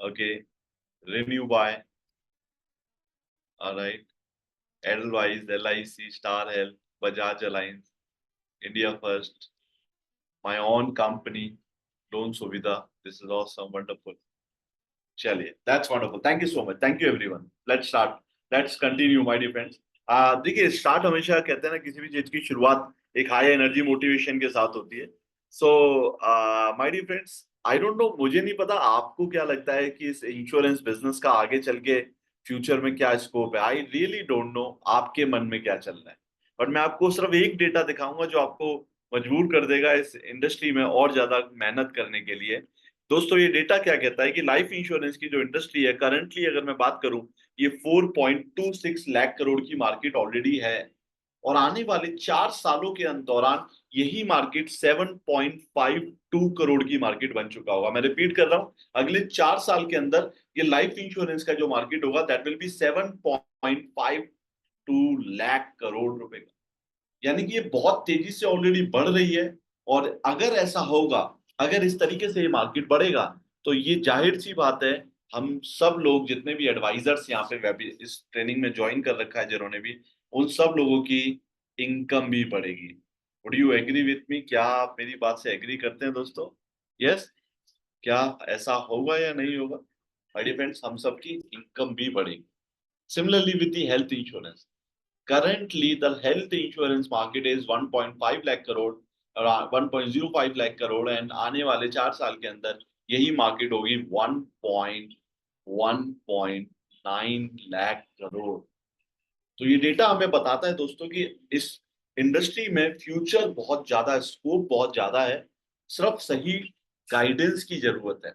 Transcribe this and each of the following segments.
Okay, Renew by, all right, Edelweiss, LIC, Star Health, Bajaj Alliance, India First, my own company, Loan Suvidha. This is awesome, wonderful. चलिए, that's wonderful. Thank you so much. Thank you everyone. Let's start. Let's continue, my dear friends. देखिए, start हमेशा कहते हैं ना, किसी भी चीज की शुरुआत एक हाई एनर्जी मोटिवेशन के साथ होती है. So my dear friends, I don't know, मुझे नहीं पता आपको क्या लगता है कि इस इंश्योरेंस बिजनेस का आगे चल के फ्यूचर में क्या स्कोप है. आई रियली डोंट नो आपके मन में क्या चल रहा है. बट मैं आपको सिर्फ एक डेटा दिखाऊंगा जो आपको मजबूर कर देगा इस इंडस्ट्री में और ज्यादा मेहनत करने के लिए. दोस्तों, ये डेटा क्या कहता है कि लाइफ इंश्योरेंस की जो इंडस्ट्री है करंटली, अगर मैं बात करूं, ये 4.26 लाख करोड़ की मार्केट ऑलरेडी है. और आने वाले 4 सालों के दौरान यही मार्केट 7.52 करोड़ की मार्केट बन चुका होगा. मैं रिपीट कर रहा हूं, अगले 4 साल के अंदर ये लाइफ इंश्योरेंस का जो मार्केट होगा, that will B 7.52 lakh crore रुपए का. यानी कि ये बहुत तेजी से ऑलरेडी बढ़ रही है. और अगर ऐसा होगा, अगर इस तरीके से ये मार्केट बढ़ेगा, तो ये जाहिर सी बात है, हम सब लोग जितने भी एडवाइजर्स यहाँ पे इस ट्रेनिंग में ज्वाइन कर रखा है जिन्होंने भी, उन सब लोगों की इनकम भी बढ़ेगी. Would you agree with me? क्या आप मेरी बात से एग्री करते हैं दोस्तों? यस? क्या ऐसा होगा या नहीं होगा? माय डियर फ्रेंड्स, हम सबकी इनकम भी बढ़ेगी. Similarly with the health insurance, currently the health insurance market is 1.5 lakh crore, 1.05 lakh crore. And आने वाले 4 साल के अंदर यही मार्केट होगी 1.9 लाख करोड़. तो ये डेटा हमें बताता है दोस्तों कि इस इंडस्ट्री में फ्यूचर बहुत ज्यादा, स्कोप बहुत ज्यादा है. सिर्फ सही गाइडेंस की जरूरत है,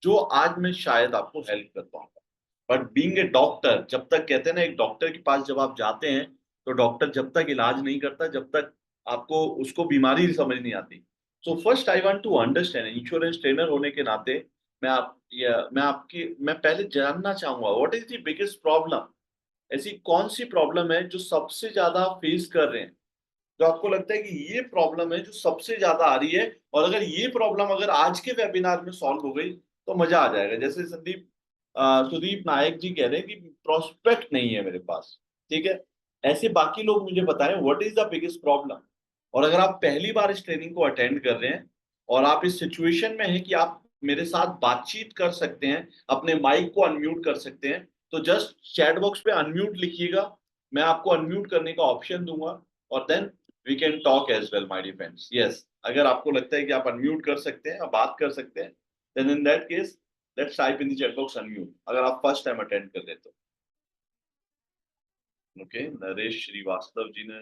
जो आज मैं शायद आपको हेल्प कर पाऊंगा. बट बीइंग ए डॉक्टर, जब तक कहते हैं ना, एक डॉक्टर के पास जब आप जाते हैं, तो डॉक्टर जब तक इलाज नहीं करता, जब तक आपको उसको बीमारी समझ नहीं आती. So first I want to understand, insurance trainer होने के नाते मैं पहले जानना चाहूंगा, what is the biggest problem. ऐसी कौन सी प्रॉब्लम है जो सबसे ज्यादा फेस कर रहे हैं, जो आपको लगता है कि ये प्रॉब्लम है जो सबसे ज्यादा आ रही है, और अगर ये प्रॉब्लम अगर आज के वेबिनार में सॉल्व हो गई तो मजा आ जाएगा. जैसे सुदीप नायक जी कह रहे हैं कि प्रोस्पेक्ट नहीं है मेरे पास. ठीक है, ऐसे बाकी लोग मुझे बताएं what is the biggest problem. और अगर आप पहली बार इस ट्रेनिंग को अटेंड कर रहे हैं और आप इस सिचुएशन में हैं कि आप मेरे साथ बातचीत कर सकते हैं, अपने माइक को अनम्यूट कर सकते हैं, तो जस्ट चैट बॉक्स पे अनम्यूट लिखिएगा. मैं आपको अनम्यूट करने का ऑप्शन दूंगा, और then we can talk as well, my dear friends. Yes, अगर आपको लगता है कि आप अनम्यूट कर सकते हैं, आप बात कर सकते हैं, then in that case let's type in the chat box unmute, अगर आप फर्स्ट टाइम अटेंड कर रहे तो. ओके, नरेश श्रीवास्तव जी ने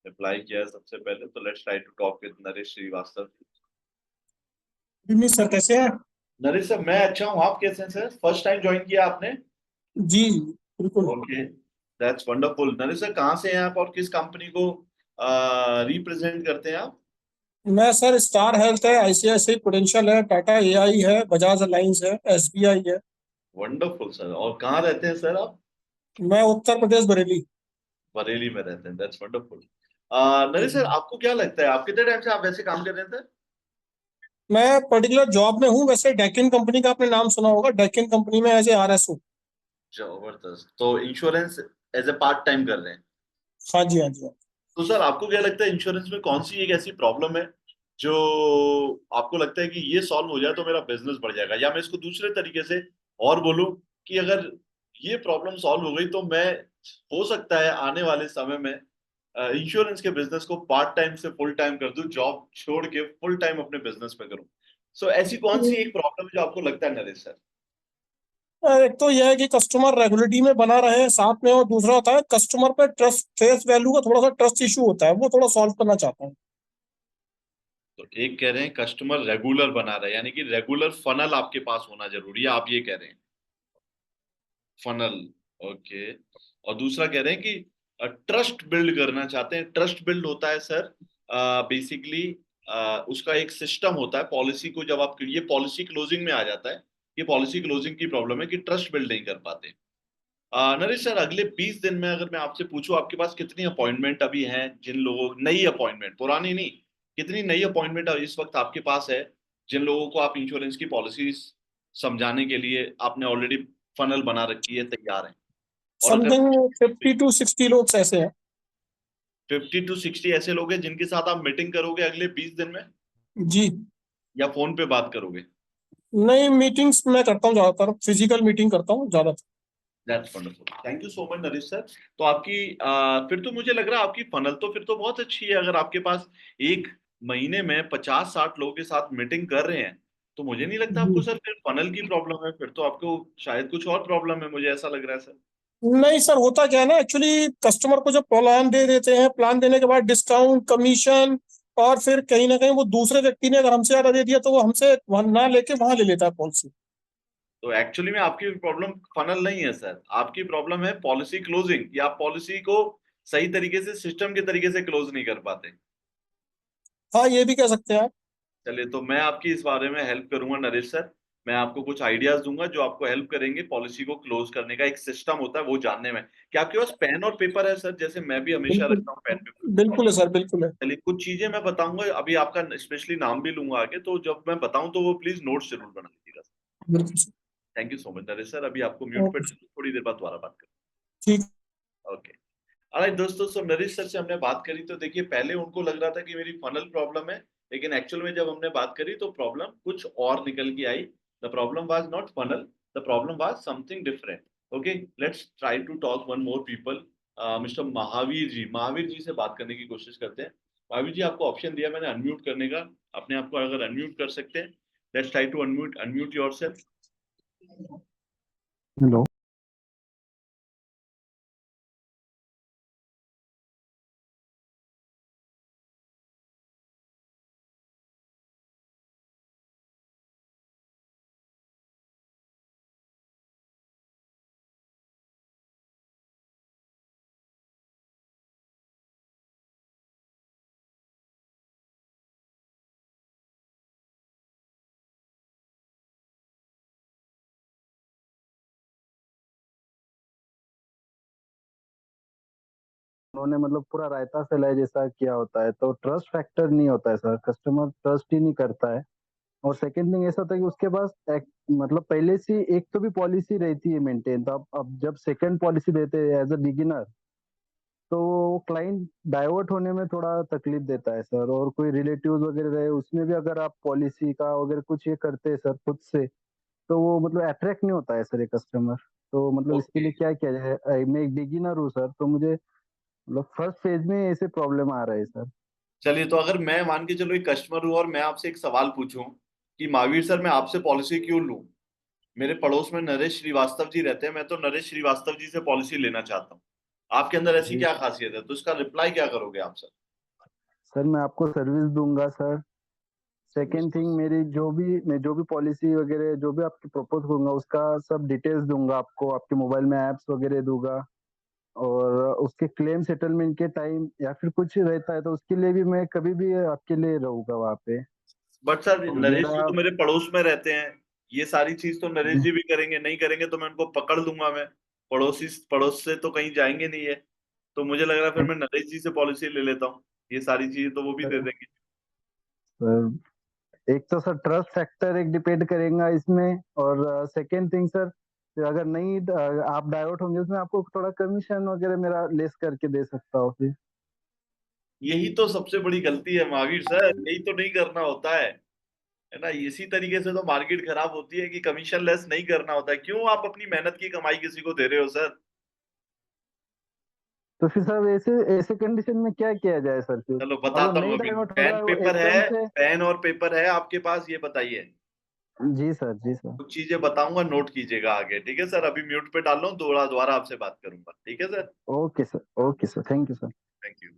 रिप्लाई किया है सबसे पहले, तो let's try to talk with Naresh Srivastava. नहीं सर, कैसे हैं? नरेश सर, मैं अच्छा हूँ, आप कैसे हैं सर? फर्स्ट टाइम ज्वाइन किया आपने? जी, बिल्कुल। Okay, that's wonderful. Naresh sir, कहाँ से हैं आप और किस कंपनी को रिप्रेजेंट करते हैं आप? मैं सर, स्टार हेल्थ है, आईसीआईसीआई प्रूडेंशियल है, टाटा एआई है, बजाज अलायंस है, एसबीआई है। Wonderful sir. और कहाँ रहते हैं सर आप? मैं उत्तर प्रदेश, बरेली। बरेली में रहते हैं. That's wonderful. नरेश सर, आपको क्या लगता है, आप कितने टाइम से आप वैसे काम कर रहे थे? मैं पर्टिकुलर जॉब में हूँ वैसे। डेकिन कंपनी का आपने नाम सुना होगा, डेकिन कंपनी में एज ए आरएसओ। जबरदस्त. तो insurance as a part time कर रहे हैं? हाँ जी, हाँ जी, हाँ। तो सर, आपको क्या लगता है इंश्योरेंस में कौन सी एक ऐसी प्रॉब्लम है जो आपको लगता है कि ये सॉल्व हो जाए तो मेरा बिजनेस बढ़ जाएगा? या मैं इसको दूसरे तरीके से और बोलूं कि अगर ये प्रॉब्लम सॉल्व हो गई तो मैं, हो सकता है आने वाले समय में इंश्योरेंस के बिजनेस को पार्ट टाइम से फुल टाइम कर दूं, जॉब छोड़ के फुल टाइम अपने बिजनेस पे करूं. सो ऐसी कौन सी एक प्रॉब्लम है जो आपको लगता है नरेश सर? एक तो यह है कि कस्टमर रेगुलरिटी में बना रहे साथ में, और दूसरा होता है कस्टमर पे ट्रस्ट, फेस वैल्यू का थोड़ा सा ट्रस्ट इशू होता है, वो थोड़ा सॉल्व करना चाहता हूँ। तो एक कह रहे हैं कस्टमर रेगुलर बना रहा है, यानी कि रेगुलर फनल आपके पास होना जरूरी है, आप ये कह रहे हैं? फनल. ओके. और दूसरा कह रहे हैं कि ट्रस्ट बिल्ड करना चाहते हैं. ट्रस्ट बिल्ड होता है सर बेसिकली, उसका एक सिस्टम होता है. पॉलिसी को जब आप, ये पॉलिसी क्लोजिंग में आ जाता है, ये पॉलिसी क्लोजिंग की प्रॉब्लम है कि ट्रस्ट बिल्ड नहीं कर पाते. नरेश सर, अगले 20 दिन में अगर मैं आपसे पूछूं, आपके पास कितनी अपॉइंटमेंट अभी हैं, जिन लोगों, नई अपॉइंटमेंट, पुरानी नहीं, कितनी नई अपॉइंटमेंट इस वक्त आपके पास है जिन लोगों को आप इंश्योरेंस की पॉलिसीज समझाने के लिए आपने ऑलरेडी फनल बना रखी है, तैयार है? और अगर समथिंग 50 to 60 लोग ऐसे हैं। 50 to 60 ऐसे लोग हैं जिनके साथ आप मीटिंग करोगे अगले 20 दिन में, जी। या फोन पे बात करोगे? नहीं, मीटिंग्स मैं करता हूँ ज्यादातर, फिजिकल मीटिंग करता हूँ ज्यादातर। That's wonderful, thank you so much Naresh sir. तो आपकी फिर तो मुझे लग रहा है आपकी फनल तो फिर तो बहुत अच्छी है। अगर आपके पास एक महीने में 50-60 लोगों के साथ मीटिंग कर रहे हैं, तो मुझे नहीं लगता आपको जी। सर फिर फनल की प्रॉब्लम है, फिर तो आपको शायद कुछ और प्रॉब्लम है, मुझे ऐसा लग रहा है सर। नहीं सर, होता क्या है ना, एक्चुअली कस्टमर को जब प्लान दे देते हैं, प्लान देने के बाद डिस्काउंट, कमीशन, और फिर कहीं ना कहीं वो दूसरे व्यक्ति ने अगर हमसे ज्यादा दे दिया तो वो हमसे वहां ना लेके वहां ले लेता है पॉलिसी। तो एक्चुअली में आपकी प्रॉब्लम फनल नहीं है सर, आपकी प्रॉब्लम है पॉलिसी क्लोजिंग, या आप पॉलिसी को सही तरीके से सिस्टम के तरीके से क्लोज नहीं कर पाते। हाँ, ये भी कह सकते हैं आप। चलिए, तो मैं आपकी इस बारे में हेल्प करूंगा नरेश सर। मैं आपको कुछ आइडियाज दूंगा जो आपको हेल्प करेंगे पॉलिसी को क्लोज करने का। एक सिस्टम होता है वो जानने में। क्या आपके पास पेन और पेपर है सर? जैसे मैं भी हमेशा बिल्कुल। रखता हूँ पेन पेपर। बिल्कुल है सर, बिल्कुल है। चलिए, कुछ चीजें मैं बताऊंगा अभी, आपका स्पेशली नाम भी लूंगा आगे, तो जब मैं बताऊं तो वो प्लीज नोट जरूर बना लीजिएगा। बिल्कुल sir. Thank you so much Naresh sir. अभी आपको म्यूट पे ओके सर। थोड़ी देर बाद दोबारा बात ठीक। करें। ओके। ऑलराइट दोस्तों, सो नरेश सर से हमने बात करी तो देखिए, पहले उनको लग रहा था कि मेरी फनल प्रॉब्लम है, लेकिन एक्चुअल में जब हमने बात करी तो प्रॉब्लम कुछ और निकल के आई। The problem was not funnel, the problem was something different. Okay, let's try to talk one more people. Mister Mahavir ji से बात करने की कोशिश करते हैं। महावीर जी, आपको ऑप्शन दिया मैंने अनम्यूट करने का। अपने आप को अगर अनम्यूट कर सकते हैं, let's try to unmute unmute yourself. Hello. उन्होंने मतलब पूरा रायता फैलाए जैसा किया होता है, तो ट्रस्ट फैक्टर नहीं होता है सर, कस्टमर ट्रस्ट ही नहीं करता है। और सेकंड थिंग ऐसा होता है कि उसके पास मतलब पहले से एक तो भी पॉलिसी रहती है मेंटेन, तो अब जब सेकंड पॉलिसी देते हैं एज अ बिगिनर, तो क्लाइंट डाइवर्ट होने में थोड़ा तकलीफ देता है सर। और कोई रिलेटिव्स वगैरह रहे उसमें भी अगर आप पॉलिसी का वगैरह कुछ ये करते हैं सर खुद से, तो वो मतलब अट्रैक्ट नहीं होता है सर ये कस्टमर। तो मतलब इसके ओके, लिए क्या किया जाए? मैं एक बिगिनर हूँ सर, तो मुझे मतलब फर्स्ट फेज में ऐसे प्रॉब्लम आ रहा है सर। चलिए, तो अगर मैं मान के चलो एक कस्टमर हूँ और मैं आपसे एक सवाल पूछूं कि महावीर सर, मैं आपसे पॉलिसी क्यों लूं? मेरे पड़ोस में नरेश श्रीवास्तव जी रहते हैं, मैं तो नरेश श्रीवास्तव जी से पॉलिसी लेना चाहता हूँ। आपके अंदर ऐसी जी क्या खासियत है? तो इसका रिप्लाई क्या करोगे आप सर? सर, मैं आपको सर्विस दूंगा सर। सेकेंड थिंग, मैं जो भी पॉलिसी वगैरह जो भी आपकी प्रपोज करूंगा उसका सब डिटेल्स दूंगा आपको, आपके मोबाइल में एप्स वगैरह दूंगा। और उसके क्लेम सेटलमेंट के टाइम या फिर कुछ रहता है तो उसके लिए भी मैं कभी भी आपके लिए रहूंगा वहाँ पे। बट सर, और नरेश जी मेरा तो मेरे पड़ोस में रहते हैं। ये सारी चीज तो नरेश जी भी करेंगे, नहीं करेंगे तो मैं उनको पकड़ लूंगा। मैं पड़ोसी पड़ोस से तो कहीं जाएंगे नहीं है। तो मुझे लग रहा है फिर मैं नरेश जी से पॉलिसी ले लेता हूँ। ये सारी चीजें तो वो भी दे देंगे। सर, एक तो सर ट्रस्ट फैक्टर एक डिपेंड करेगा इसमें। और सेकेंड थिंग सर, अगर नहीं आप डाइवर्ट होंगे उसमें आपको थोड़ा कमीशन वगैरह मेरा लेस करके दे सकता हूँ फिर। यही तो सबसे बड़ी गलती है महावीर सर, यही तो नहीं करना होता है ना? इसी तरीके से तो मार्केट खराब होती है कि कमीशन लेस नहीं करना होता है। क्यों आप अपनी मेहनत की कमाई किसी को दे रहे हो सर? तो फिर सर ऐसे ऐसे कंडीशन में क्या किया जाए सर फिर? चलो अगर बताता हूँ नहीं अभी। डाइवर्ट हो रहा पेन है वो पेपर एकदम है? से। पेन और पेपर है आपके पास? ये बताइए। जी सर, जी सर। कुछ चीजें बताऊंगा, नोट कीजिएगा आगे, ठीक है सर? अभी म्यूट पे डाल लो, दोबारा दोबारा आपसे बात करूंगा, ठीक है sir? Okay sir, okay sir, thank you sir. Thank you.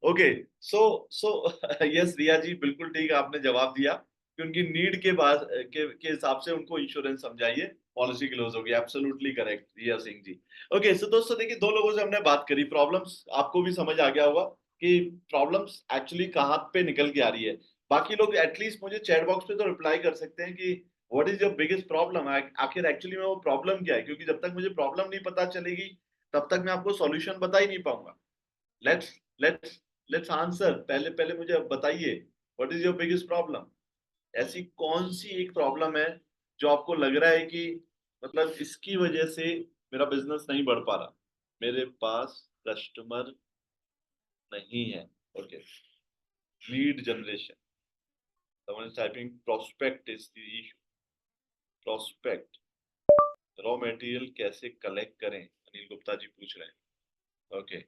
Okay. So so yes Riya ji, बिल्कुल ठीक है, आपने जवाब दिया कि उनकी नीड के बाद के हिसाब से उनको इंश्योरेंस समझाइए, पॉलिसी क्लोज होगी। एब्सोल्युटली करेक्ट रिया सिंह जी। ओके, सो दोस्तों देखिए, दो लोगों से हमने बात करी। प्रॉब्लम्स आपको भी समझ आ गया होगा कि प्रॉब्लम्स एक्चुअली कहाँ पे निकल के आ रही है। बाकी लोग एटलीस्ट मुझे चैट बॉक्स पे तो रिप्लाई कर सकते हैं कि what is your biggest problem, आखिर एक्चुअली में वो प्रॉब्लम क्या है, क्योंकि जब तक मुझे प्रॉब्लम नहीं पता चलेगी तब तक मैं आपको सॉल्यूशन बता ही नहीं पाऊंगा। Let's let's let's answer. पहले पहले मुझे अब बताइए, what is your biggest problem? ऐसी कौन सी एक प्रॉब्लम है जो आपको लग रहा है कि मतलब इसकी वजह से मेरा बिजनेस नहीं बढ़ पा रहा, मेरे पास कस्टमर नहीं है. Okay, lead generation. someone is typing prospect is the issue. prospect, raw material कैसे कलेक्ट करें, अनिल गुप्ता जी पूछ रहे हैं. Okay,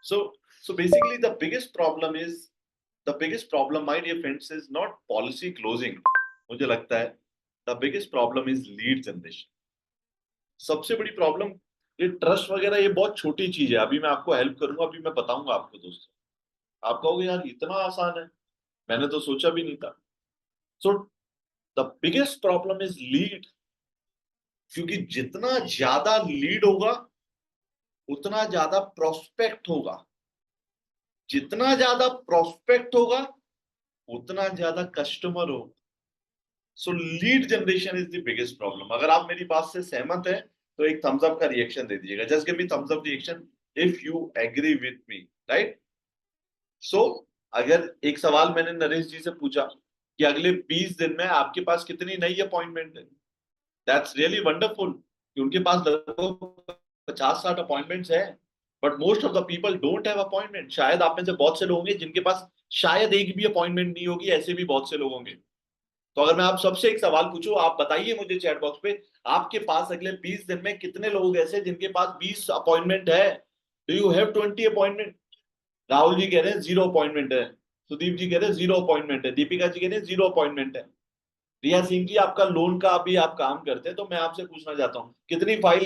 so basically the biggest problem, my dear friends, is not policy closing. मुझे लगता है the biggest problem is lead generation. सबसे बड़ी प्रॉब्लम ये ट्रस्ट वगैरह, ये बहुत छोटी चीज है. अभी मैं आपको हेल्प करूंगा, अभी मैं बताऊंगा आपको दोस्तों. आप कहोगे यार इतना आसान है, मैंने तो सोचा भी नहीं था. So the biggest problem is lead. क्योंकि जितना ज्यादा लीड होगा उतना ज्यादा प्रोस्पेक्ट होगा, जितना ज्यादा प्रोस्पेक्ट होगा उतना ज्यादा कस्टमर होगा. So lead generation is the biggest problem. अगर आप मेरी बात से सहमत हैं तो एक थम्स अप का रिएक्शन दे दीजिएगा. Just give me thumbs up reaction if you agree with me, right. So अगर एक सवाल मैंने नरेश जी से पूछा कि अगले 20 दिन में आपके पास कितनी नई अपॉइंटमेंट है, दैट्स रियली वंडरफुल. उनके पास लगभग 50-60 अपॉइंटमेंट्स है, but most of the people don't have appointment. शायद आप में से बहुत से लोग होंगे जिनके पास शायद एक भी अपॉइंटमेंट नहीं होगी, ऐसे भी बहुत से लोग होंगे. तो अगर मैं आप सबसे एक सवाल पूछूं, आप बताइए मुझे चैट बॉक्स पे, आपके पास अगले 20 दिन में कितने लोग ऐसे जिनके पास 20 अपॉइंटमेंट है? Do you have 20 appointment? Rahul ji कह रहे हैं 0 अपॉइंटमेंट है, सुदीप जी कह रहे हैं 0 अपॉइंटमेंट है, दीपिका जी कह रहे हैं 0 अपॉइंटमेंट है. रिया सिंह जी, आपका लोन का अभी आप काम करते हैं, तो मैं आपसे पूछना चाहता हूँ कितनी फाइल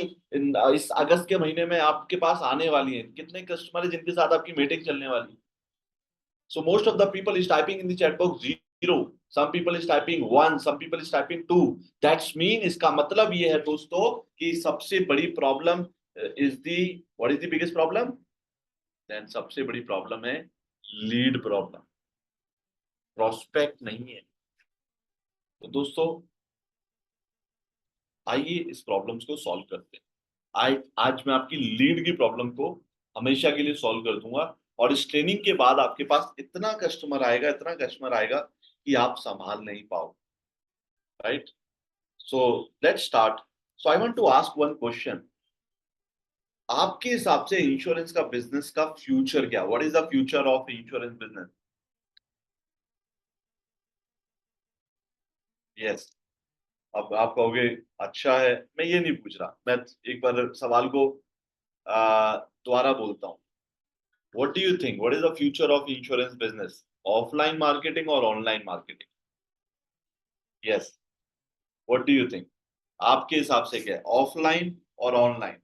इस अगस्त के महीने में आपके पास आने वाली है? कितने कस्टमर है जिनके साथ आपकी मीटिंग चलने वाली है? So most of the people is typing in the chat box 0. Some people is typing 1. Some people is typing 2. That's mean इसका मतलब ये है दोस्तों कि सबसे बड़ी problem is the what is the biggest problem? Then सबसे बड़ी प्रॉब्लम है लीड प्रॉब्लम, प्रोस्पेक्ट नहीं है. तो दोस्तों आइए इस प्रॉब्लम्स को सॉल्व करते हैं. आज मैं आपकी लीड की प्रॉब्लम को हमेशा के लिए सॉल्व कर दूंगा, और इस ट्रेनिंग के बाद आपके पास इतना कस्टमर आएगा, इतना कस्टमर आएगा कि आप संभाल नहीं पाओ, right. So let's start. So I want to ask one question. आपके हिसाब से इंश्योरेंस का बिजनेस का फ्यूचर क्या? What is the future of insurance business? Yes. अब आप कहोगे अच्छा है, मैं ये नहीं पूछ रहा, मैं एक बार सवाल को दोबारा बोलता हूँ. What do you think? What is the future of insurance business? Offline marketing or online marketing? Yes. What do you think? आपके हिसाब से क्या है, ऑफलाइन और online?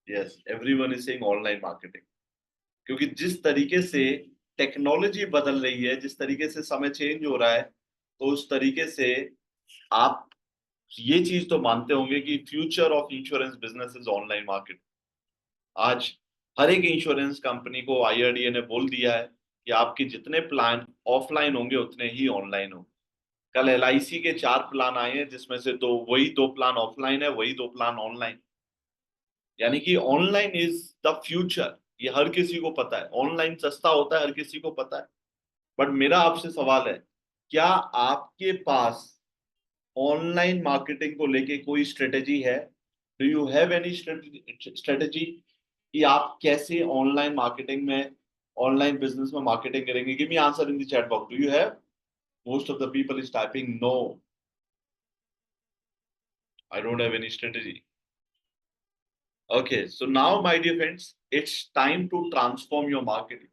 Yes, everyone is saying online marketing. क्योंकि जिस तरीके से टेक्नोलॉजी बदल रही है, जिस तरीके से समय चेंज हो रहा है, तो उस तरीके से आप ये चीज तो मानते होंगे कि future of insurance business is online marketing. आज हर एक इंश्योरेंस कंपनी को IRDA ने बोल दिया है कि आपके जितने प्लान ऑफलाइन होंगे उतने ही ऑनलाइन होंगे. कल LIC के 4 प्लान आए हैं, जिसमें से वही 2 प्लान ऑफलाइन है, वही 2 प्लान ऑनलाइन. यानी कि ऑनलाइन इज द फ्यूचर. ये हर किसी को पता है, ऑनलाइन सस्ता होता है, हर किसी को पता है. बट मेरा आपसे सवाल है, क्या आपके पास ऑनलाइन मार्केटिंग को लेके कोई स्ट्रेटेजी है? Do you have any strategy कि आप कैसे ऑनलाइन मार्केटिंग में, ऑनलाइन बिजनेस में मार्केटिंग करेंगे? Give me answer in the chat box. Do you have? Most of the people is typing no, I don't have any strategy. Okay, so now my dear friends, it's time to transform your marketing.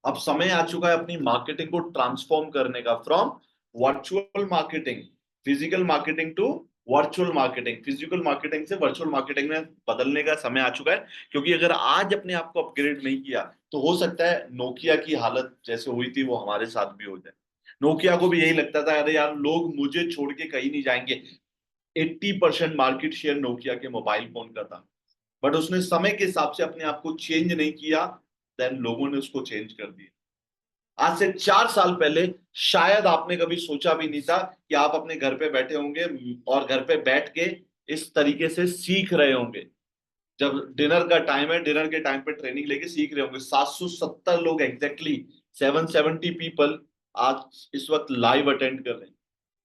अब समय आ चुका है अपनी marketing को transform करने का. From virtual marketing, physical marketing to virtual marketing. Physical marketing से वर्चुअल मार्केटिंग में बदलने का समय आ चुका है. क्योंकि अगर आज अपने आप को अपग्रेड नहीं किया तो हो सकता है नोकिया की हालत जैसे हुई थी वो हमारे साथ भी हो जाए. नोकिया को भी यही लगता था, अरे यार लोग मुझे छोड़ के कहीं नहीं जाएंगे. 80% मार्केट शेयर नोकिया के मोबाइल फोन का था, बट उसने समय के हिसाब से अपने आप को चेंज नहीं किया, देन लोगों ने उसको चेंज कर दिया. आज से 4 साल पहले शायद आपने कभी सोचा भी नहीं था कि आप अपने घर पे बैठे होंगे और घर पे बैठ के इस तरीके से सीख रहे होंगे. जब डिनर का टाइम है, डिनर के टाइम पे ट्रेनिंग लेके सीख रहे होंगे. 770 लोग एग्जैक्टली 770 पीपल आज इस वक्त लाइव अटेंड कर रहे हैं,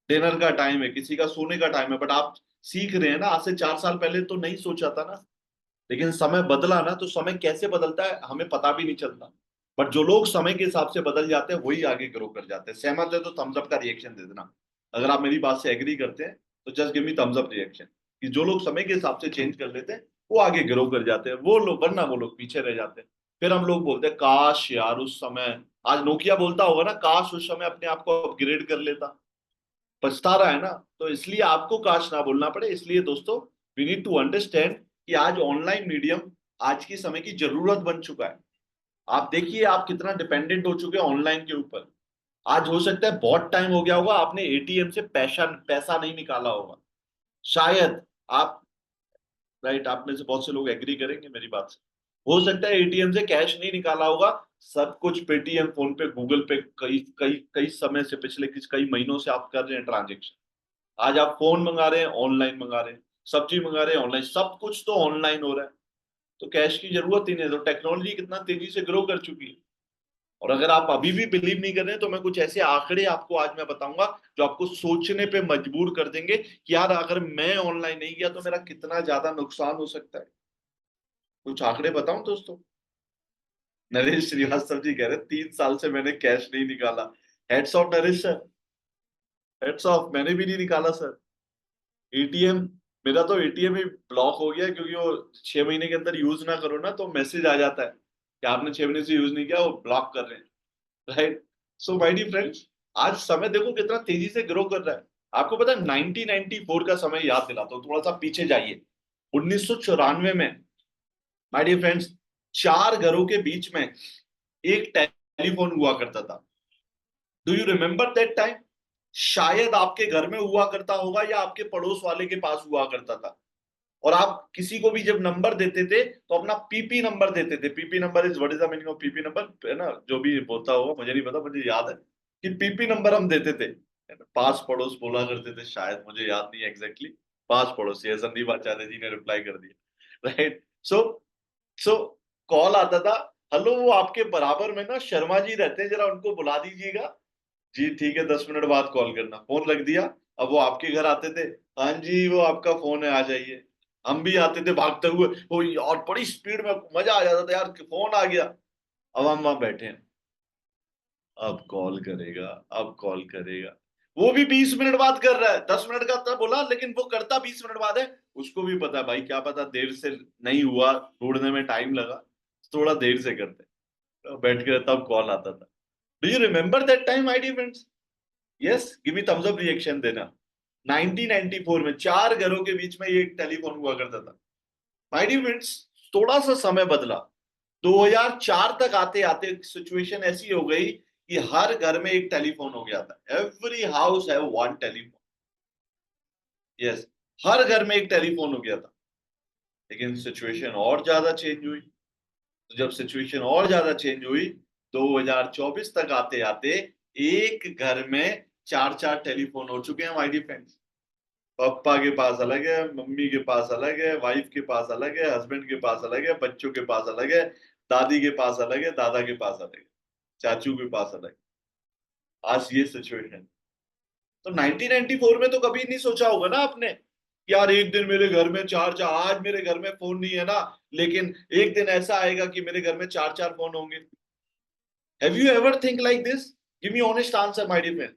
डिनर का टाइम है, किसी का सोने का टाइम है, बट आप सीख रहे हैं ना। आज से 4 साल पहले तो नहीं सोचा था ना, लेकिन समय बदला ना, तो समय कैसे बदलता है हमें पता भी नहीं चलता। बट जो लोग समय के हिसाब से बदल जाते हैं वही आगे ग्रो कर जाते हैं। सहमत है तो थम्स अप का रिएक्शन दे देना। अगर आप मेरी बात से एग्री करते हैं तो just give me thumbs up reaction, कि जो लोग समय के हिसाब से चेंज कर लेते हैं वो आगे ग्रो कर जाते हैं, वो लोग, वरना वो लोग पीछे रह जाते हैं। फिर हम लोग बोलते हैं काश यार उस समय, आज नोकिया बोलता होगा ना, काश उस समय अपने आप को अपग्रेड कर लेता। पछता रहा है ना। तो इसलिए आपको काश ना बोलना पड़े। इसलिए दोस्तों, वी नीड टू अंडरस्टैंड कि आज ऑनलाइन मीडियम आज के समय की जरूरत बन चुका है। आप देखिए आप कितना डिपेंडेंट हो चुके हैं ऑनलाइन के ऊपर। आज हो सकता है बहुत टाइम हो गया होगा आपने एटीएम से पैसा पैसा नहीं निकाला होगा, शायद आप, राइट, आप में से बहुत से लोग एग्री करेंगे मेरी बात से। हो सकता है एटीएम से कैश नहीं निकाला होगा, सब कुछ पेटीएम, फोन पे, गूगल पे, कई कई कई समय से, पिछले कई महीनों से आप कर रहे हैं ट्रांजेक्शन। आज आप फोन मंगा रहे हैं, ऑनलाइन मंगा रहे हैं, सब्जी मंगा रहे हैं ऑनलाइन, सब कुछ तो ऑनलाइन हो रहा है। तो कैश की जरूरत ही नहीं है। तो टेक्नोलॉजी कितना तेजी से ग्रो कर चुकी है। और अगर आप अभी भी बिलीव नहीं कर रहे हैं तो मैं कुछ ऐसे आंकड़े आपको आज मैं बताऊंगा जो आपको सोचने पे मजबूर कर देंगे कि यार अगर मैं ऑनलाइन नहीं गया तो मेरा कितना ज्यादा नुकसान हो सकता है। कुछ आंकड़े बताऊं दोस्तों। नरेश श्रीवास्तव जी कह रहे हैं 3 साल से मैंने कैश नहीं निकाला। Heads of Naresh sir, heads of, मैंने भी नहीं निकाला सर एटीएम। मेरा तो एटीएम ही ब्लॉक हो गया, क्योंकि वो 6 महीने के अंदर यूज ना करो ना तो मैसेज आ जाता है कि आपने 6 महीने से यूज नहीं किया, वो ब्लॉक कर रहे हैं। Right. So my dear friends, आज समय देखो कितना तेजी से ग्रो कर रहा है। आपको पता है 1994 का समय याद दिलाता हूँ, थोड़ा सा पीछे जाइए। 1994 में माय डियर फ्रेंड्स, 4 घरों के बीच में एक टेलीफोन हुआ करता था। Do you remember that time? शायद आपके घर में हुआ करता होगा या आपके पड़ोस वाले के पास हुआ करता था। और आप किसी को भी जब नंबर देते थे तो अपना पीपी नंबर देते थे। PP number is, what is the meaning of PP number, है ना? जो भी होता होगा, मुझे नहीं पता, मुझे याद है कि पीपी नंबर हम देते थे। है ना? पास पड़ोस बोला करते थे, शायद, मुझे याद नहीं एग्जैक्टली। पास पड़ोस, ये संदीप आचार्य जी ने रिप्लाई कर दिया। राइट। सो सो कॉल आता था, हेलो वो आपके बराबर में ना शर्मा जी रहते हैं, जरा उनको बुला दीजिएगा। जी ठीक है, 10 मिनट बाद कॉल करना। फोन रख दिया। अब वो आपके घर आते थे, हाँ जी वो आपका फोन है, आ जाइए। हम भी आते थे भागते हुए, वो और बड़ी स्पीड में, मजा आ जाता था यार कि फोन आ गया। अब हम वहां बैठे हैं, अब कॉल करेगा, अब कॉल करेगा। वो भी 20 मिनट बाद कर रहा है, 10 मिनट का था बोला, लेकिन वो करता 20 मिनट बाद है। उसको भी पता है भाई, क्या पता देर से नहीं हुआ, ढूंढने में टाइम लगा, थोड़ा देर से करते। तो बैठ के तब कॉल आता था। Do you remember that time my dear friends? Yes, give me thumbs up reaction देना। 1994 में 4 घरों के बीच में ये एक टेलीफोन हुआ करता था। माय डियर फ्रेंड्स, थोड़ा सा समय बदला। 2004 तक आते आते सिचुएशन ऐसी हो गई कि हर घर में एक टेलीफोन हो गया था। Every house have one telephone. Yes, हर घर में एक टेलीफोन हो गया था। लेकिन सिचुएशन और ज्यादा चेंज हुई। तो जब सिचुएशन और ज्यादा चेंज हुई, 2024 तक आते आते एक घर में 4 4 टेलीफोन हो चुके हैं माय डियर फ्रेंड्स। पापा के पास अलग है, मम्मी के पास अलग है, वाइफ के पास अलग है, हस्बैंड के पास अलग है, बच्चों के पास अलग है, दादी के पास अलग है, दादा के पास अलग है, चाचू के पास अलग है। आज ये सिचुएशन। तो 1994 में तो कभी नहीं सोचा होगा ना आपने कि यार एक दिन मेरे घर में चार चार, आज मेरे घर में फोन नहीं है ना, लेकिन एक दिन ऐसा आएगा कि मेरे घर में 4 4 फोन होंगे। Have you ever think like this? Give me honest answer my dear friend.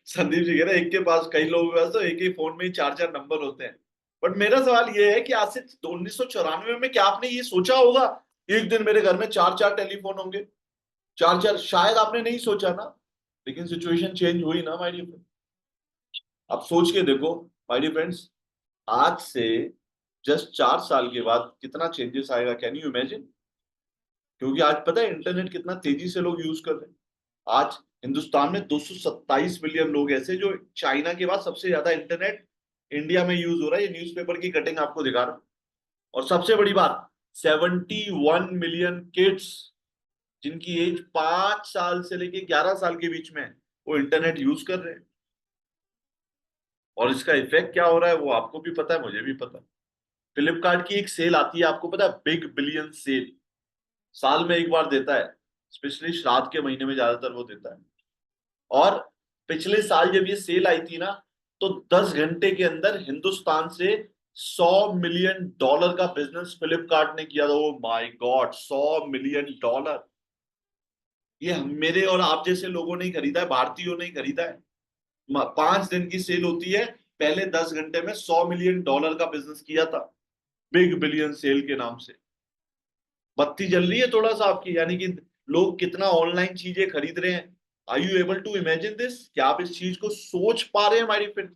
Sandeep ji कह रहे हैं एक के पास, कई लोगों के पास तो एक ही फोन में ही 4 4 नंबर होते हैं। बट मेरा सवाल ये है कि आज से 1994 में क्या आपने ये सोचा होगा एक दिन मेरे घर में 4 4 टेलीफोन होंगे? 4 4 शायद आपने नहीं सोचा ना। लेकिन सिचुएशन चेंज हुई ना माय डियर फ्रेंड। आप सोच के देखो माय डियर फ्रेंड्स, आज से जस्ट 4 साल के बाद कितना चेंजेस आएगा, कैन यू इमेजिन? क्योंकि आज पता है इंटरनेट कितना तेजी से लोग यूज कर रहे हैं। आज हिंदुस्तान में 227 मिलियन लोग ऐसे, जो चाइना के बाद सबसे ज्यादा इंटरनेट इंडिया में यूज हो रहा है। ये न्यूज़पेपर की कटिंग आपको दिखा रहा हूं। और सबसे बड़ी बात, 71 मिलियन किड्स जिनकी एज 5 साल से लेके 11 साल के बीच में है, वो इंटरनेट यूज कर रहे हैं। और इसका इफेक्ट क्या हो रहा है वो आपको भी पता है, मुझे भी पता है। फ्लिपकार्ट की एक सेल आती है, आपको पता है, बिग बिलियन सेल। साल में एक बार देता है। स्पेशली श्राद्ध के महीने में ज्यादातर वो देता है। और पिछले साल जब ये सेल आई थी ना, तो 10 घंटे के अंदर हिंदुस्तान से $100 मिलियन का बिजनेस फ्लिपकार्ट ने किया था। Oh my God, $100 million. ये मेरे और आप जैसे लोगों ने ही खरीदा है, भारतीयों ने ही खरीदा है। 5 दिन की सेल होती है, पहले 10 घंटे में $100 मिलियन का बिजनेस किया था, बिग बिलियन सेल के नाम से। बत्ती जल रही है थोड़ा सा आपकी, यानी कि लोग कितना ऑनलाइन चीजें खरीद रहे हैं। Are you able to imagine this? क्या आप इस चीज को सोच पा रहे हैं हमारी friend?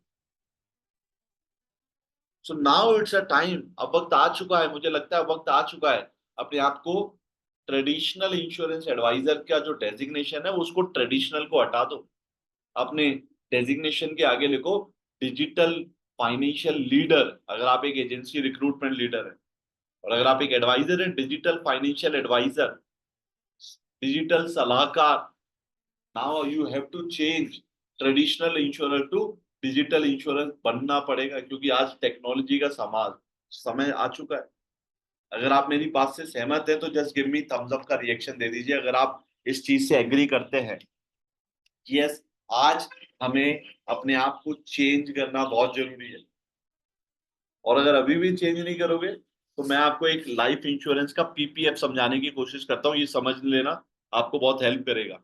So now it's a time, अब वक्त आ चुका है, मुझे लगता है वक्त आ चुका है अपने आप को ट्रेडिशनल इंश्योरेंस एडवाइजर का जो डेजिग्नेशन है उसको ट्रेडिशनल को हटा दो। अपने डेजिग्नेशन के आगे लिखो डिजिटल फाइनेंशियल लीडर। अगर आप एक एजेंसी रिक्रूटमेंट लीडर है, और अगर आप एक एडवाइजर है, डिजिटल फाइनेंशियल एडवाइजर, डिजिटल सलाहकार। Now you have to change traditional insurer to digital insurance बनना पड़ेगा, क्योंकि आज टेक्नोलॉजी का समय आ चुका है। अगर आप मेरी बात से सहमत है तो just give me thumbs up का रिएक्शन दे दीजिए अगर आप इस चीज से एग्री करते हैं। यस, आज हमें अपने आप को चेंज करना बहुत जरूरी है। और अगर अभी भी चेंज नहीं करोगे तो मैं आपको एक लाइफ इंश्योरेंस का पीपीएफ समझाने की कोशिश करता हूँ, ये समझ लेना, आपको बहुत हेल्प करेगा।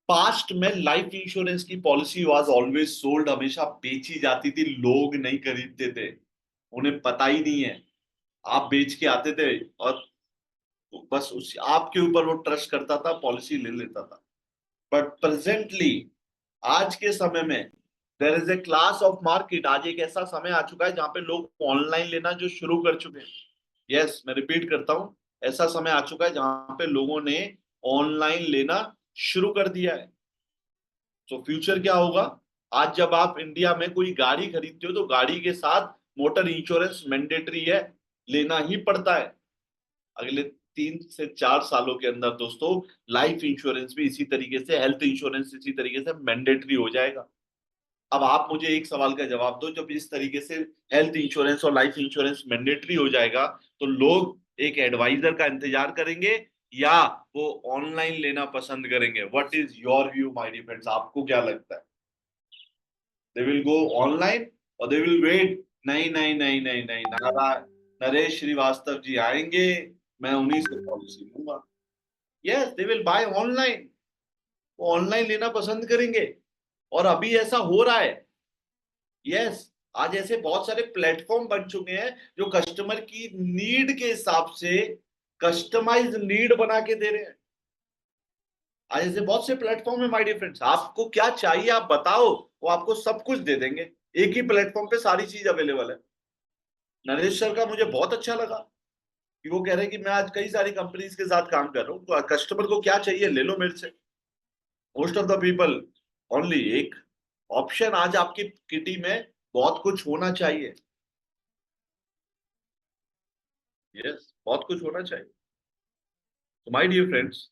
पास्ट में लाइफ इंश्योरेंस की पॉलिसी वाज ऑलवेज सोल्ड, हमेशा बेची जाती थी, लोग नहीं खरीदते थे, उन्हें पता ही नहीं है। आप बेच के आते थे और बस उस आपके ऊपर वो ट्रस्ट करता था, पॉलिसी ले लेता था। बट प्रेजेंटली, आज के समय में there is a class of market. आज एक ऐसा समय आ चुका है जहां पे लोग ऑनलाइन लेना जो शुरू कर चुके हैं। यस, मैं रिपीट करता हूं, ऐसा समय आ चुका है जहां पे लोगों ने ऑनलाइन लेना शुरू कर दिया है। तो फ्यूचर क्या होगा? आज जब आप इंडिया में कोई गाड़ी खरीदते हो तो गाड़ी के साथ मोटर इंश्योरेंस मैंडेटरी है, लेना ही पड़ता है। अगले 3 से 4 सालों के अंदर दोस्तों, लाइफ इंश्योरेंस भी इसी तरीके से, हेल्थ इंश्योरेंस इसी तरीके से मैंडेटरी हो जाएगा। अब आप मुझे एक सवाल का जवाब दो, जब इस तरीके से हेल्थ इंश्योरेंस और लाइफ इंश्योरेंस मैंडेटरी हो जाएगा तो लोग एक एडवाइजर का इंतजार करेंगे या वो ऑनलाइन लेना पसंद करेंगे? What is your view my dear friends? आपको क्या लगता है? दे विल गो ऑनलाइन और दे विल वेट? नहीं नहीं नहीं नहीं नहीं, नारायण नरेश श्रीवास्तव जी आएंगे, मैं उन्हीं से पॉलिसी लूंगा। Yes, they will by online, वो ऑनलाइन लेना पसंद करेंगे। और अभी ऐसा हो रहा है। यस, आज ऐसे बहुत सारे प्लेटफॉर्म बन चुके हैं जो कस्टमर की नीड के हिसाब से कस्टमाइज नीड बना के दे रहे हैं। आज ऐसे बहुत से प्लेटफॉर्म है माय डियर फ्रेंड्स, आपको क्या चाहिए आप बताओ, वो आपको सब कुछ दे देंगे। एक ही प्लेटफॉर्म पे सारी चीज अवेलेबल है। नरेश सर का मुझे बहुत अच्छा लगा कि वो कह रहे हैं कि मैं आज कई सारी कंपनीज के साथ काम कर रहा हूँ, तो कस्टमर को क्या चाहिए ले लो मेरे से। Most of the people only एक ऑप्शन। आज आपकी किटी में बहुत कुछ होना चाहिए। यस, बहुत कुछ होना चाहिए। तो माय डियर फ्रेंड्स,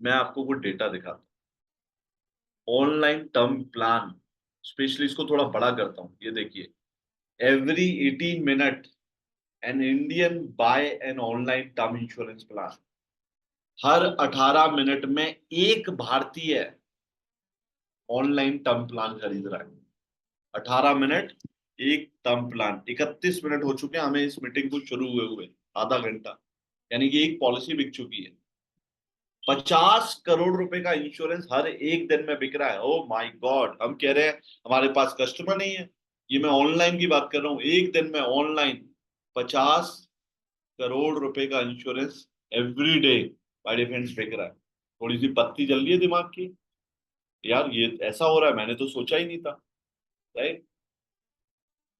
मैं आपको कुछ डेटा दिखाता हूँ। ऑनलाइन टर्म प्लान, स्पेशली इसको थोड़ा बड़ा करता हूँ, ये देखिए। Every 18 minute an Indian buy an online term insurance plan. हर 18 मिनट में एक भारतीय ऑनलाइन टर्म प्लान खरीद रहा है। 18 मिनट एक टर्म प्लान। 31 मिनट हो चुके हैं हमें इस मीटिंग को शुरू हुए आधा घंटा, यानी कि एक पॉलिसी बिक चुकी है। 50 करोड़ रुपए का इंश्योरेंस हर एक दिन में बिक रहा है। ओ माय गॉड, हम कह रहे हैं हमारे पास कस्टमर नहीं है। ये मैं ऑनलाइन की बात कर रहा हूँ, एक दिन में ऑनलाइन 50 करोड़ रुपए का insurance every day bye difference बिक रहा है। थोड़ी सी बत्ती जल रही है दिमाग की, यार ये ऐसा हो रहा है, मैंने तो सोचा ही नहीं था। राइट,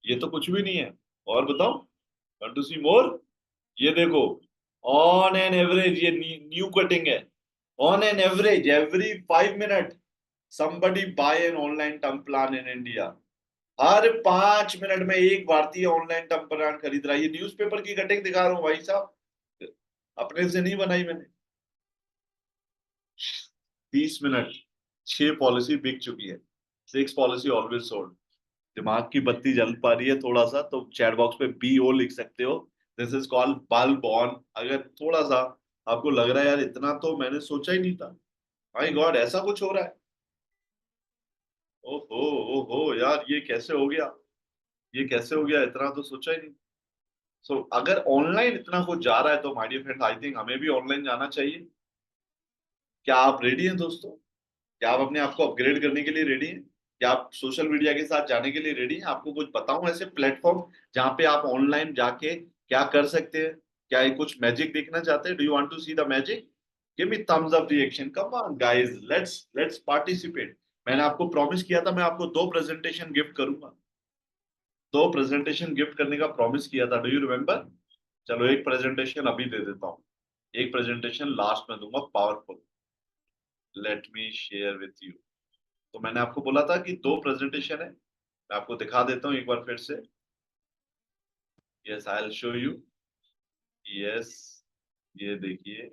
ये तो कुछ भी नहीं है। और बताओ, वांट टू सी मोर? ये देखो, ऑन एन एवरेज, ये न्यू कटिंग है। On an average every 5 minute somebody buy an online term plan in India। Her 5 minute में एक भारतीय ऑनलाइन टर्म प्लान खरीद रहा है। ये न्यूज़पेपर की कटिंग दिखा रहा हूँ भाई साहब, अपने से नहीं बनाई मैंने। 30 मिनट 6 पॉलिसी बिक चुकी है। 6 पॉलिसी ऑलवेज सोल्ड। दिमाग की बत्ती जल पा रही है थोड़ा सा तो चैट बॉक्स पे BO लिख सकते हो। This is called bulb on. अगर थोड़ा सा आपको लग रहा है यार इतना तो मैंने सोचा ही नहीं था, माय गॉड ऐसा कुछ हो रहा है, ओहो ओहो यार ये कैसे हो गया, ये कैसे हो गया, इतना तो सोचा ही नहीं। सो अगर ऑनलाइन इतना कुछ जा रहा है तो my dear friend I think हमें भी ऑनलाइन जाना चाहिए। क्या आप रेडी हैं दोस्तों? क्या आप अपने आप को अपग्रेड करने के लिए रेडी हैं? क्या आप सोशल मीडिया के साथ जाने के लिए रेडी हैं? आपको कुछ बताऊं ऐसे प्लेटफॉर्म जहां पे आप ऑनलाइन जाके क्या कर सकते हैं? क्या ये कुछ मैजिक देखना चाहते हैं? Do you want to see the magic? Give me thumbs up reaction, come on guys, let's participate. मैंने आपको प्रॉमिस किया था मैं आपको 2 प्रेजेंटेशन गिफ्ट करूंगा, 2 प्रेजेंटेशन गिफ्ट करने का प्रॉमिस किया था, डू यू रिमेम्बर? चलो एक प्रेजेंटेशन अभी दे देता हूँ, एक प्रेजेंटेशन लास्ट में दूंगा, powerful. Late me share with you. तो मैंने आपको बोला था कि 2 प्रेजेंटेशन है, मैं आपको दिखा देता हूँ एक बार फिर से। Yes I will show you. Yes ये देखिए,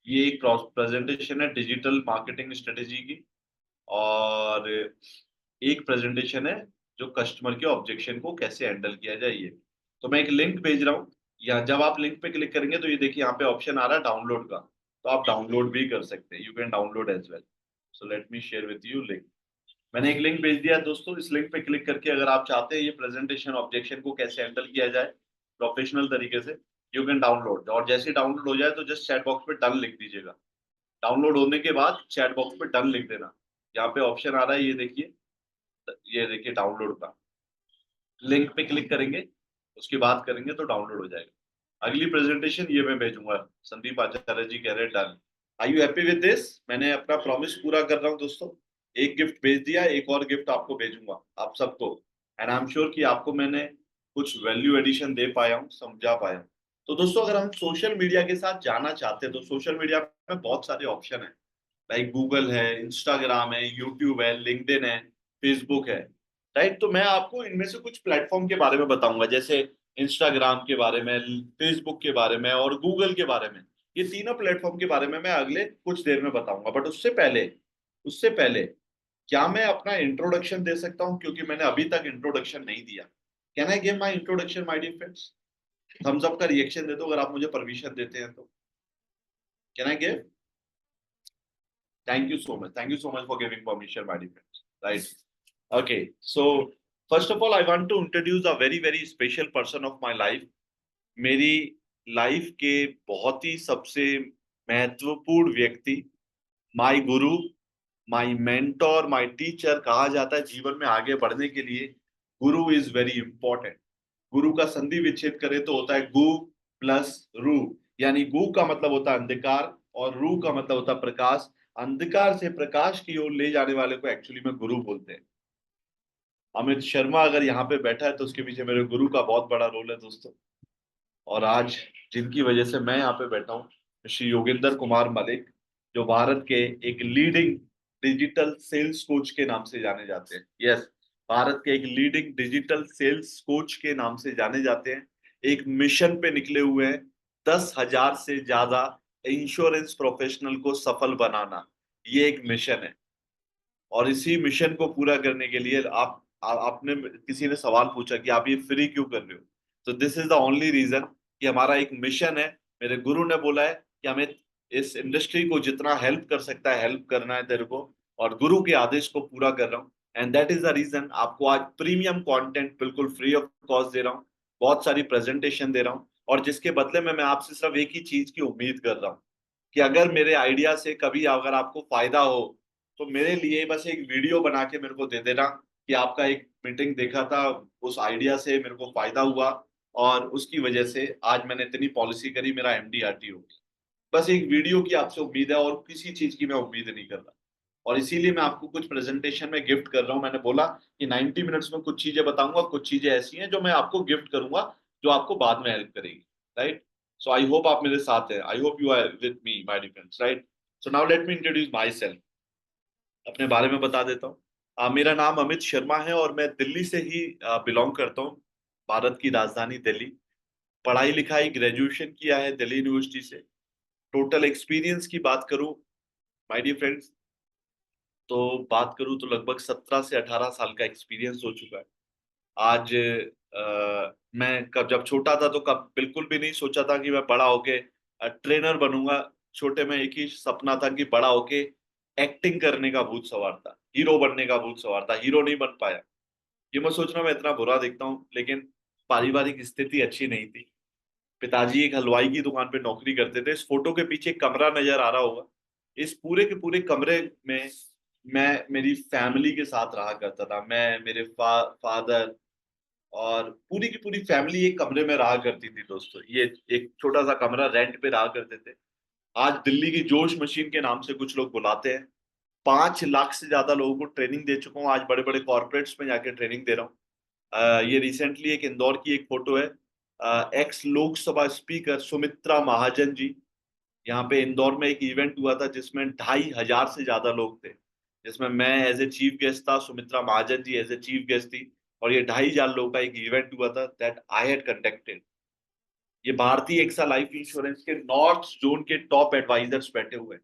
ये एक प्रेजेंटेशन है डिजिटल मार्केटिंग स्ट्रेटेजी की, और एक प्रेजेंटेशन है जो कस्टमर के ऑब्जेक्शन को कैसे हैंडल किया जाए ये। तो मैं एक लिंक भेज रहा हूँ, या जब आप लिंक पे क्लिक करेंगे तो ये देखिए यहाँ पे ऑप्शन आ रहा है डाउनलोड का, तो आप डाउनलोड भी कर सकते हैं, you can download as well. So let me share with you link. मैंने एक लिंक भेज दिया है दोस्तों, इस लिंक पे क्लिक करके अगर आप चाहते हैं ये प्रेजेंटेशन ऑब्जेक्शन को कैसे हैंडल किया जाए प्रोफेशनल तरीके से, यू कैन डाउनलोड। और जैसे ही डाउनलोड हो जाए तो जस्ट चैट बॉक्स पे डन लिख दीजिएगा। डाउनलोड होने के बाद चैट बॉक्स पे डन लिख देना। यहाँ पे ऑप्शन आ रहा है, ये देखिए डाउनलोड का, लिंक पे क्लिक करेंगे, उसकी बात करेंगे तो डाउनलोड हो जाएगा। अगली प्रेजेंटेशन ये मैं भेजूंगा, संदीप आचार्य जी कह रहे हैं done. I you happy with this? मैंने अपना प्रॉमिस पूरा कर रहा हूँ दोस्तों, एक गिफ्ट भेज दिया, एक और गिफ्ट आपको भेजूंगा आप सबको, एंड आई एम श्योर कि आपको मैंने कुछ वैल्यू एडिशन दे पाया हूँ, समझा पाया हूँ। तो दोस्तों अगर हम सोशल मीडिया के साथ जाना चाहते हैं तो सोशल मीडिया में बहुत सारे ऑप्शन है, लाइक गूगल है, इंस्टाग्राम है, यूट्यूब है, लिंक्डइन है, फेसबुक है, राइट। तो मैं आपको इनमें से कुछ प्लेटफॉर्म के बारे में बताऊंगा, जैसे इंस्टाग्राम के बारे में, फेसबुक के बारे में और गूगल के बारे में। ये तीनों प्लेटफॉर्म के बारे में मैं अगले कुछ देर में बताऊंगा, बट उससे पहले क्या मैं अपना इंट्रोडक्शन दे सकता हूं, क्योंकि मैंने अभी तक इंट्रोडक्शन नहीं दिया। Can I give my introduction my dear friends? Thumbs up का रिएक्शन दे दो अगर आप मुझे परमिशन देते हैं तो। Can I give? Thank you so much. Thank you so much for giving permission, my dear friends. Right. Okay. So first of all, I want to introduce a very very special person of my life. मेरी life के बहुत ही सबसे महत्वपूर्ण व्यक्ति, my Guru, my mentor, my teacher कहा जाता है जीवन में आगे बढ़ने के लिए। गुरु इज वेरी इंपॉर्टेंट। गुरु का संधि विच्छेद करें तो होता है गु प्लस रू, यानी गु का मतलब होता है अंधकार और रू का मतलब होता है प्रकाश। अंधकार से प्रकाश की ओर ले जाने वाले को एक्चुअली में गुरु बोलते हैं। अमित शर्मा अगर यहाँ पे बैठा है तो उसके पीछे मेरे गुरु का बहुत बड़ा रोल है दोस्तों। और आज जिनकी वजह से मैं यहाँ पे बैठा हूँ, श्री योगेंद्र कुमार मलिक, जो भारत के एक लीडिंग डिजिटल सेल्स कोच के नाम से जाने जाते हैं। यस, भारत के एक लीडिंग डिजिटल सेल्स कोच के नाम से जाने जाते हैं। एक मिशन पे निकले हुए हैं, 10,000 से ज्यादा इंश्योरेंस प्रोफेशनल को सफल बनाना, ये एक मिशन है। और इसी मिशन को पूरा करने के लिए आपने, किसी ने सवाल पूछा कि आप ये फ्री क्यों कर रहे हो, तो this is the only reason कि हमारा एक मिशन है। मेरे गुरु ने बोला है कि हमें इस इंडस्ट्री को जितना हेल्प कर सकता है हेल्प करना है तेरे को, और गुरु के आदेश को पूरा कर रहा हूँ। And that is the reason आपको आज प्रीमियम कंटेंट बिल्कुल फ्री ऑफ कॉस्ट दे रहा हूँ, बहुत सारी प्रेजेंटेशन दे रहा हूँ, और जिसके बदले में मैं आपसे सिर्फ एक ही चीज की उम्मीद कर रहा हूँ कि अगर मेरे आइडिया से कभी अगर आपको फायदा हो तो मेरे लिए बस एक वीडियो बना के मेरे को दे देना कि आपका एक मीटिंग देखा था, उस आइडिया से मेरे को फायदा हुआ और उसकी वजह से आज मैंने इतनी पॉलिसी करी, मेरा MDRT हो गया। बस एक वीडियो की आपसे उम्मीद है और किसी चीज की मैं उम्मीद नहीं कर रहा। और इसीलिए मैं आपको कुछ प्रेजेंटेशन में गिफ्ट कर रहा हूँ। मैंने बोला कि 90 मिनट्स में कुछ चीजें बताऊंगा, कुछ चीजें ऐसी हैं जो मैं आपको गिफ्ट करूंगा जो आपको बाद में हेल्प करेगी, राइट। सो आई होप आप मेरे साथ हैं, I hope you are with me my dear friends, right. So now let me introduce myself, अपने बारे में बता देता हूँ। मेरा नाम अमित शर्मा है और मैं दिल्ली से ही बिलोंग करता हूँ, भारत की राजधानी दिल्ली। पढ़ाई लिखाई ग्रेजुएशन किया है दिल्ली यूनिवर्सिटी से। टोटल एक्सपीरियंस की बात करूं माय डियर फ्रेंड्स, तो बात करूं तो लगभग 17 से 18 साल का एक्सपीरियंस हो चुका है। आज मैं कब जब छोटा था तो कब बिल्कुल भी नहीं सोचा था कि मैं बड़ा होके ट्रेनर बनूंगा। छोटे में एक ही सपना था कि बड़ा होके एक्टिंग करने का भूत सवार था, हीरो बनने का भूत सवार था, हीरो नहीं बन पाया। ये मैं सोच रहा हूँ मैं इतना बुरा दिखता हूँ, लेकिन पारिवारिक स्थिति अच्छी नहीं थी। पिताजी एक हलवाई की दुकान पे नौकरी करते थे। इस फोटो के पीछे एक कमरा नजर आ रहा होगा। इस पूरे के पूरे कमरे में मैं मेरी फैमिली के साथ रहा करता था। मैं, मेरे फादर और पूरी की पूरी फैमिली एक कमरे में रहा करती थी दोस्तों। ये एक छोटा सा कमरा रेंट पे रहा करते थे। आज दिल्ली की जोश मशीन के नाम से कुछ लोग बुलाते हैं। 5 लाख से ज्यादा लोगों को ट्रेनिंग दे चुका हूँ। आज बड़े बड़े कॉर्पोरेट्स में जाके ट्रेनिंग दे रहा हूँ। ये रिसेंटली एक इंदौर की एक फोटो है। एक्स लोकसभा स्पीकर सुमित्रा महाजन जी, यहाँ पे इंदौर में एक इवेंट हुआ था जिसमें 2,500 से ज्यादा लोग थे, जिसमें मैं एज ए चीफ गेस्ट था, Sumitra Mahajan ji as a chief guest थी, और ये 2,500 लोगों का एक इवेंट हुआ था दैट आई हैड कंडक्टेड। ये भारतीय एक्सा लाइफ इंश्योरेंस के नॉर्थ जोन के टॉप एडवाइजर्स बैठे हुए हैं।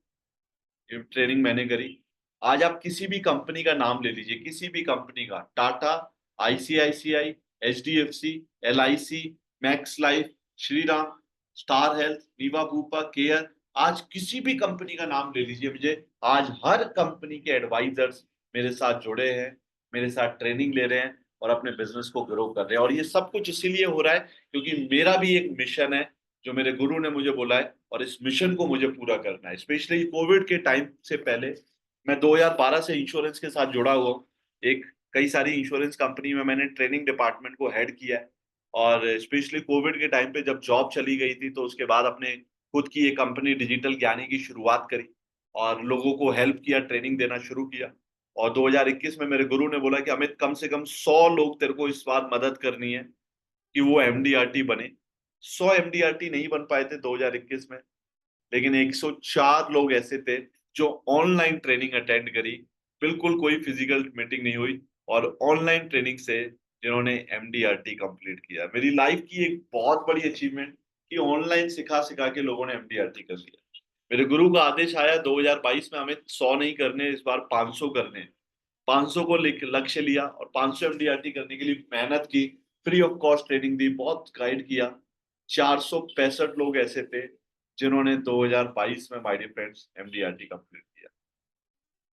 ये ट्रेनिंग मैंने करी। आज आप किसी भी कंपनी का नाम ले लीजिए, किसी भी कंपनी का, Tata, ICICI, HDFC, LIC, Max Life, Shriram, Star Health, Niva Bupa, Care, आज किसी भी कंपनी का नाम ले लीजिए मुझे, आज हर कंपनी के एडवाइजर्स मेरे साथ जुड़े हैं, मेरे साथ ट्रेनिंग ले रहे हैं और अपने बिजनेस को ग्रो कर रहे हैं। और ये सब कुछ इसीलिए हो रहा है क्योंकि मेरा भी एक मिशन है जो मेरे गुरु ने मुझे बोला है, और इस मिशन को मुझे पूरा करना है। स्पेशली कोविड के टाइम से पहले मैं 2012 से इंश्योरेंस के साथ जुड़ा हुआ हूँ। एक कई सारी इंश्योरेंस कंपनी में मैंने ट्रेनिंग डिपार्टमेंट को हेड किया है। और स्पेशली कोविड के टाइम पे जब जॉब चली गई थी तो उसके बाद अपने खुद की एक कंपनी डिजिटल ज्ञानी की शुरुआत करी और लोगों को हेल्प किया, ट्रेनिंग देना शुरू किया। और 2021 में मेरे गुरु ने बोला कि अमित, कम से कम 100 लोग तेरे को इस बार मदद करनी है कि वो एमडीआरटी बने। 100 एमडीआरटी नहीं बन पाए थे 2021 में, लेकिन 104 लोग ऐसे थे जो ऑनलाइन ट्रेनिंग अटेंड करी। बिल्कुल कोई फिजिकल मीटिंग नहीं हुई और ऑनलाइन ट्रेनिंग से जिन्होंने एमडीआरटी कंप्लीट किया। मेरी लाइफ की एक बहुत बड़ी अचीवमेंट कि ऑनलाइन सिखा सिखा के लोगों ने एमडीआरटी कर लिया। मेरे गुरु का आदेश आया 2022 में, हमें 100 नहीं करने, इस बार 500 करने। 500 को लक्ष्य लिया और 500 एमडीआरटी करने के लिए मेहनत की, फ्री ऑफ कॉस्ट ट्रेनिंग दी, बहुत गाइड किया। 465 लोग ऐसे थे जिन्होंने 2022 में, my dear friends, MDRT complete किया।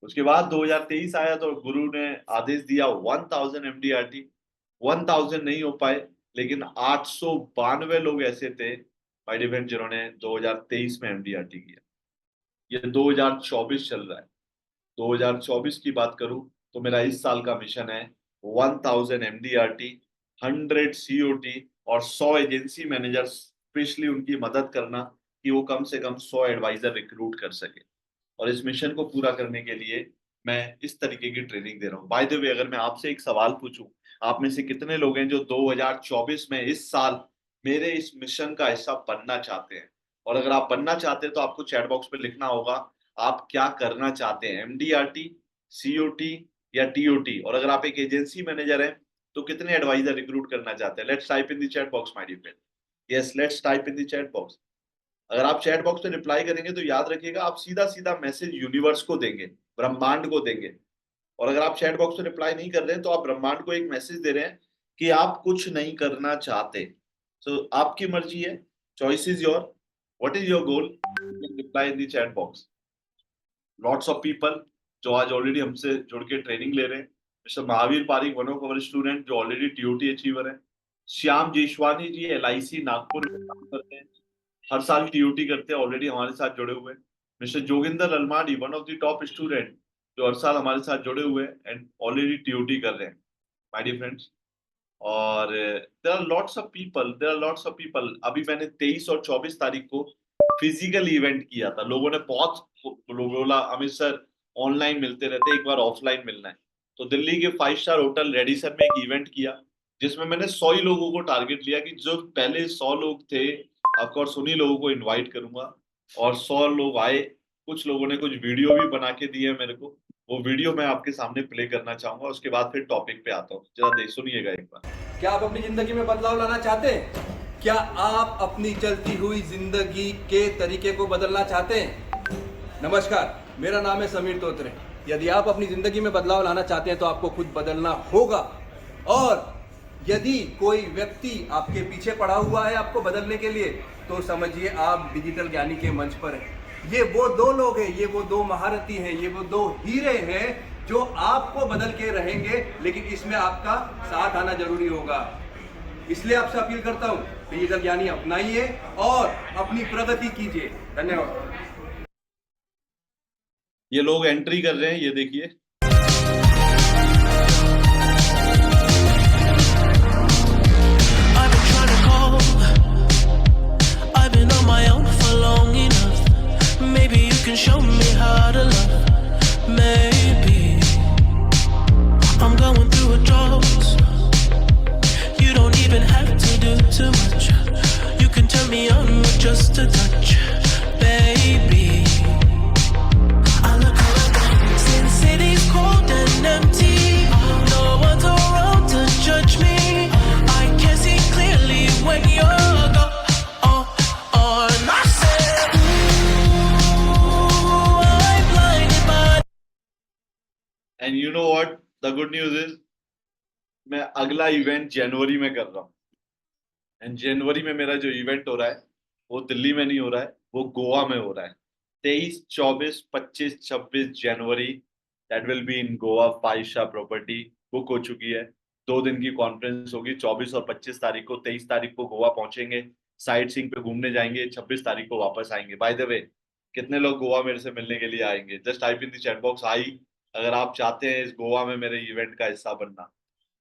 उसके बाद 2023 आया तो गुरु ने आदेश दिया 1000 एमडीआरटी। 1000 नहीं हो पाए, लेकिन 892 लोग ऐसे थे माय डियर फ्रेंड्स जिन्होंने 2023 में एमडीआरटी किया। ये 2024 चल रहा है। 2024 की बात करूं तो मेरा इस साल का मिशन है 1000 एमडीआरटी, 100 सीओटी और 100 एजेंसी मैनेजर्स, स्पेशली उनकी मदद करना कि वो कम से कम 100 एडवाइजर रिक्रूट कर सके। और इस मिशन को पूरा करने के लिए मैं इस तरीके की ट्रेनिंग दे रहा हूँ। बाय द वे, अगर मैं आपसे एक सवाल पूछूं, आप में से कितने लोग हैं जो 2024 में, इस साल, मेरे इस मिशन का हिस्सा बनना चाहते हैं? और अगर आप बनना चाहते हैं तो आपको चैट बॉक्स पे लिखना होगा आप क्या करना चाहते हैं, एमडीआरटी, सीओटी या टीओटी। और अगर आप एक एजेंसी मैनेजर हैं तो कितने एडवाइजर रिक्रूट करना चाहते हैं? Let's type in the chat box my dear friend. Yes, let's type in the chat box. अगर आप चैट बॉक्स पे रिप्लाई करेंगे तो याद रखिएगा आप सीधा सीधा मैसेज यूनिवर्स को देंगे, ब्रह्मांड को देंगे। और अगर आप चैट बॉक्स पे रिप्लाई नहीं कर रहे हैं तो आप ब्रह्मांड को एक मैसेज दे रहे हैं कि आप कुछ नहीं करना चाहते। सो आपकी मर्जी है, choice is your. What is your goal? Reply in the chat box. Lots of people जो आज ऑलरेडी हमसे जुड़ के ट्रेनिंग ले रहे हैं। Mister Mahavir Parik, one of our student जो ऑलरेडी टीओटी अचीवर है। श्याम जेशवानी जी एलआईसी नागपुर में काम करते हैं, हर साल टीओटी करते हैं, ऑलरेडी हमारे साथ जुड़े हुए हैं। Mister Joginder Almadi, one of the top student जो हर साल हमारे साथ जुड़े हुए हैं एंड ऑलरेडी टीओटी कर रहे हैं माय डियर फ्रेंड्स। और there are lots of people, there are lots of people. अभी मैंने 23 और 24 तारीख को फिजिकल इवेंट किया था। लोगों ने बहुत बोला अमित सर ऑनलाइन मिलते रहते, एक बार ऑफलाइन मिलना है। तो दिल्ली के 5 स्टार होटल रेडिसन में एक इवेंट किया जिसमें मैंने 100 ही लोगों को टारगेट लिया कि जो पहले 100 लोग थे, ऑफकोर्स उन्हीं लोगों को इनवाइट करूंगा। और 100 लोग आए। कुछ लोगों ने कुछ वीडियो भी बना के दिए मेरे को, वो वीडियो मैं आपके सामने प्ले करना चाहूंगा। उसके बाद फिर टॉपिक पे आता हूँ, जरा सुनिएगा एक बार। क्या आप अपनी जिंदगी में बदलाव लाना चाहते हैं? क्या आप अपनी चलती हुई जिंदगी के तरीके को बदलना चाहते हैं? नमस्कार, मेरा नाम है समीर तोत्रे। यदि आप अपनी जिंदगी में बदलाव लाना चाहते हैं तो आपको खुद बदलना होगा। और यदि कोई व्यक्ति आपके पीछे पड़ा हुआ है आपको बदलने के लिए, तो समझिए आप डिजिटल ज्ञानी के मंच पर हैं। ये वो दो लोग हैं, ये वो दो महारथी हैं, ये वो दो हीरे हैं जो आपको बदल के रहेंगे, लेकिन इसमें आपका साथ आना जरूरी होगा। इसलिए आपसे अपील करता हूं, डिजिटल ज्ञानी अपनाइए और अपनी प्रगति कीजिए। धन्यवाद। ये लोग एंट्री कर रहे हैं, ये देखिए। I've been trying to call. I've been on my own for long enough. Maybe you can show me how to love. Maybe I'm going through a drought. You don't even have to do too much. You can turn me on with just a touch, baby. I look around since city's cold and empty. No one's around to judge me. I can see clearly when you're gone. I said, ooh, I'm blinded by. And you know what the good news is, मैं अगला event जनवरी में कर रहा हूँ। And जनवरी में मेरा जो event हो रहा है वो दिल्ली में नहीं हो रहा है, वो गोवा में हो रहा है। 23, 24, 25, 26 जनवरी, that will be in Goa. फाइशा प्रॉपर्टी बुक हो चुकी है। 2 दिन की कॉन्फ्रेंस होगी, 24 और 25 तारीख को। 23 तारीख को गोवा पहुंचेंगे, साइट सीइंग पे घूमने जाएंगे। 26 तारीख को वापस आएंगे। बाय द वे, कितने लोग गोवा मेरे से मिलने के लिए आएंगे? Just type in the chat box I, अगर आप चाहते हैं इस गोवा में मेरे इवेंट का हिस्सा बनना।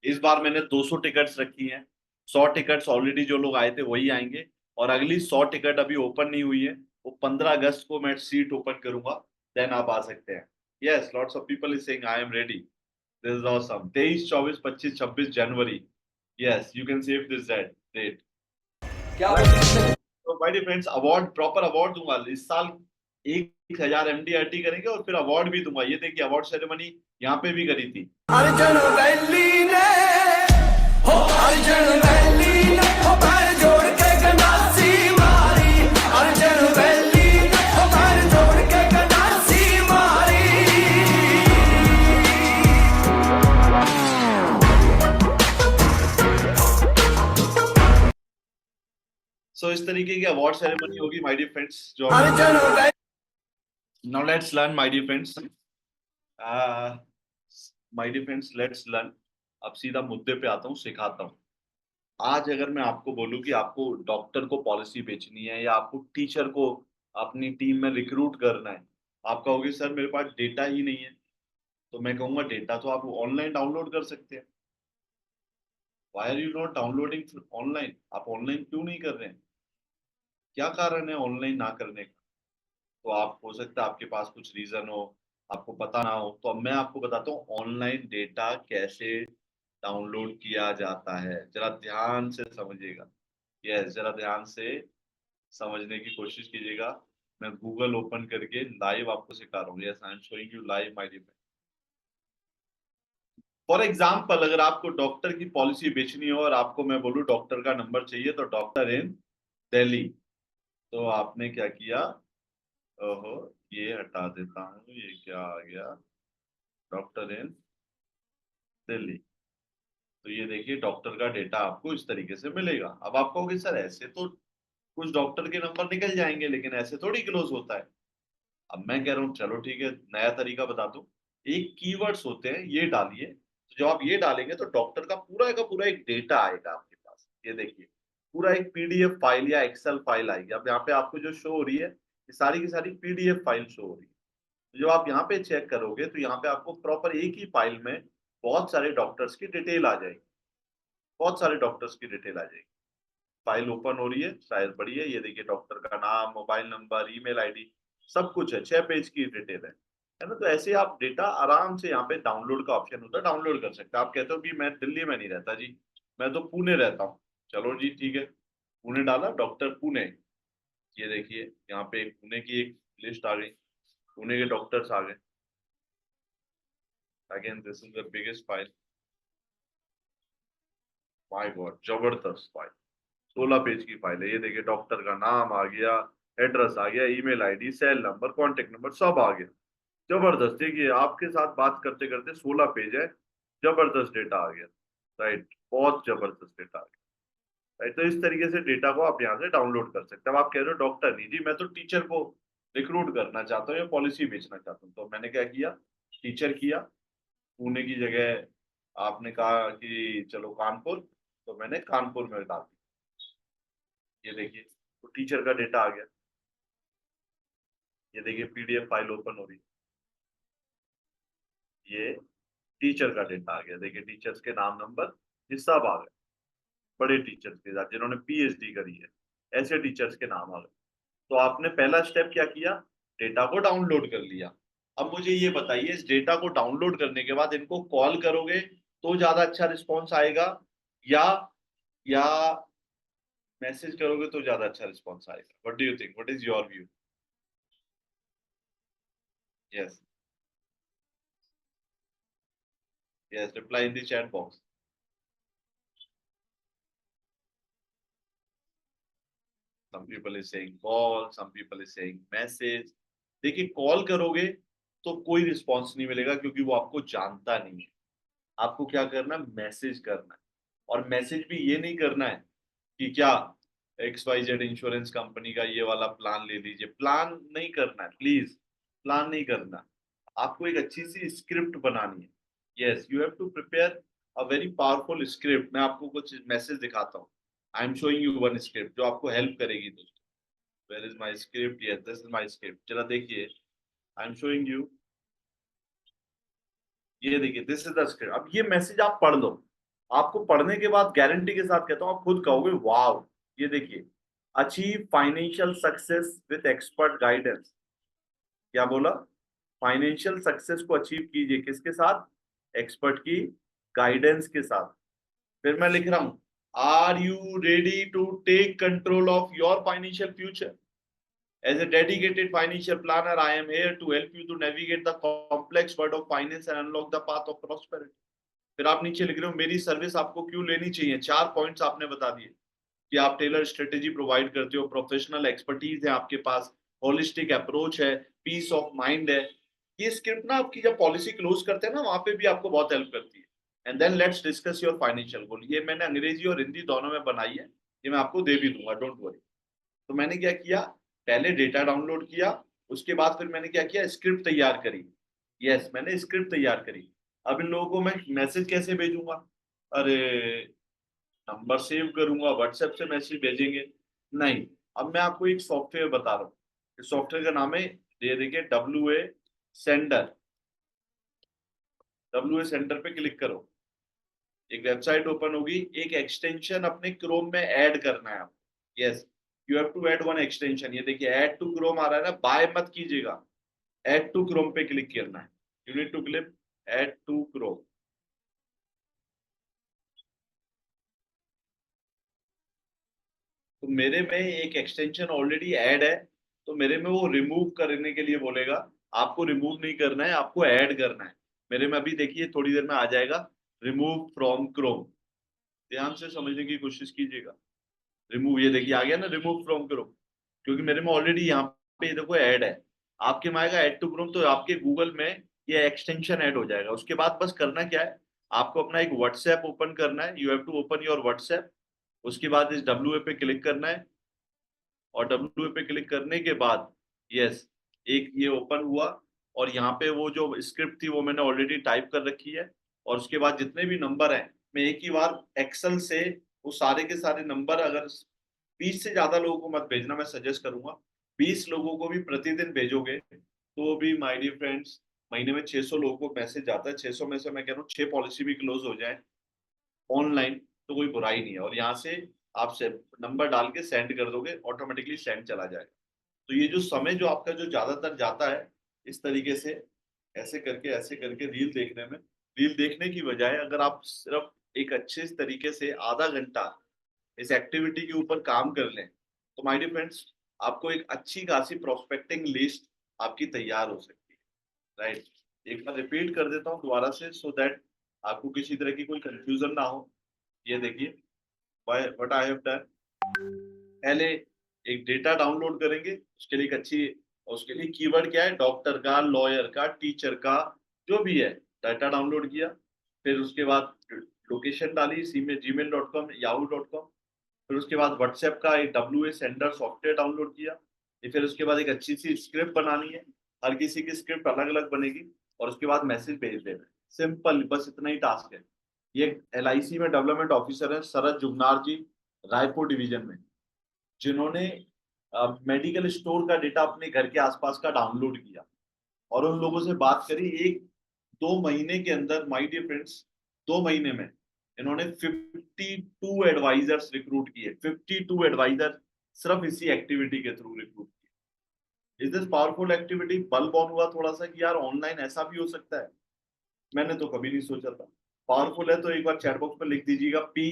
इस बार मैंने 200 टिकट्स रखी हैं। 100 टिकट्स ऑलरेडी जो लोग आए थे वही आएंगे, और अगली 100 टिकट अभी ओपन नहीं हुई है। वो 15 अगस्त को मैं सीट ओपन करूंगा, देन आप आ सकते हैं। Yes, lots of people is saying I am ready. This is awesome. 23, 24, 25, 26 जनवरी। Yes, you can save this date. क्या तो my dear friends, award, proper award दूंगा इस साल। 1000 MDRT करेंगे और फिर अवार्ड भी दूंगा। ये देखिए, अवार्ड सेरेमनी यहाँ पे भी करी थी। अर्जुन वैली ने हो, अर्जुन वैली ने हो, पैर जोड़ के गंडासी मारी। अर्जुन वैली ने हो, पैर जोड़ के गंडासी मारी। सो इस तरीके की अवार्ड सेरेमनी होगी माय डियर फ्रेंड्स। जो अर्जुन वैली now let's learn my dear friends. My dear friends, let's learn. अब सीधा मुद्दे पे आता हूँ, सिखाता हूँ। आज अगर मैं आपको बोलूं कि आपको डॉक्टर को पॉलिसी बेचनी है या आपको टीचर को अपनी टीम में रिक्रूट करना है, आप कहोगे सर मेरे पास डेटा ही नहीं है। तो मैं कहूंगा डेटा तो आप ऑनलाइन डाउनलोड कर सकते हैं। Why are you not downloading online? आप ऑनलाइन क्यों नहीं कर रहे हैं? क्या कारण है ऑनलाइन ना करने का? तो आप, हो सकता है आपके पास कुछ रीजन हो, आपको पता ना हो। तो अब मैं आपको बताता हूँ ऑनलाइन डेटा कैसे डाउनलोड किया जाता है। जरा ध्यान से समझिएगा। यस, जरा ध्यान से समझने की कोशिश कीजिएगा। मैं गूगल ओपन करके लाइव आपको सिखा रहा हूँ। Yes, I am showing you live my dear. For example, अगर आपको डॉक्टर की पॉलिसी बेचनी हो और आपको मैं बोलूँ डॉक्टर का नंबर चाहिए, तो डॉक्टर इन दिल्ली, तो आपने क्या किया? ओहो, ये हटा देता हूँ, ये क्या आ गया? डॉक्टर इन दिल्ली। तो ये देखिए, डॉक्टर का डेटा आपको इस तरीके से मिलेगा। अब आप कहोगे सर ऐसे तो कुछ डॉक्टर के नंबर निकल जाएंगे, लेकिन ऐसे थोड़ी क्लोज होता है। अब मैं कह रहा हूँ चलो ठीक है, नया तरीका बता दूं। एक कीवर्ड्स होते हैं, ये डालिए। तो जब आप ये डालेंगे तो डॉक्टर का पूरा एक डेटा आएगा आपके पास। ये देखिए, पूरा एक PDF फाइल या एक्सेल फाइल आएगी। अब यहाँ पे आपको जो शो हो रही है, ये सारी की सारी PDF फाइल शो हो रही है। तो जब आप यहाँ पे चेक करोगे तो यहाँ पे आपको प्रॉपर एक ही फाइल में बहुत सारे डॉक्टर्स की डिटेल आ जाएगी। बहुत सारे डॉक्टर्स की डिटेल आ जाएगी। फाइल ओपन हो रही है, शायद बड़ी है। ये देखिए, डॉक्टर का नाम, मोबाइल नंबर, ईमेल आईडी, सब कुछ है। 6 पेज की डिटेल है ना। तो ऐसे आप डेटा आराम से, यहाँ पे डाउनलोड का ऑप्शन होता है, डाउनलोड कर सकते हैं। आप कहते हो कि मैं दिल्ली में नहीं रहता जी, मैं तो पुणे रहता हूँ। चलो जी ठीक है, पुणे डाला, डॉक्टर पुणे। ये देखिए, यहाँ पे पुणे की एक लिस्ट आ गई, पुणे के डॉक्टर्स आ गए। Again this is the biggest file. My God, जबरदस्त फाइल। 16 पेज की फाइल है। ये देखिए, डॉक्टर का नाम आ गया, एड्रेस आ गया, email ID, cell number, contact number, सब आ गया। जबरदस्त। देखिए, आपके साथ बात करते करते 16 पेज है। जबरदस्त डेटा आ गया, राइट? बहुत जबरदस्त डेटा आ गया, राइट। तो इस तरीके से डेटा को आप यहाँ से डाउनलोड कर सकते हैं। अब आप कह रहे हो डॉक्टर नहीं जी, मैं तो टीचर को रिक्रूट करना चाहता हूँ या पॉलिसी बेचना चाहता हूँ। तो मैंने क्या किया, टीचर किया, पुणे की जगह आपने कहा कि चलो कानपुर, तो मैंने कानपुर में डाल दिया। ये देखिए, तो टीचर का डेटा आ गया। ये देखिए PDF फाइल ओपन हो रही है, ये टीचर का डेटा आ गया। देखिए टीचर्स के नाम, नंबर, ये सब आ गए। बड़े टीचर्स के साथ जिन्होंने PhD करी है, ऐसे टीचर्स के नाम आ गए। तो आपने पहला स्टेप क्या किया, डेटा को डाउनलोड कर लिया। अब मुझे ये बताइए, इस डेटा को डाउनलोड करने के बाद इनको कॉल करोगे तो ज्यादा अच्छा रिस्पॉन्स आएगा, या या मैसेज करोगे तो ज्यादा अच्छा रिस्पॉन्स आएगा? What do you think, what is your view? Yes, yes, reply in the chat box. some people is saying call, some people is saying message। देखिए कॉल करोगे तो कोई रिस्पॉन्स नहीं मिलेगा, क्योंकि वो आपको जानता नहीं है। आपको क्या करना है, मैसेज करना है। और मैसेज भी ये नहीं करना है कि क्या XYZ इंश्योरेंस कंपनी का ये वाला प्लान ले लीजिए, प्लान नहीं करना है, प्लीज प्लान नहीं करना। आपको एक अच्छी सी स्क्रिप्ट बनानी है। Yes, you have to prepare a very powerful script. मैं आपको कुछ मैसेज दिखाता हूँ। I am showing you one script जो आपको हेल्प करेगी दोस्तों। Where is my script? Yes, this is my script. चला देखिए, आई एम शोइंग यू। ये देखिए, दिस इज द स्क्रिप्ट। अब ये मैसेज आप पढ़ लो। आपको पढ़ने के बाद गारंटी के साथ कहता हूँ, आप खुद कहोगे वाव। ये देखिए, achieve financial success with expert guidance. क्या बोला? फाइनेंशियल सक्सेस को अचीव कीजिए किसके साथ? एक्सपर्ट की गाइडेंस के साथ। फिर मैं लिख रहा हूं, are you ready to take control of your financial future? As a dedicated financial planner, I am here to help you to navigate the complex world of finance and unlock the path of prosperity। फिर आप नीचे लिख रहे हो, मेरी service आपको क्यों लेनी चाहिए? 4 पॉइंट्स आपने बता दिए कि आप टेलर स्ट्रेटेजी प्रोवाइड करते हो, प्रोफेशनल एक्सपर्टीज है आपके पास, होलिस्टिक अप्रोच है, पीस ऑफ माइंड है। ये स्क्रिप्ट ना आपकी जब पॉलिसी क्लोज करते हैं ना, वहां पे भी आपको बहुत हेल्प करती है। And then let's discuss your financial goal. ये मैंने अंग्रेजी और हिंदी दोनों में बनाई है, ये मैं आपको दे भी दूंगा, डोंट वरी। तो मैंने क्या किया, पहले डेटा डाउनलोड किया, उसके बाद फिर मैंने क्या किया, स्क्रिप्ट तैयार करी। यस, मैंने स्क्रिप्ट तैयार करी। अब इन लोगों को मैं मैसेज कैसे भेजूंगा? अरे, नंबर सेव करूंगा, व्हाट्सएप से मैसेज भेजेंगे? नहीं। अब मैं आपको एक सॉफ्टवेयर बता रहा हूँ। इस सॉफ्टवेयर का नाम है, ये देखिए, WA सेंडर। WA सेंटर पे क्लिक करो, एक वेबसाइट ओपन होगी। एक एक्सटेंशन अपने क्रोम में ऐड करना है आपको। Yes, you have to add one extension. ये देखिए, ऐड टू क्रोम आ रहा है ना, बाय मत कीजिएगा, ऐड टू क्रोम पे क्लिक करना है। You need to click add to Chrome. तो मेरे में एक एक्सटेंशन ऑलरेडी ऐड है, तो मेरे में वो रिमूव करने के लिए बोलेगा। आपको रिमूव नहीं करना है, आपको ऐड करना है। मेरे में अभी देखिए थोड़ी देर में आ जाएगा, रिमूव फ्रॉम क्रोम। ध्यान से समझने की कोशिश कीजिएगा। रिमूव, ये देखिए आ गया ना, रिमूव फ्रॉम क्रोम, क्योंकि मेरे में ऑलरेडी यहाँ पे देखो ऐड है। आपके में आएगा ऐड टू क्रोम, तो आपके गूगल में ये एक्सटेंशन ऐड हो जाएगा। उसके बाद बस करना क्या है, आपको अपना एक व्हाट्सएप ओपन करना है। You have to open your WhatsApp. उसके बाद इस WA पे क्लिक करना है, और WA पे क्लिक करने के बाद यस, एक ये ओपन हुआ, और यहाँ पे वो जो स्क्रिप्ट थी वो मैंने ऑलरेडी टाइप कर रखी है। और उसके बाद जितने भी नंबर हैं, मैं एक ही बार एक्सेल से वो सारे के सारे नंबर, अगर 20 से ज्यादा लोगों को मत भेजना, मैं सजेस्ट करूंगा 20 लोगों को भी प्रतिदिन भेजोगे तो भी माय डियर फ्रेंड्स, महीने में 600 लोगों को मैसेज जाता है। 600 में से मैं कह रहा हूँ 6 पॉलिसी भी क्लोज हो जाए ऑनलाइन तो कोई बुराई नहीं है। और यहाँ से आप नंबर डाल के सेंड कर दोगे, ऑटोमेटिकली सेंड चला जाएगा। तो ये जो समय जो आपका जो ज्यादातर जाता है इस तरीके से, ऐसे करके रील देखने में, रील देखने की बजाय अगर आप सिर्फ एक अच्छे तरीके से आधा घंटा इस एक्टिविटी के ऊपर काम कर लें, तो माय डियर फ्रेंड्स, आपको एक अच्छी खासी प्रोस्पेक्टिंग लिस्ट आपकी तैयार हो सकती है। राइट, एक बार रिपीट कर देता हूँ दोबारा से, सो दैट आपको किसी तरह की कोई कंफ्यूजन ना हो। ये देखिए व्हाट आई हैव डन। पहले एक डेटा डाउनलोड करेंगे, उसके लिए एक अच्छी, उसके लिए कीवर्ड क्या है, डॉक्टर का, लॉयर का, टीचर का, जो भी है, डाटा डाउनलोड किया। फिर उसके बाद लोकेशन डाली, gmail.com, yahoo.com। फिर उसके बाद व्हाट्सएप का एक WA सेंडर सॉफ्टवेयर डाउनलोड किया, फिर उसके बाद एक अच्छी सी स्क्रिप्ट बनानी है, हर किसी की स्क्रिप्ट अलग अलग बनेगी, और उसके बाद मैसेज भेज देना है। सिंपल, बस इतना ही टास्क है। ये LIC में डेवलपमेंट ऑफिसर है शरद जुगनार जी, रायपुर डिवीजन में, जिन्होंने मेडिकल स्टोर का डेटा अपने घर के आसपास का डाउनलोड किया और उन लोगों से बात करी। 1-2 महीने के अंदर माय डियर फ्रेंड्स, 2 महीने में इन्होंने 52 एडवाइजर्स रिक्रूट किए। 52 एडवाइजर सिर्फ इसी एक्टिविटी के थ्रू रिक्रूट किए। Is this powerful activity? Bulb on हुआ थोड़ा सा कि यार ऑनलाइन ऐसा भी हो सकता है, मैंने तो कभी नहीं सोचा था। पावरफुल है तो एक बार चैट बॉक्स में लिख दीजिएगा P,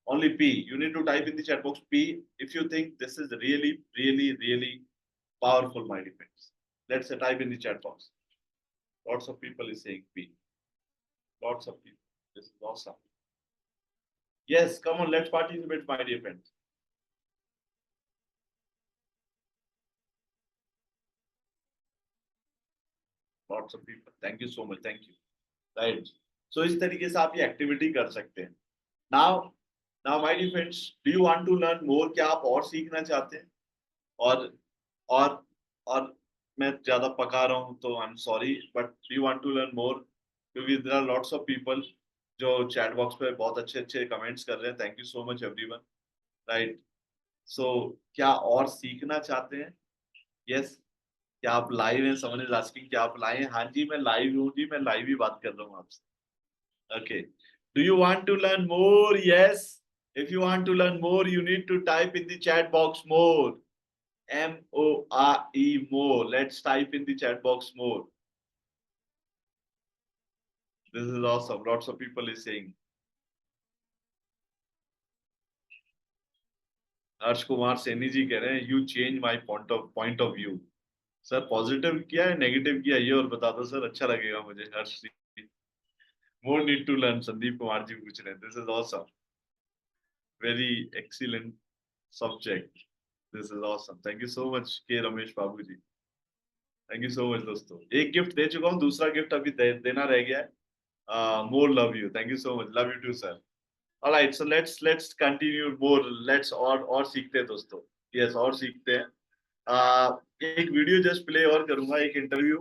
only P. You need to type in the chat box P if you think this is really, really, really powerful, my friends. Let's type in the chat box. Lots of people is saying P. Lots of people. This is awesome. Yes, come on, let's participate, my dear friends. Lots of people. Thank you so much. Thank you. Right. So इस तरीके से आप ये activity कर सकते हैं. Now, my dear friends, do you want to learn more? क्या आप और सीखना चाहते हैं? और मैं ज्यादा पका रहा हूँ तो आई am sorry, but do you want to learn more? क्योंकि there are lots of people जो चैट बॉक्स पे बहुत अच्छे अच्छे कमेंट्स कर रहे हैं. Thank you so much everyone. Right. So क्या और सीखना चाहते हैं? यस. क्या आप लाइव हैं? समझ आस्किंग क्या आप लाइव हैं? हाँ जी, मैं लाइव हूँ जी, मैं लाइव ही बात कर रहा हूँ आपसे. Okay. Do you want to learn more? Yes. If you want to learn more, you need to type in the chat box more. MORE, more. Let's type in the chat box more. This is awesome. Lots of people is saying. Harsh Kumar Saini ji कह रहे हैं you change my point of view. Sir positive किया है negative किया ये और बता दो सर, अच्छा लगेगा मुझे. हर्ष जी. More need to learn. Sandeep Kumar ji पूछ रहे हैं. This is awesome. Very excellent subject. This is awesome. Thank you so much K Ramesh Babu ji. Thank you so much दोस्तों. एक गिफ्ट दे चुका हूँ, दूसरा गिफ्ट अभी देना रह गया है. More love you. Thank you so much. Love you too, sir. All right. So let's continue more. Let's और सीखते हैं दोस्तों. Yes, और सीखते हैं. एक वीडियो जस्ट प्ले और करूंगा, एक इंटरव्यू.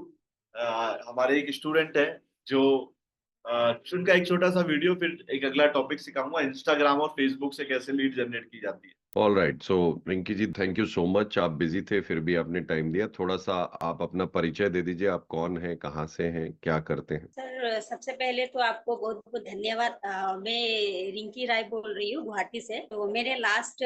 हमारे एक स्टूडेंट है जो उनका एक छोटा सा वीडियो, फिर एक अगला टॉपिक सिखाऊंगा इंस्टाग्राम और फेसबुक से कैसे लीड जनरेट की जाती है. All right. So Rinki ji, thank you so much. आप बिजी थे फिर भी आपने टाइम दिया. थोड़ा सा आप अपना परिचय दे दीजिए. आप कौन हैं, कहाँ से हैं, क्या करते हैं? सर सबसे पहले तो आपको बहुत बहुत धन्यवाद. मैं रिंकी राय बोल रही हूँ गुवाहाटी से. तो मैंने लास्ट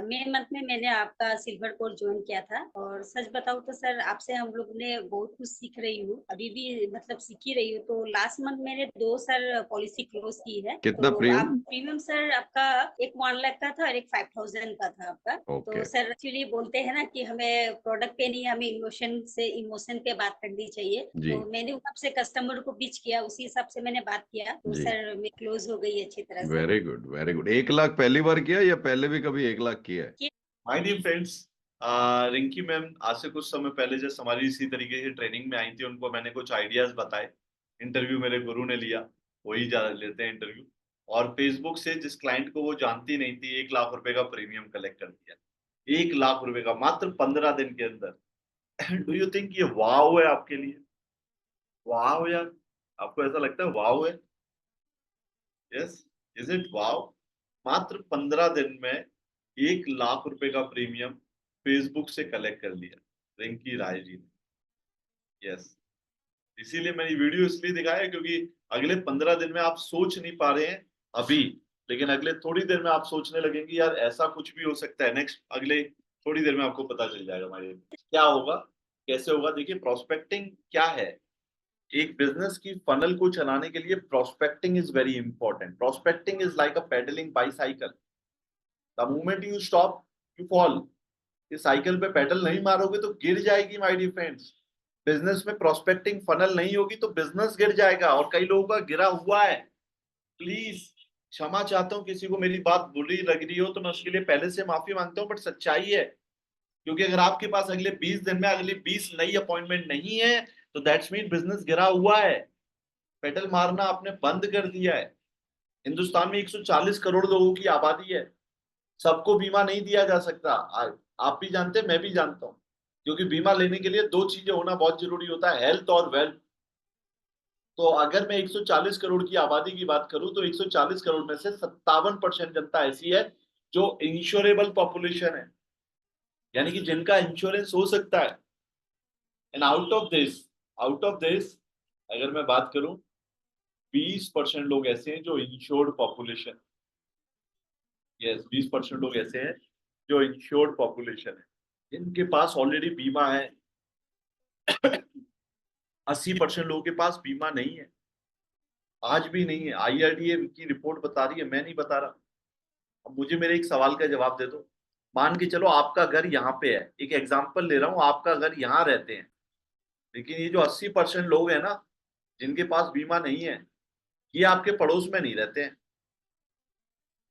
मई मंथ में मैंने आपका सिल्वर कोर्स ज्वाइन किया था. और सच बताऊँ तो सर आपसे हम लोग ने बहुत कुछ सीख रही हूँ, अभी भी मतलब सीख ही रही हूँ. तो लास्ट मंथ मैंने 2 सर पॉलिसी क्लोज की है. कितना तो प्रीमियम? प्रीमियम सर आपका एक 1 लाख का था और एक 5,000 का था आपका. Okay. तो सर एक्चुअली बोलते हैं ना कि हमें प्रोडक्ट पे नहीं, हमें इमोशन पे बात करनी चाहिए. जी. तो मैंने उस हिसाब से कस्टमर को पिच किया, उसी हिसाब से मैंने बात किया. तो जी. सर मैं क्लोज हो गई अच्छी तरह से. Very good, very good. 1 lakh पहली बार किया या पहले भी कभी 1 लाख किया है? My dear friends, Rinki ma'am आज से कुछ समय पहले जब हमारी इसी तरीके की ट्रेनिंग में आई थी, उनको मैंने कुछ आइडियाज बताए. इंटरव्यू मेरे गुरु ने लिया, वही लेते हैं इंटरव्यू. और फेसबुक से जिस क्लाइंट को वो जानती नहीं थी, 1 लाख रुपए का प्रीमियम कलेक्ट कर दिया. 1 लाख रुपए का मात्र 15 दिन के अंदर. डू यू थिंक ये वाव है आपके लिए? वाव यार, आपको ऐसा लगता है वाव है? यस, इज इट वाव? मात्र 15 दिन में 1 लाख रुपए का प्रीमियम फेसबुक से कलेक्ट कर लिया रिंकी राय जी ने. यस, इसीलिए मैंने वीडियो इसलिए दिखाया क्योंकि अगले 15 दिन में आप सोच नहीं पा रहे हैं अभी, लेकिन अगले थोड़ी देर में आप सोचने लगेंगे यार ऐसा कुछ भी हो सकता है. नेक्स्ट अगले थोड़ी देर में आपको पता चल जाएगा हमारे क्या होगा, कैसे होगा. देखिए प्रोस्पेक्टिंग क्या है. एक बिजनेस की फनल को चलाने के लिए prospecting is very important. Prospecting is like a pedalling bicycle. The moment you stop you fall. इस साइकिल पे पेडल नहीं मारोगे तो गिर जाएगी माय डियर फ्रेंड्स. बिजनेस में प्रोस्पेक्टिंग फनल नहीं होगी तो बिजनेस गिर जाएगा, और कई लोगों का गिरा हुआ है. प्लीज क्षमा चाहता हूँ, किसी को मेरी बात बुरी लग रही हो तो मैं उसके लिए पहले से माफी मांगता हूँ, बट सच्चाई है. क्योंकि अगर आपके पास अगले 20 दिन में अगली 20 नई अपॉइंटमेंट नहीं है तो दैट्स मीन बिजनेस गिरा हुआ है. पेडल मारना आपने बंद कर दिया है. हिंदुस्तान में 140 करोड़ लोगों की आबादी है. सबको बीमा नहीं दिया जा सकता। आप भी जानते हैं, मैं भी जानता हूँ, क्योंकि बीमा लेने के लिए दो चीजें होना बहुत जरूरी होता है, हेल्थ और वेल्थ। तो अगर मैं 140 करोड़ की आबादी की बात करूं तो 140 करोड़ में से 57% जनता ऐसी है जो इंश्योरेबल पॉपुलेशन है, यानी कि जिनका इंश्योरेंस हो सकता है। एंड आउट ऑफ दिस अगर मैं बात करूं, 20% लोग ऐसे हैं जो इंश्योर्ड पॉपुलेशन, यस 20% लोग ऐसे हैं जो इंश्योर्ड पॉपुलेशन है, जिनके पास ऑलरेडी बीमा है। 80% लोगों के पास बीमा नहीं है, आज भी नहीं है। IRDA की रिपोर्ट बता रही है, मैं नहीं बता रहा। अब मुझे मेरे एक सवाल का जवाब दे दो। मान के चलो आपका घर यहाँ पे है, एक एग्जांपल ले रहा हूँ, आपका घर यहाँ रहते हैं, लेकिन ये जो 80% लोग हैं ना जिनके पास बीमा नहीं है, ये आपके पड़ोस में नहीं रहते हैं।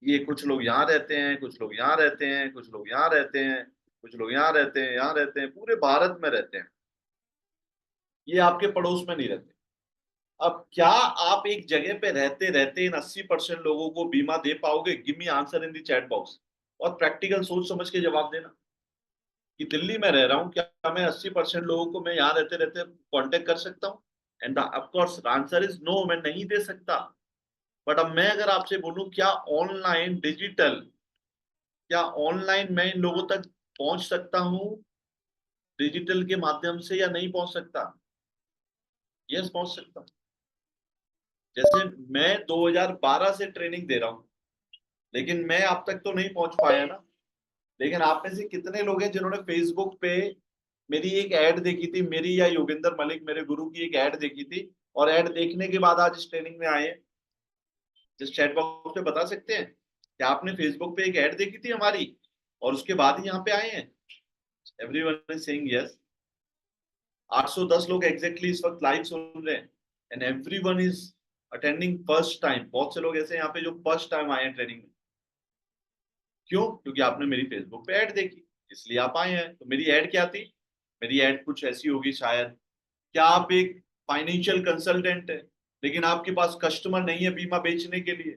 ये कुछ लोग यहाँ रहते हैं, कुछ लोग यहाँ रहते हैं, कुछ लोग यहाँ रहते हैं, कुछ लोग यहाँ रहते हैं, यहाँ रहते हैं, पूरे भारत में रहते हैं, ये आपके पड़ोस में नहीं रहते। अब क्या आप एक जगह पे रहते रहते इन 80% लोगों को बीमा दे पाओगे? Give me answer in the chat box, और प्रैक्टिकल सोच समझ के जवाब देना। कि दिल्ली में रह रहा हूँ, क्या मैं 80% लोगों को मैं यहाँ रहते रहते कांटेक्ट कर सकता हूँ? And of course answer is no, मैं नहीं दे सकता। बट अब मैं अगर आपसे बोलूं क्या ऑनलाइन डिजिटल, क्या ऑनलाइन मैं इन लोगों तक पहुंच सकता हूं डिजिटल के माध्यम से या नहीं पहुंच सकता? यस, पहुंच सकता हूं। जैसे मैं 2012 से ट्रेनिंग दे रहा हूं, लेकिन मैं आप तक तो नहीं पहुंच पाया ना। लेकिन आप में से कितने लोग हैं जिन्होंने फेसबुक पे मेरी एक ऐड देखी थी, मेरी या योगेंद्र मलिक मेरे गुरु की एक ऐड देखी थी, और ऐड देखने के बाद आज इस ट्रेनिंग में आए? जिस चैट बॉक्स पे बता सकते हैं कि आपने फेसबुक पे एक ऐड देखी थी हमारी और उसके बाद ही यहाँ पे आए हैं? Everyone is saying yes. 810 लोग एग्जैक्टली इस वक्त लाइव सुन रहे हैं, and everyone is attending first time. बहुत से लोग ऐसे यहाँ पे जो फर्स्ट टाइम आए हैं ट्रेनिंग में। क्यों? क्योंकि आपने मेरी फेसबुक पे ऐड देखी, इसलिए आप आए हैं। तो मेरी ऐड क्या थी? मेरी ऐड कुछ ऐसी होगी शायद, क्या आप एक फाइनेंशियल कंसल्टेंट है लेकिन आपके पास कस्टमर नहीं है बीमा बेचने के लिए?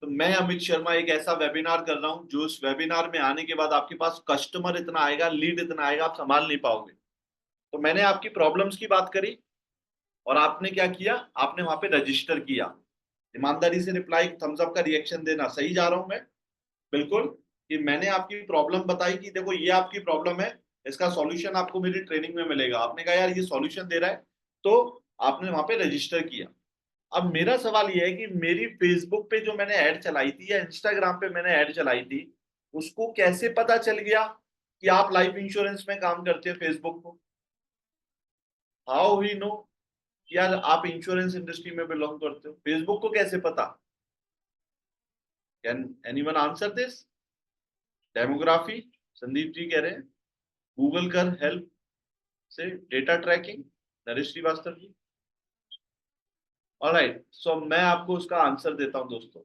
तो मैं अमित शर्मा एक ऐसा वेबिनार कर रहा हूं जो उस वेबिनार में आने के बाद आपके पास कस्टमर इतना आएगा, लीड इतना आएगा, आप संभाल नहीं पाओगे। तो मैंने आपकी प्रॉब्लम्स की बात करी और आपने क्या किया? आपने वहां पे रजिस्टर किया। ईमानदारी से रिप्लाई, थम्स अप का रिएक्शन देना। सही जा रहा हूं मैं? बिल्कुल। कि मैंने आपकी प्रॉब्लम बताई कि देखो ये आपकी प्रॉब्लम है, इसका सॉल्यूशन आपको मेरी ट्रेनिंग में मिलेगा। आपने कहा यार ये सॉल्यूशन दे रहा है, तो आपने वहां पे रजिस्टर किया। अब मेरा सवाल ये है कि मेरी फेसबुक पे जो मैंने ऐड चलाई थी या इंस्टाग्राम पे मैंने ऐड चलाई थी, उसको कैसे पता चल गया कि आप लाइफ इंश्योरेंस में काम करते हैं? फेसबुक को हाउ वी नो यार आप इंश्योरेंस इंडस्ट्री में बिलोंग करते हो? फेसबुक को कैसे पता? Can anyone answer this? Demography, Sandeep ji कह रहे हैं। गूगल कर हेल्प से, data tracking, Naresh Shrivastava ji. Alright, so मैं आपको उसका आंसर देता हूं दोस्तों।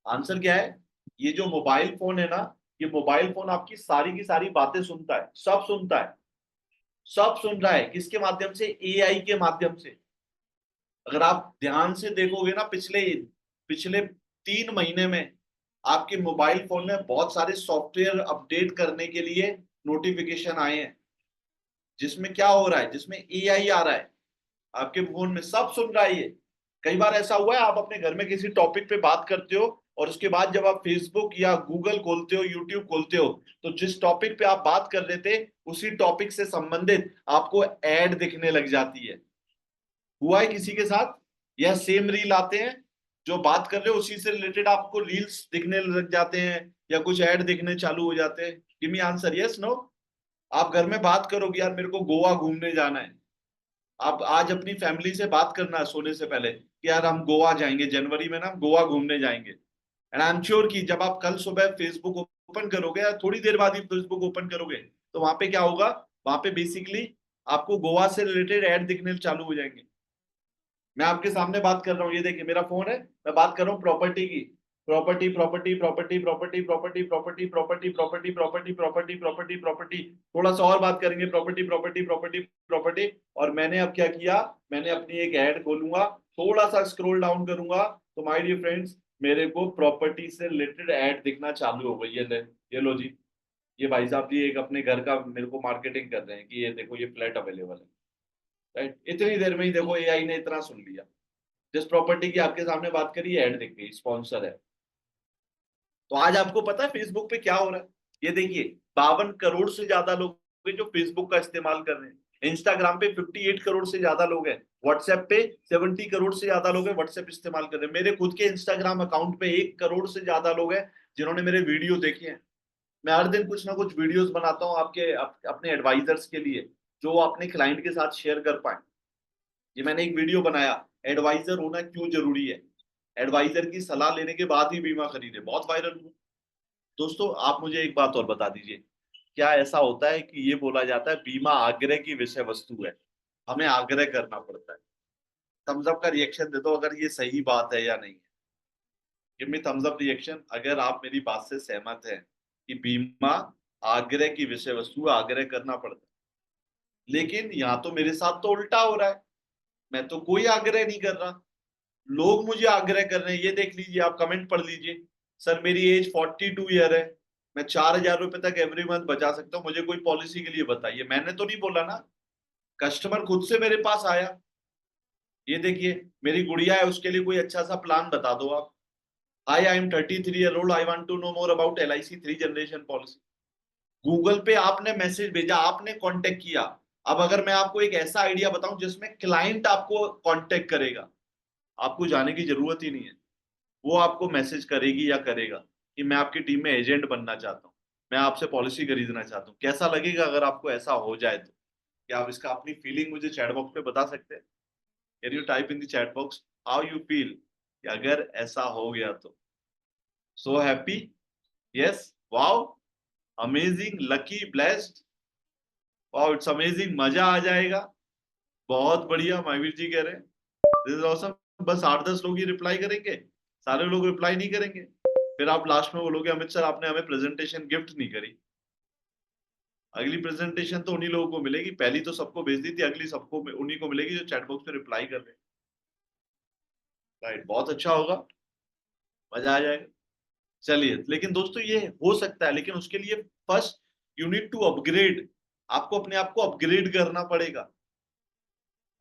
आंसर क्या है? ये जो मोबाइल फोन है ना, ये मोबाइल फोन आपकी सारी की सारी बातें सुनता है, सब सुनता है, सब सुन रहा है। किसके माध्यम से? AI के माध्यम से। अगर आप ध्यान से देखोगे ना, पिछले 3 महीने में आपके मोबाइल फोन में बहुत सारे सॉफ्टवेयर अपडेट करने के लिए नोटिफिकेशन आए हैं, जिसमें क्या हो रहा है? जिसमें AI आ रहा है आपके फोन में, सब सुन रहा है ये। कई बार ऐसा हुआ है आप अपने घर में किसी टॉपिक पे बात करते हो और उसके बाद जब आप फेसबुक या गूगल खोलते हो, यूट्यूब खोलते हो, तो जिस टॉपिक पे आप बात कर रहे थे उसी टॉपिक से संबंधित आपको ऐड दिखने लग जाती है। हुआ है किसी के साथ? या सेम रील आते हैं, जो बात कर रहे हो उसी से रिलेटेड आपको रील्स दिखने लग जाते हैं या कुछ ऐड दिखने चालू हो जाते हैं? Give me answer, yes no. आप घर में बात करोगे यार मेरे को गोवा घूमने जाना है, आप आज अपनी फैमिली से बात करना है सोने से पहले कि यार हम गोवा जाएंगे, जनवरी में ना हम गोवा घूमने जाएंगे। एंड आई एम श्योर कि जब आप कल सुबह फेसबुक ओपन करोगे या थोड़ी देर बाद ही फेसबुक ओपन करोगे, तो वहां पे क्या होगा? वहां पे बेसिकली आपको गोवा से रिलेटेड ऐड दिखने चालू हो जाएंगे। मैं आपके सामने बात कर रहा हूँ, ये देखिए मेरा फोन है, मैं बात कर रहा हूँ प्रॉपर्टी की। Property property property property property property property property property property property property, थोड़ा सा और बात करेंगे प्रॉपर्टी प्रॉपर्टी प्रॉपर्टी प्रॉपर्टी। और मैंने अब क्या किया? मैंने अपनी एक ऐड खोलूंगा, थोड़ा सा स्क्रॉल डाउन करूंगा, तो माय डियर फ्रेंड्स मेरे को प्रॉपर्टी से रिलेटेड ऐड दिखना चालू हो गई है। ये लो जी, ये भाई साहब जी एक अपने घर का मेरे को मार्केटिंग कर रहे हैं कि ये देखो ये फ्लैट अवेलेबल है, राइट। इतनी देर में ही देखो एआई ने इतना सुन लिया, जिस प्रॉपर्टी की आपके सामने बात करी ऐड दिख गई, स्पॉन्सर है। तो आज आपको पता है फेसबुक पे क्या हो रहा है? ये देखिए 52 करोड़ से ज्यादा लोग हैं जो फेसबुक का इस्तेमाल कर रहे हैं। इंस्टाग्राम पे 58 करोड़ से ज्यादा लोग हैं। व्हाट्सएप पे 70 करोड़ से ज्यादा लोग हैं व्हाट्सएप इस्तेमाल कर रहे हैं। मेरे खुद के इंस्टाग्राम अकाउंट पे 1 करोड़ से ज्यादा लोग हैं जिन्होंने मेरे वीडियो देखे हैं। मैं हर दिन कुछ ना कुछ वीडियोस बनाता हूँ अपने एडवाइजर्स के लिए, जो वो अपने क्लाइंट के साथ शेयर कर पाए। ये मैंने एक वीडियो बनाया, एडवाइजर होना क्यों जरूरी है, एडवाइजर की सलाह लेने के बाद ही बीमा खरीदे, बहुत वायरल हुआ। दोस्तों आप मुझे एक बात और बता दीजिए, क्या ऐसा होता है कि ये बोला जाता है बीमा आग्रह की विषय वस्तु है, हमें आग्रह करना पड़ता है? थम्स अप का रिएक्शन दे दो अगर ये सही बात है या नहीं है। Give me thumbs up reaction अगर आप मेरी बात से सहमत हैं कि बीमा आग्रह की विषय वस्तु, आग्रह करना पड़ता है। लेकिन यहाँ तो मेरे साथ तो उल्टा हो रहा है, मैं तो कोई आग्रह नहीं कर रहा, लोग मुझे आग्रह कर रहे हैं। ये देख लीजिए, आप कमेंट पढ़ लीजिए, सर मेरी एज 42 ईयर है, मैं 4000 रुपए तक एवरी मंथ बचा सकता हूँ, मुझे कोई पॉलिसी के लिए बताइए। मैंने तो नहीं बोला ना, कस्टमर खुद से मेरे पास आया। ये देखिए मेरी गुड़िया है, उसके लिए कोई अच्छा सा प्लान बता दो आप। I am 33 year old, I want to know more about LIC 3 generation policy. Google Pay आपने मैसेज भेजा, आपने कांटेक्ट किया। अब अगर मैं आपको एक ऐसा आइडिया बताऊं जिसमें क्लाइंट आपको कांटेक्ट करेगा, आपको जाने की जरूरत ही नहीं है, वो आपको मैसेज करेगी या करेगा कि मैं आपकी टीम में एजेंट बनना चाहता हूँ, मैं आपसे पॉलिसी खरीदना चाहता हूँ। कैसा लगेगा अगर आपको ऐसा हो जाए तो? क्या आप इसका अपनी फीलिंग मुझे चैट बॉक्स पे बता सकते हैं? Can you type in the chat box how you feel कि अगर ऐसा हो गया तो? So happy, yes, wow, amazing, lucky, blessed, wow it's amazing, मजा आ जाएगा, बहुत बढ़िया। महावीर जी कह रहे हैं दिस इज ऑसम। बस 8-10 लोग ही रिप्लाई करेंगे, सारे लोग रिप्लाई नहीं करेंगे, फिर आप लास्ट में बोलोगे अमित सर आपने हमें प्रेजेंटेशन गिफ्ट नहीं करी। अगली प्रेजेंटेशन तो उन्हीं लोगों को मिलेगी, पहली तो सबको भेज दी थी, अगली सबको उन्हीं को मिलेगी जो चैट बॉक्स पे रिप्लाई कर रहे हैं, राइट। बहुत अच्छा होगा, मजा आ जाएगा। चलिए, लेकिन दोस्तों ये हो सकता है, लेकिन उसके लिए first you need to upgrade, आपको अपने आप को अपग्रेड करना पड़ेगा।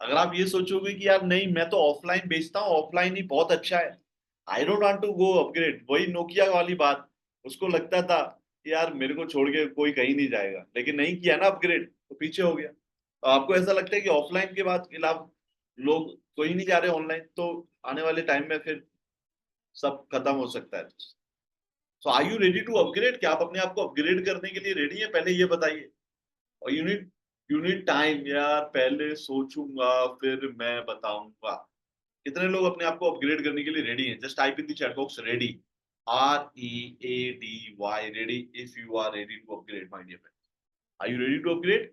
अगर आप ये सोचोगे कि यार नहीं मैं तो ऑफलाइन बेचता हूँ, ऑफलाइन ही बहुत अच्छा है, I don't want to go upgrade, वही नोकिया वाली बात, उसको लगता था कि यार मेरे को छोड़ के कोई कहीं नहीं जाएगा, लेकिन नहीं किया ना अपग्रेड तो पीछे हो गया। तो आपको ऐसा लगता है कि ऑफलाइन के बाद खिलाफ लोग कोई नहीं जा रहे ऑनलाइन, तो आने वाले टाइम में फिर सब खत्म हो सकता है। So are you ready to upgrade? क्या आप अपने आप को अपग्रेड करने के लिए रेडी है? पहले ये बताइए। और यूनिट टाइम यार, पहले सोचूंगा फिर मैं बताऊंगा। कितने लोग अपने आप को अपग्रेड करने के लिए रेडी हैं? Just type in the chat box ready, READY, ready, if you are ready to upgrade my dear friends. Are you ready to upgrade?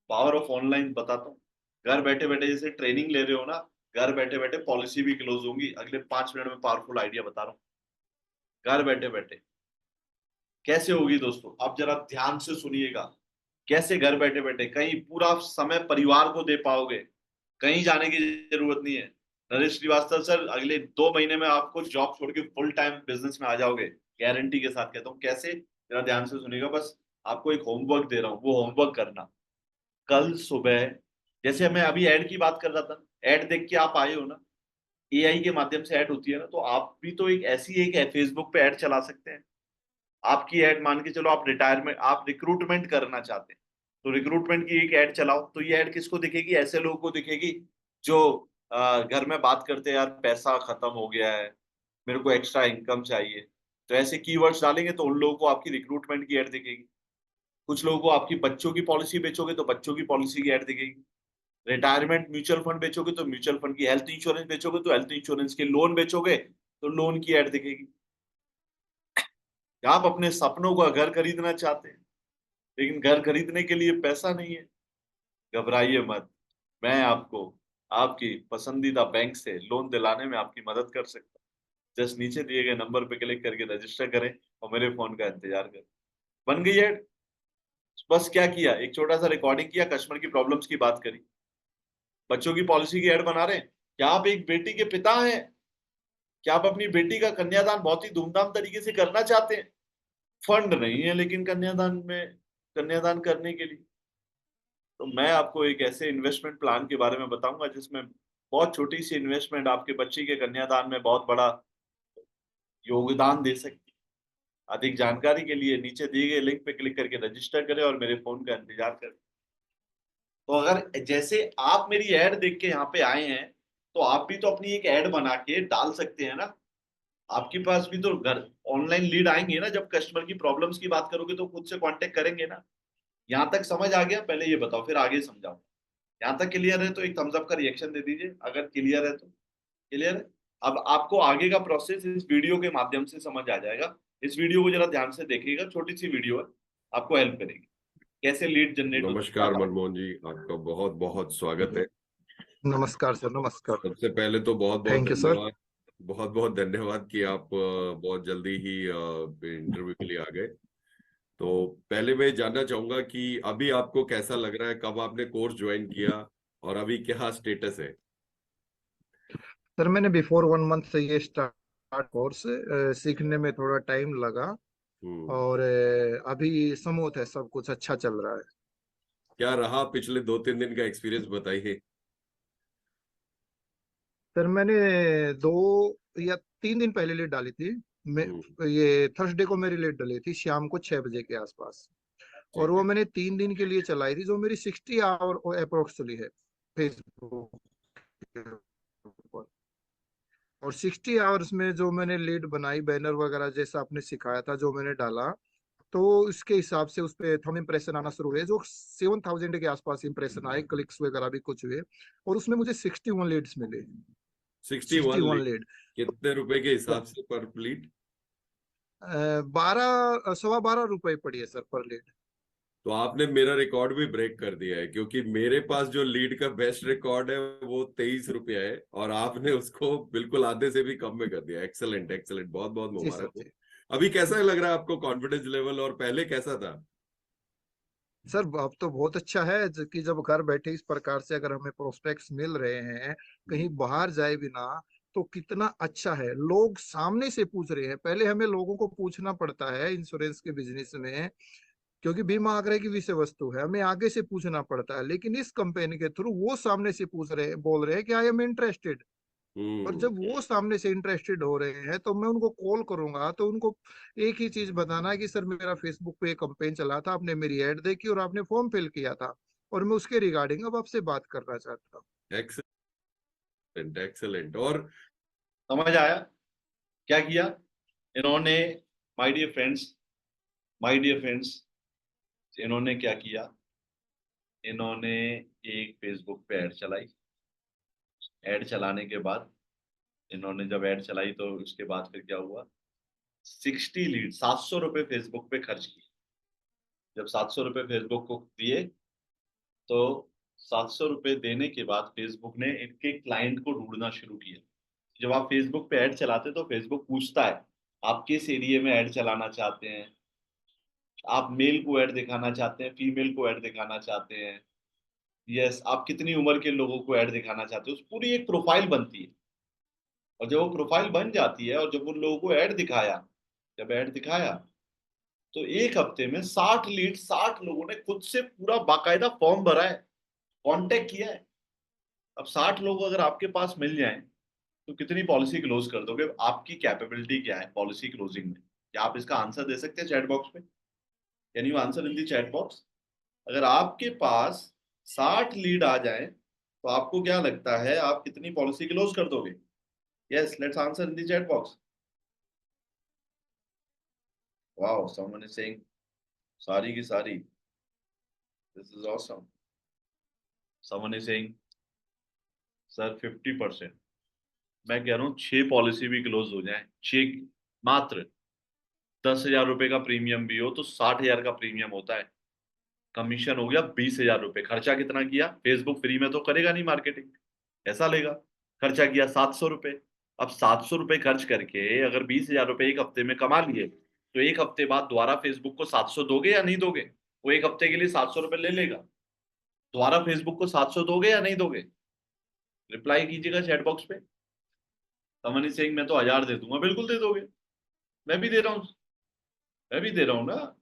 Power off online बताता हूँ, घर बैठे बैठे जैसे ट्रेनिंग ले रहे हो ना, घर बैठे बैठे पॉलिसी भी क्लोज होंगी अगले 5 मिनट में। पावरफुल आइडिया बता रहा हूँ, घर बैठे बैठे कैसे होगी दोस्तों, आप जरा ध्यान से सुनिएगा। कैसे घर बैठे बैठे कहीं पूरा समय परिवार को दे पाओगे, कहीं जाने की जरूरत नहीं है। नरेश श्रीवास्तव सर अगले 2 महीने में आपको जॉब छोड़ के फुल टाइम बिजनेस में आ जाओगे, गारंटी के साथ कहता हूँ। कैसे? जरा ध्यान से सुनिएगा, बस आपको एक होमवर्क दे रहा हूँ, वो होमवर्क करना। कल सुबह, जैसे मैं अभी ऐड की बात कर रहा था, ऐड देख के आप आए हो ना, AI के माध्यम से ऐड होती है ना, तो आप भी तो एक ऐसी एक है फेसबुक पे ऐड चला सकते हैं। आपकी ऐड मान के चलो आप रिटायरमेंट, आप रिक्रूटमेंट करना चाहते हैं, तो रिक्रूटमेंट की एक ऐड चलाओ। तो ये ऐड किसको दिखेगी? ऐसे लोगों को दिखेगी जो घर में बात करते हैं यार पैसा खत्म हो गया है, मेरे को एक्स्ट्रा इनकम चाहिए, तो ऐसे कीवर्ड्स डालेंगे तो उन लोगों को आपकी रिक्रूटमेंट की ऐड दिखेगी। कुछ लोगों को आपकी बच्चों की पॉलिसी बेचोगे तो बच्चों की पॉलिसी की ऐड दिखेगी। रिटायरमेंट म्यूचुअल फंड बेचोगे तो म्यूचुअल फंड की, हेल्थ इंश्योरेंस बेचोगे तो हेल्थ इंश्योरेंस के, लोन बेचोगे तो लोन की ऐड दिखेगी। आप अपने सपनों का घर खरीदना चाहते हैं लेकिन घर खरीदने के लिए पैसा नहीं है, घबराइए मत, मैं आपको आपकी पसंदीदा बैंक से लोन दिलाने में आपकी मदद कर सकता हूँ। जस्ट नीचे दिए गए नंबर पे क्लिक करके रजिस्टर करें और मेरे फोन का इंतजार करें। बन गई ऐड। बस क्या किया, एक छोटा सा रिकॉर्डिंग किया, कस्टमर की प्रॉब्लम्स की बात करी, बच्चों की पॉलिसी की ऐड बना रहे हैं। क्या आप एक बेटी के पिता हैं? क्या आप अपनी बेटी का कन्यादान बहुत ही धूमधाम तरीके से करना चाहते हैं? फंड नहीं है लेकिन कन्यादान करने के लिए, तो मैं आपको एक ऐसे इन्वेस्टमेंट प्लान के बारे में बताऊंगा जिसमें बहुत छोटी सी इन्वेस्टमेंट आपके बच्चे के कन्यादान में बहुत बड़ा योगदान दे सकती है। अधिक जानकारी के लिए नीचे दिए गए लिंक पे क्लिक करके रजिस्टर करें और मेरे फोन का इंतजार करें। तो अगर जैसे आप मेरी ऐड देख के यहाँ पे आए हैं, तो आप भी तो अपनी एक ऐड बना के डाल सकते हैं ना। आपके पास भी तो घर ऑनलाइन लीड आएंगे ना, जब कस्टमर की प्रॉब्लम्स की बात करोगे तो खुद से कांटेक्ट करेंगे ना। यहाँ तक समझ आ गया? पहले ये बताओ फिर आगे समझाओ। यहाँ तक क्लियर है तो एक थम्स अप का रिएक्शन दे दीजिए, अगर क्लियर है तो। क्लियर है? अब आपको आगे का प्रोसेस इस वीडियो के माध्यम से समझ आ जाएगा। इस वीडियो को जरा ध्यान से देखिएगा, छोटी सी वीडियो है, आपको हेल्प करेगी कैसे लीड जनरेट होती है। नमस्कार मनमोहन जी, आपका बहुत बहुत स्वागत है। नमस्कार सर, नमस्कार। सबसे पहले तो बहुत बहुत थैंक यू सर। धन्यवाद, बहुत बहुत धन्यवाद कि आप बहुत जल्दी ही इंटरव्यू के लिए आ गए। तो पहले मैं जानना चाहूंगा कि अभी आपको कैसा लग रहा है, कब आपने कोर्स ज्वाइन किया और अभी क्या स्टेटस है? सर मैंने बिफोर 1 मंथ से ये स्टार्ट कोर्स सीखने में थोड़ा टाइम लगा और अभी स्मूथ है, सब कुछ अच्छा चल रहा है। क्या रहा पिछले 2-3 दिन का एक्सपीरियंस बताइए। सर मैंने 2 या 3 दिन पहले लीड डाली थी। मैं ये थर्सडे को मेरी लीड डाली थी शाम को 6 बजे के आसपास, और वो मैंने 3 दिन के लिए चलाई थी, जो मेरी 60 आवर अप्रोक्स चली है फेसबुक पर। और 60 आवर्स में जो मैंने लीड बनाई, बैनर वगैरह जैसा आपने सिखाया था जो मैंने डाला, तो इसके हिसाब से उस पे थंब इंप्रेशन आना शुरू हुए, जो 7000 के आसपास इंप्रेशन आए, क्लिक्स वगैरह भी कुछ हुए, और उसमें मुझे 61 लीड्स मिले। 61 लीड कितने रुपए के हिसाब से पर लीड? 12 रुपए पड़ी है सर पर लीड। तो आपने मेरा रिकॉर्ड भी ब्रेक कर दिया है, क्योंकि मेरे पास जो लीड का बेस्ट रिकॉर्ड है वो 23 रुपया है और आपने उसको बिल्कुल आधे से भी कम में कर दिया। एक्सेलेंट एक्सेलेंट, बहुत बहुत मुबारक हो। अभी कैसा लग रहा है आपको, कॉन्फिडेंस लेवल, और पहले कैसा था? सर अब तो बहुत अच्छा है कि जब घर बैठे इस प्रकार से अगर हमें प्रोस्पेक्ट्स मिल रहे हैं, कहीं बाहर जाए बिना, तो कितना अच्छा है। लोग सामने से पूछ रहे हैं, पहले हमें लोगों को पूछना पड़ता है इंश्योरेंस के बिजनेस में, क्योंकि बीमा आग्रह की विषय वस्तु है, हमें आगे से पूछना पड़ता है। लेकिन इस कंपनी के थ्रू वो सामने से पूछ रहे हैं, बोल रहे हैं कि आई एम इंटरेस्टेड। और जब वो सामने से इंटरेस्टेड हो रहे हैं तो मैं उनको कॉल करूंगा तो उनको एक ही चीज बताना है कि सर मेरा फेसबुक पे एक कैंपेन चला था, आपने मेरी ऐड देखी और आपने फॉर्म फिल किया था, और मैं उसके रिगार्डिंग अब आपसे बात करना चाहता हूँ। Excellent excellent. और समझ आया क्या किया इन्होंने? माय डियर फ्रेंड्स, इन्होंने क्या किया? इन्होंने एक फेसबुक पे ऐड चलाई। ऐड चलाने के बाद इन्होंने जब ऐड चलाई तो उसके बाद फिर क्या हुआ? 60 लीड, 700 रुपए फेसबुक पे खर्च किए। जब 700 रुपए फेसबुक को दिए तो 700 रुपए देने के बाद फेसबुक ने इनके क्लाइंट को ढूंढना शुरू किया। जब आप फेसबुक पे ऐड चलाते तो फेसबुक पूछता है आप किस एरिया में ऐड चलाना चाहते हैं, आप मेल को ऐड दिखाना चाहते हैं, फीमेल को ऐड दिखाना चाहते हैं, यस आप कितनी उम्र के लोगों को ऐड दिखाना चाहते हो। उस पूरी एक प्रोफाइल बनती है, और जब वो प्रोफाइल बन जाती है और जब उन लोगों को ऐड दिखाया तो एक हफ्ते में 60 लीड, 60 लोगों ने खुद से पूरा बाकायदा फॉर्म भरा है, कांटेक्ट किया है। अब 60 लोग अगर आपके पास मिल जाएं तो कितनी पॉलिसी क्लोज कर दोगे? आपकी कैपेबिलिटी क्या है पॉलिसी क्लोजिंग में? क्या आप इसका आंसर दे सकते हैं चैट बॉक्स में? Can you answer in the chat box? अगर आपके पास 60 लीड आ जाए तो आपको क्या लगता है आप कितनी पॉलिसी क्लोज कर दोगे? Yes, let's answer in the chat box. Wow, someone is saying सारी की सारी, this is awesome. Someone is saying sir 50%। मैं कह रहा हूँ 6 पॉलिसी भी क्लोज हो जाए, 6 मात्र 10,000 रुपए का प्रीमियम भी हो तो 60,000 का प्रीमियम होता है, कमीशन हो गया 20,000 रुपए। खर्चा कितना किया? फेसबुक फ्री में तो करेगा नहीं मार्केटिंग, ऐसा लेगा। खर्चा किया 700 रुपए। अब 700 रुपए खर्च करके अगर 20,000 रुपए एक हफ्ते में कमा लिए तो एक हफ्ते बाद दोबारा फेसबुक को 700 दोगे या नहीं दोगे? वो एक हफ्ते के लिए 700 रुपए ले लेगा, दोबारा फेसबुक को 700 दोगे या नहीं दोगे? रिप्लाई कीजिएगा चैट बॉक्स पे। समवन इज सेइंग मैं तो 1000 दे दूंगा, बिल्कुल दे दोगे, मैं भी दे रहा हूं, मैं भी दे रहा हूं ना।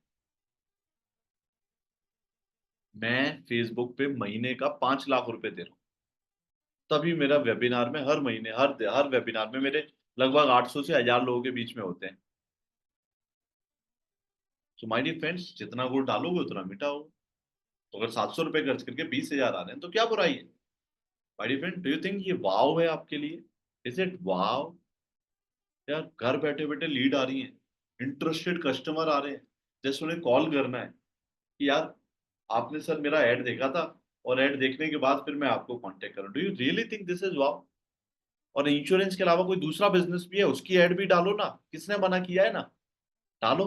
मैं फेसबुक पे महीने का 5 लाख रुपए दे रहा हूं, तभी मेरा वेबिनार में हर महीने हर वेबिनार में मेरे लगभग 800 से 1000 लोगों के बीच में होते हैं। सो माय डियर फ्रेंड्स, जितना गुड़ डालोगे उतना मीठा होगा। तो अगर 700 रुपए खर्च करके 20,000 आ रहे हैं तो क्या बुराई है? My dear friend, do you think ये वाव है आपके लिए? Is it wow? यार घर बैठे बैठे लीड आ रही है, इंटरेस्टेड कस्टमर आ रहे हैं, जस्ट उन्हें कॉल करना है कि यार आपने सर मेरा ऐड देखा था और ऐड देखने के बाद फिर मैं आपको कांटेक्ट करूं। Do you really think this is wow? और इंश्योरेंस के अलावा कोई दूसरा बिजनेस भी है, उसकी ऐड भी डालो ना, किसने मना किया है ना, डालो।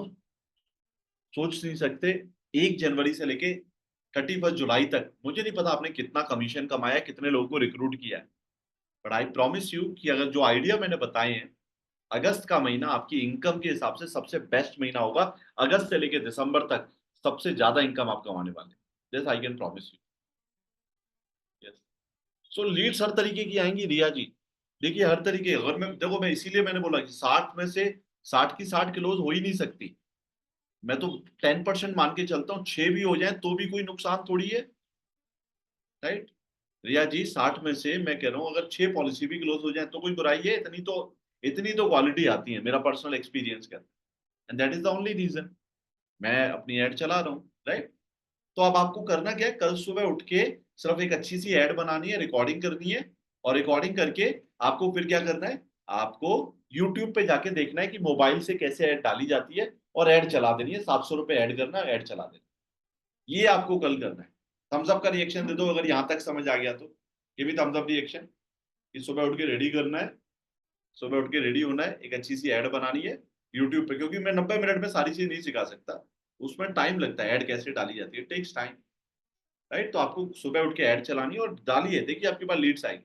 सोच नहीं सकते 1 जनवरी से लेके 31 जुलाई तक मुझे नहीं पता आपने कितना कमीशन कमाया, कितने लोगों को रिक्रूट किया है, बट आई प्रॉमिस यू कि अगर जो आइडिया मैंने बताए हैं, अगस्त का महीना आपकी इनकम के हिसाब से सबसे बेस्ट महीना होगा। अगस्त से लेके दिसंबर तक सबसे ज्यादा इनकम आप कमाने वाले, this I can promise you. Yes, so leads हर तरीके की आएंगी रिया जी, देखिए हर तरीके। अगर मैं देखो, मैं इसीलिए मैंने बोला कि 60 में से 60 की 60 क्लोज हो ही नहीं सकती। मैं तो 10% मान के चलता हूँ, 6 भी हो जाए तो भी कोई नुकसान थोड़ी है, राइट? रिया जी 60 में से मैं कह रहा हूँ अगर 6 पॉलिसी भी क्लोज हो जाए तो कोई बुराई है? इतनी तो क्वालिटी आती है, मेरा पर्सनल एक्सपीरियंस का, and that is the only reason मैं अपनी ऐड चला रहा हूँ, राइट? तो अब आपको करना क्या है, कल सुबह उठ के सिर्फ एक अच्छी सी ऐड बनानी है, रिकॉर्डिंग करनी है, और रिकॉर्डिंग करके आपको फिर क्या करना है, आपको यूट्यूब पे जाके देखना है कि मोबाइल से कैसे ऐड डाली जाती है, और ऐड चला देनी है। 700 रुपए ऐड करना है, ऐड चला देना, ये आपको कल करना है। थम्स अप का रिएक्शन दे दो अगर यहां तक समझ आ गया तो, ये भी थम्स अप रिएक्शन कि सुबह उठ के रेडी करना है, सुबह उठ के रेडी होना है, एक अच्छी सी ऐड बनानी है यूट्यूब पे, क्योंकि मैं 90 मिनट में सारी चीज नहीं सिखा सकता, उसमें टाइम लगता है, ऐड कैसे डाली जाती है, टेक्स टाइम, राइट? तो आपको सुबह उठ के ऐड चलानी है और डालिए, देखिए आपके पास लीड्स आएगी।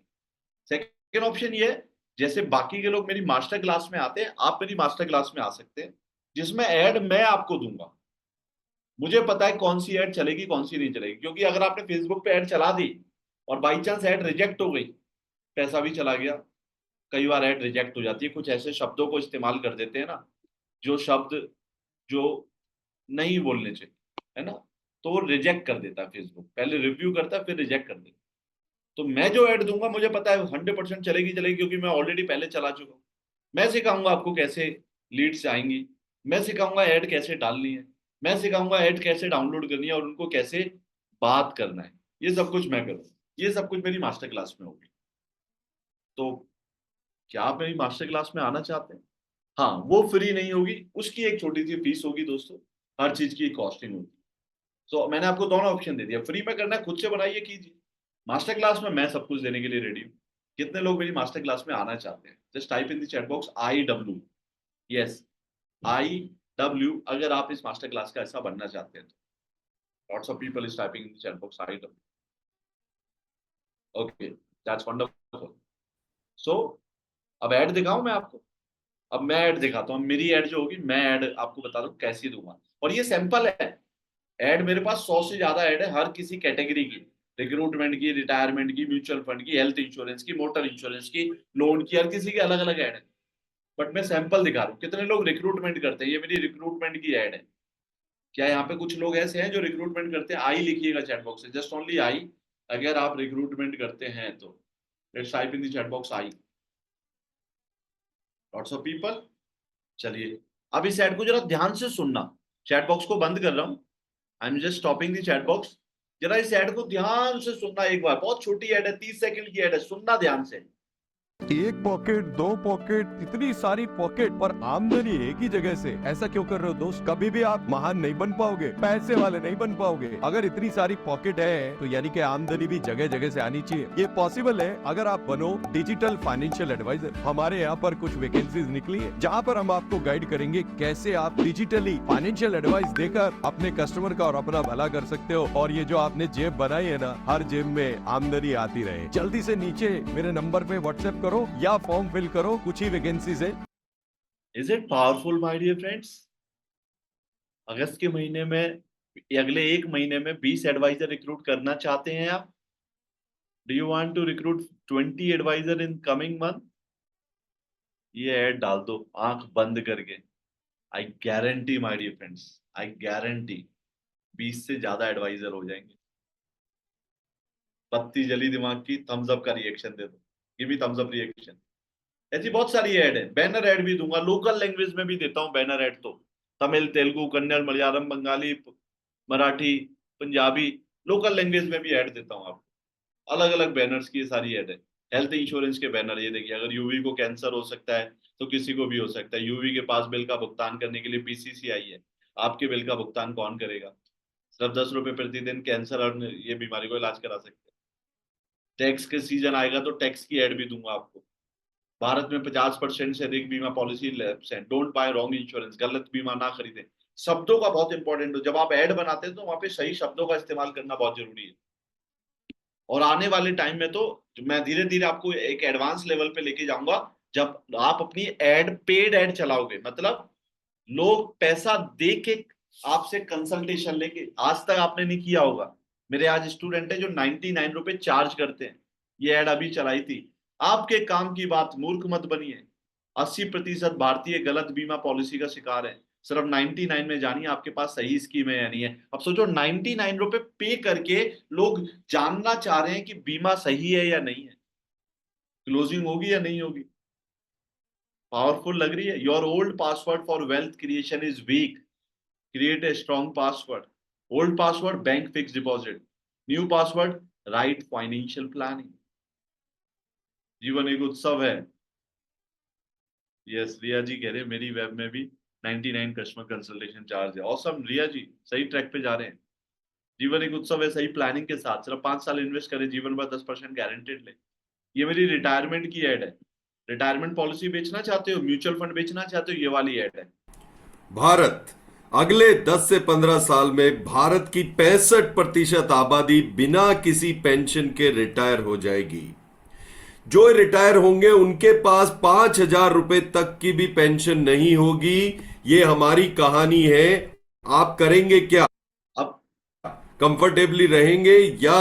सेकेंड ऑप्शन ये है, जैसे बाकी के लोग मेरी मास्टर क्लास में आते हैं, आप मेरी मास्टर क्लास में आ सकते हैं, जिसमें ऐड मैं आपको दूंगा। मुझे पता है कौन सी ऐड चलेगी कौन सी नहीं चलेगी, क्योंकि अगर आपने फेसबुक पे ऐड चला दी और बाई चांस ऐड रिजेक्ट हो गई, पैसा भी चला गया। कई बार ऐड रिजेक्ट हो जाती है, कुछ ऐसे शब्दों को इस्तेमाल कर देते हैं ना, जो शब्द जो नहीं बोलने चाहिए, है ना, तो वो रिजेक्ट कर देता है फेसबुक, पहले रिव्यू करता है फिर रिजेक्ट कर देता है। तो मैं जो ऐड दूंगा मुझे पता है 100% चलेगी, क्योंकि मैं ऑलरेडी पहले चला चुका हूँ। मैं सिखाऊंगा आपको कैसे लीड्स आएंगी, मैं सिखाऊंगा ऐड कैसे डालनी है, मैं सिखाऊंगा ऐड कैसे डाउनलोड करनी है और उनको कैसे बात करना है, ये सब कुछ मैं करूँ, ये सब कुछ मेरी मास्टर क्लास में होगी। तो क्या आप मेरी मास्टर क्लास में आना चाहते हैं? हाँ, वो फ्री नहीं होगी, उसकी एक छोटी सी फीस होगी दोस्तों, हर चीज की कॉस्टिंग होगी। तो मैंने आपको दोनों ऑप्शन दे दिया, फ्री में करना है खुद से बनाइए कीजिए, मास्टर क्लास में मैं सब कुछ देने के लिए रेडी हूँ। कितने लोग मेरी मास्टर क्लास में आना चाहते हैं? Just type in the chat box IW, yes IW, अगर आप इस मास्टर क्लास का ऐसा बनना चाहते हैं तो। Lots of people is typing in the chat box IW, okay, that's wonderful. So अब ऐड दिखाऊं मैं आपको, अब मैं ऐड दिखाता हूँ, मेरी ऐड जो होगी, मैं ऐड आपको बता दूं कैसी दूंगा, और ये सैंपल है। ऐड मेरे पास 100 से ज्यादा ऐड है, हर किसी कैटेगरी की, रिक्रूटमेंट की, रिटायरमेंट की, म्यूचुअल फंड की, हेल्थ इंश्योरेंस की, मोटर इंश्योरेंस की, लोन की, हर किसी की अलग अलग ऐड है। बट मैं सैंपल दिखा रहा हूँ, कितने लोग रिक्रूटमेंट करते हैं, ये मेरी रिक्रूटमेंट की ऐड है। क्या यहाँ पे कुछ लोग ऐसे हैं जो रिक्रूटमेंट करते हैं? आई लिखिएगा चैट बॉक्स से, जस्ट ओनली आई, अगर आप रिक्रूटमेंट करते हैं तो। Let's type in the chat box I, lots of people. चलिए अब इस ऐड को जरा ध्यान से सुनना, चैट बॉक्स को बंद कर रहा हूँ, I am just stopping the chat box. जरा इस ऐड को ध्यान से सुनना एक बार, बहुत छोटी ऐड है, 30 सेकंड की ऐड है, सुनना ध्यान से। एक पॉकेट, दो पॉकेट, इतनी सारी पॉकेट पर आमदनी एक ही जगह से, ऐसा क्यों कर रहे हो दोस्त? कभी भी आप महान नहीं बन पाओगे, पैसे वाले नहीं बन पाओगे। अगर इतनी सारी पॉकेट है तो यानी कि आमदनी भी जगह जगह से आनी चाहिए। ये पॉसिबल है अगर आप बनो डिजिटल फाइनेंशियल एडवाइजर। हमारे यहाँ पर कुछ वैकेंसीज निकली है जहाँ पर हम आपको गाइड करेंगे कैसे आप डिजिटली फाइनेंशियल एडवाइस देकर अपने कस्टमर का और अपना भला कर सकते हो। और ये जो आपने जेब बनाई है ना, हर जेब में आमदनी आती रहे। जल्दी से नीचे मेरे नंबर पे व्हाट्सएप करो या फॉर्म फिल करो, कुछ ही वैकेंसीज है। Is it powerful my dear friends? अगस्त के महीने में, अगले 1 महीने में 20 एडवाइजर रिक्रूट करना चाहते हैं आप? Do you want to recruit 20 advisor in coming month? ये ऐड डाल दो आंख बंद करके, I guarantee my dear friends, I guarantee 20 से ज्यादा एडवाइजर हो जाएंगे। बत्ती जली दिमाग की, थम्स अप का रिएक्शन दे दो, give me thumbs up reaction. ऐसी बहुत सारी ऐड है, बैनर ऐड भी दूंगा, लोकल लैंग्वेज में भी देता हूँ बैनर ऐड, तो तमिल, तेलुगु, कन्नड़, मलयालम, बंगाली, मराठी, पंजाबी, लोकल लैंग्वेज में भी ऐड देता हूँ आपको। अलग अलग बैनर्स की ये सारी ऐड है। हेल्थ इंश्योरेंस के बैनर, ये देखिए, अगर यूवी को कैंसर हो सकता है तो किसी को भी हो सकता है। यूवी के पास बिल का भुगतान करने के लिए पीसीसीआई है, आपके बिल का भुगतान कौन करेगा? सिर्फ 10 रुपए प्रतिदिन कैंसर और ये बीमारी को इलाज करा सकते हैं। टैक्स के सीजन आएगा तो टैक्स की ऐड भी दूंगा आपको। भारत में 50% से अधिक बीमा पॉलिसी लैप्स हैं, डोंट बाय रॉन्ग इंश्योरेंस, गलत बीमा ना खरीदें। शब्दों का बहुत इंपॉर्टेंट हो, जब आप ऐड बनाते हैं तो वहां पे सही शब्दों का इस्तेमाल करना बहुत जरूरी है। और आने वाले टाइम में तो मैं धीरे धीरे आपको एक एडवांस लेवल पे लेके जाऊंगा, जब आप अपनी एड, पेड एड चलाओगे, मतलब लोग पैसा दे के आपसे कंसल्टेशन लेके, आज तक आपने नहीं किया होगा। मेरे आज स्टूडेंट है जो 99 रुपए चार्ज करते हैं, ये ऐड अभी चलाई थी। आपके काम की बात, मूर्ख मत बनिए। 80% भारतीय गलत बीमा पॉलिसी का शिकार है। सिर्फ 99 में जानिए आपके पास सही स्कीम है या नहीं है। अब सोचो 99 रुपए पे करके लोग जानना चाह रहे हैं कि बीमा सही है या नहीं है, क्लोजिंग होगी या नहीं होगी। पावरफुल लग रही है? Your old password for wealth creation is weak, create a strong password. Old password bank fix deposit, new password right financial planning. जीवन एक उत्सव है। यस, रिया जी कह रहे हैं मेरी वेब में भी 99 कस्टमर कंसल्टेशन चार्ज है। ऑसम रिया जी, सही ट्रैक पे जा रहे हैं। जीवन एक उत्सव है, सही प्लानिंग के साथ सिर्फ 5 साल इन्वेस्ट करें, जीवन भर 10% गारंटेड ले। ये मेरी रिटायरमेंट की ऐड है। रिटायरमेंट पॉलिसी बेचना चाहते हो, म्यूचुअल फंड बेचना चाहते हो, ये वाली ऐड है। भारत अगले 10 से 15 साल में भारत की 65% आबादी बिना किसी पेंशन के रिटायर हो जाएगी। जो रिटायर होंगे उनके पास 5,000 रुपए तक की भी पेंशन नहीं होगी। ये हमारी कहानी है। आप करेंगे क्या? अब कंफर्टेबली रहेंगे या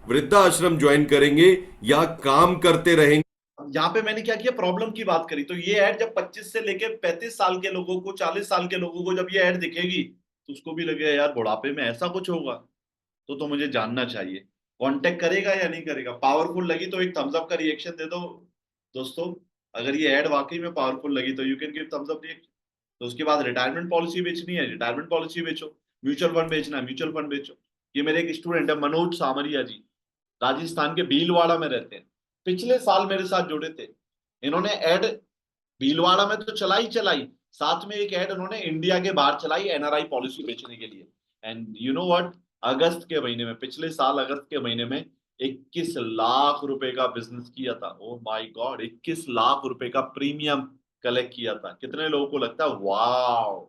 वृद्धाश्रम ज्वाइन करेंगे या काम करते रहेंगे? यहाँ पे मैंने क्या किया, प्रॉब्लम की बात करी। तो ये ऐड जब 25 से लेके 35 साल के लोगों को, 40 साल के लोगों को जब ये ऐड दिखेगी तो उसको भी लगेगा यार बुढ़ापे में ऐसा कुछ होगा, तो मुझे जानना चाहिए। कांटेक्ट करेगा या नहीं करेगा? पावरफुल लगी तो एक थम्स अप का रिएक्शन दे दो दोस्तों। अगर ये ऐड वाकई में पावरफुल लगी तो you can give Thums up reaction. तो उसके बाद रिटायरमेंट पॉलिसी बेचनी है, रिटायरमेंट पॉलिसी बेचो। म्यूचुअल फंड बेचना है, म्यूचुअल फंड बेचो। ये मेरे एक स्टूडेंट है मनोज सामरिया जी, राजस्थान के भीलवाड़ा में रहते हैं, पिछले साल मेरे साथ जुड़े थे। इन्होंने ऐड भीलवाड़ा में तो चलाई, साथ में एक ऐड उन्होंने इंडिया के बाहर चलाई एनआरआई पॉलिसी बेचने के लिए। एंड यू नो व्हाट, अगस्त के महीने में, पिछले साल अगस्त के महीने में 21 लाख रुपए का बिजनेस किया था। ओ माय गॉड, 21 लाख रुपए का प्रीमियम कलेक्ट किया था। कितने लोगों को लगता है वाव,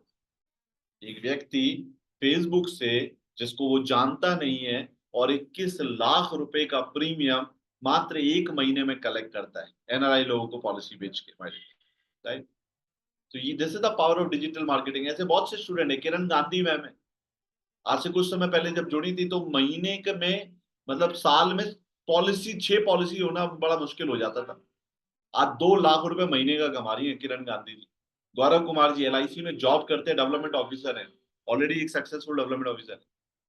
एक व्यक्ति फेसबुक से जिसको वो जानता नहीं है और 21 लाख रुपए का प्रीमियम मात्र 1 महीने में कलेक्ट करता है एनआरआई लोगों को पॉलिसी बेच के, राइट। तो ये this is the power of digital marketing. ऐसे बहुत से स्टूडेंट है। किरण गांधी मैम है, आज से कुछ समय पहले जब जुड़ी थी तो महीने के में, मतलब साल में पॉलिसी 6 पॉलिसी होना बड़ा मुश्किल हो जाता था। आज 2 लाख रुपए महीने का कमा रही है किरण गांधी जी। गौरव कुमार जी एलआईसी में जॉब करते हैं, डेवलपमेंट ऑफिसर हैं, ऑलरेडी एक सक्सेसफुल डेवलपमेंट ऑफिसर है।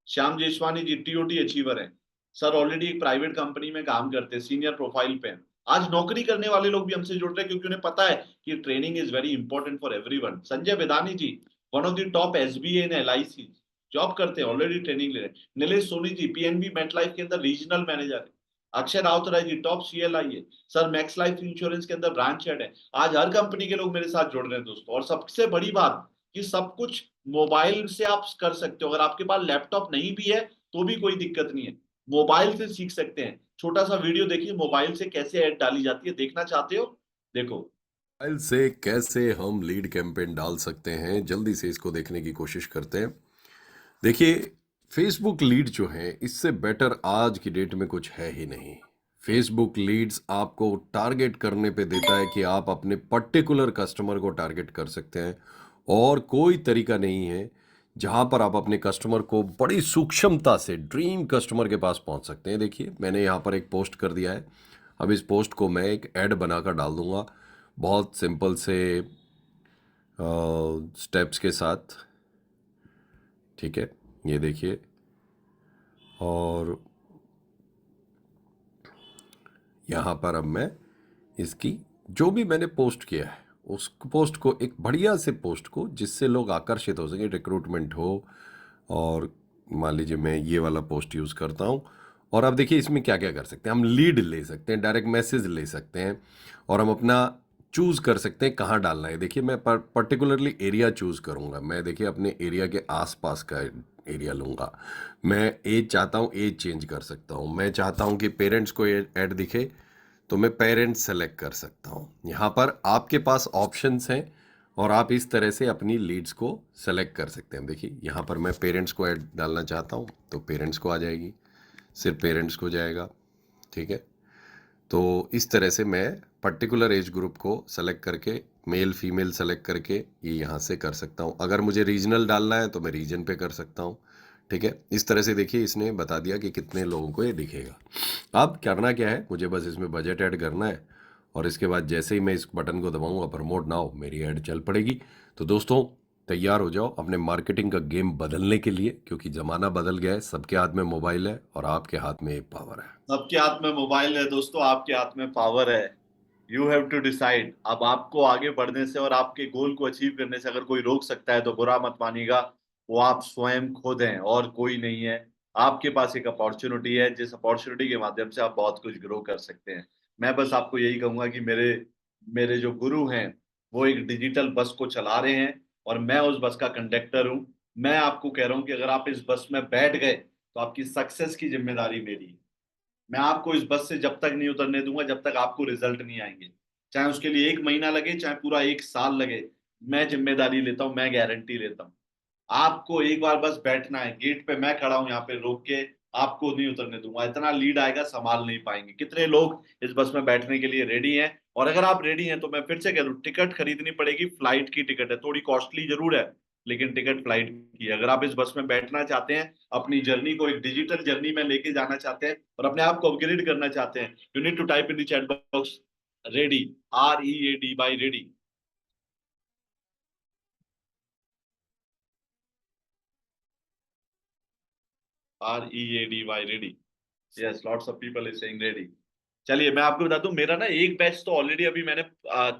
श्याम जेसवानी जी टीओटी अचीवर है, सर ऑलरेडी एक प्राइवेट कंपनी में काम करते हैं, सीनियर प्रोफाइल पे हैं। आज नौकरी करने वाले लोग भी हमसे जुड़ रहे हैं क्योंकि उन्हें पता है कि training is very important for everyone. Sanjay Bedani ji, one of the top SBA in LIC, job करते हैं, ऑलरेडी ट्रेनिंग ले रहे हैं। नीलेश सोनी जी पीएनबी मेटलाइफ के अंदर रीजनल मैनेजर है। अक्षय राउतराय जी टॉप सीएलआई है, सर मैक्स लाइफ इंश्योरेंस के अंदर ब्रांच हेड है। आज हर कंपनी के लोग मेरे साथ जुड़ रहे हैं दोस्तों। और सबसे बड़ी बात कि सब कुछ मोबाइल से आप कर सकते हो। अगर आपके पास लैपटॉप नहीं भी है तो भी कोई दिक्कत नहीं है, मोबाइल से सीख सकते हैं। छोटा सा वीडियो देखिए मोबाइल से कैसे ऐड डाली जाती है, देखना चाहते हो देखो। मोबाइल से कैसे हम लीड कैंपेन डाल सकते हैं, जल्दी से इसको देखने की कोशिश करते हैं। देखिए, फेसबुक लीड जो है इससे बेटर आज की डेट में कुछ है ही नहीं। फेसबुक लीड्स आपको टारगेट करने पे देता है कि आप अपने पर्टिकुलर कस्टमर को टारगेट कर सकते हैं और कोई तरीका नहीं है जहां पर आप अपने कस्टमर को बड़ी सूक्ष्मता से ड्रीम कस्टमर के पास पहुंच सकते हैं। देखिए, मैंने यहाँ पर एक पोस्ट कर दिया है। अब इस पोस्ट को मैं एक ऐड बनाकर डाल दूंगा। बहुत सिंपल से स्टेप्स के साथ। ठीक है, ये देखिए, और यहाँ पर अब मैं इसकी जो भी मैंने पोस्ट किया है उस पोस्ट को, एक बढ़िया से पोस्ट को जिससे लोग आकर्षित हो सके, रिक्रूटमेंट हो, और मान लीजिए मैं ये वाला पोस्ट यूज़ करता हूँ। और अब देखिए इसमें क्या क्या कर सकते हैं, हम लीड ले सकते हैं, डायरेक्ट मैसेज ले सकते हैं, और हम अपना चूज़ कर सकते हैं कहाँ डालना है। देखिए मैं पर्टिकुलरली एरिया चूज़ करूँगा। मैं देखिए अपने एरिया के आसपास का एरिया लूँगा। मैं एज चाहता हूँ, एज चेंज कर सकता हूँ। मैं चाहता हूँ कि पेरेंट्स को ऐड दिखे तो मैं पेरेंट्स सेलेक्ट कर सकता हूँ। यहाँ पर आपके पास ऑप्शंस हैं और आप इस तरह से अपनी लीड्स को सेलेक्ट कर सकते हैं। देखिए यहाँ पर मैं पेरेंट्स को ऐड डालना चाहता हूँ तो पेरेंट्स को आ जाएगी, सिर्फ पेरेंट्स को जाएगा। ठीक है, तो इस तरह से मैं पर्टिकुलर एज ग्रुप को सेलेक्ट करके, मेल फीमेल सेलेक्ट करके ये यहाँ से कर सकता हूँ। अगर मुझे रीजनल डालना है तो मैं रीजन पे कर सकता हूँ। ठीक है, इस तरह से देखिए इसने बता दिया कि कितने लोगों को ये दिखेगा। अब करना क्या है, मुझे बस इसमें बजट ऐड करना है, और इसके बाद जैसे ही मैं इस बटन को दबाऊंगा प्रमोट नाउ, मेरी ऐड चल पड़ेगी। तो दोस्तों तैयार हो जाओ अपने मार्केटिंग का गेम बदलने के लिए, क्योंकि ज़माना बदल गया है। सबके हाथ में मोबाइल है और आपके हाथ में एक पावर है। सबके हाथ में मोबाइल है दोस्तों, आपके हाथ में पावर है। You have to decide. अब आपको आगे बढ़ने से और आपके गोल को अचीव करने से अगर कोई रोक सकता है तो बुरा मत मानिएगा, वो आप स्वयं खुद हैं और कोई नहीं है। आपके पास एक अपॉर्चुनिटी है, जिस अपॉर्चुनिटी के माध्यम से आप बहुत कुछ ग्रो कर सकते हैं। मैं बस आपको यही कहूंगा कि मेरे मेरे जो गुरु हैं वो एक डिजिटल बस को चला रहे हैं और मैं उस बस का कंडक्टर हूं। मैं आपको कह रहा हूं कि अगर आप इस बस में बैठ गए तो आपकी सक्सेस की जिम्मेदारी मेरी है। मैं आपको इस बस से जब तक नहीं उतरने दूंगा जब तक आपको रिजल्ट नहीं आएंगे, चाहे उसके लिए 1 महीना लगे, चाहे पूरा 1 साल लगे। मैं जिम्मेदारी लेता हूं, मैं गारंटी लेता हूं। आपको एक बार बस बैठना है, गेट पे मैं खड़ा हूं यहाँ पे रोक के, आपको नहीं उतरने दूंगा। इतना लीड आएगा संभाल नहीं पाएंगे। कितने लोग इस बस में बैठने के लिए रेडी हैं? और अगर आप रेडी हैं तो मैं फिर से कह दूं, टिकट खरीदनी पड़ेगी। फ्लाइट की टिकट है, थोड़ी कॉस्टली जरूर है, लेकिन टिकट फ्लाइट की है। अगर आप इस बस में बैठना चाहते हैं, अपनी जर्नी को एक डिजिटल जर्नी में लेके जाना चाहते हैं और अपने आप को अपग्रेड करना चाहते हैं, you need to type in the chat box ready, READ by ready. READY ready. Yes, lots of people is saying ready. चलिए मैं आपको बता दूं, मेरा ना एक बैच तो ऑलरेडी अभी मैंने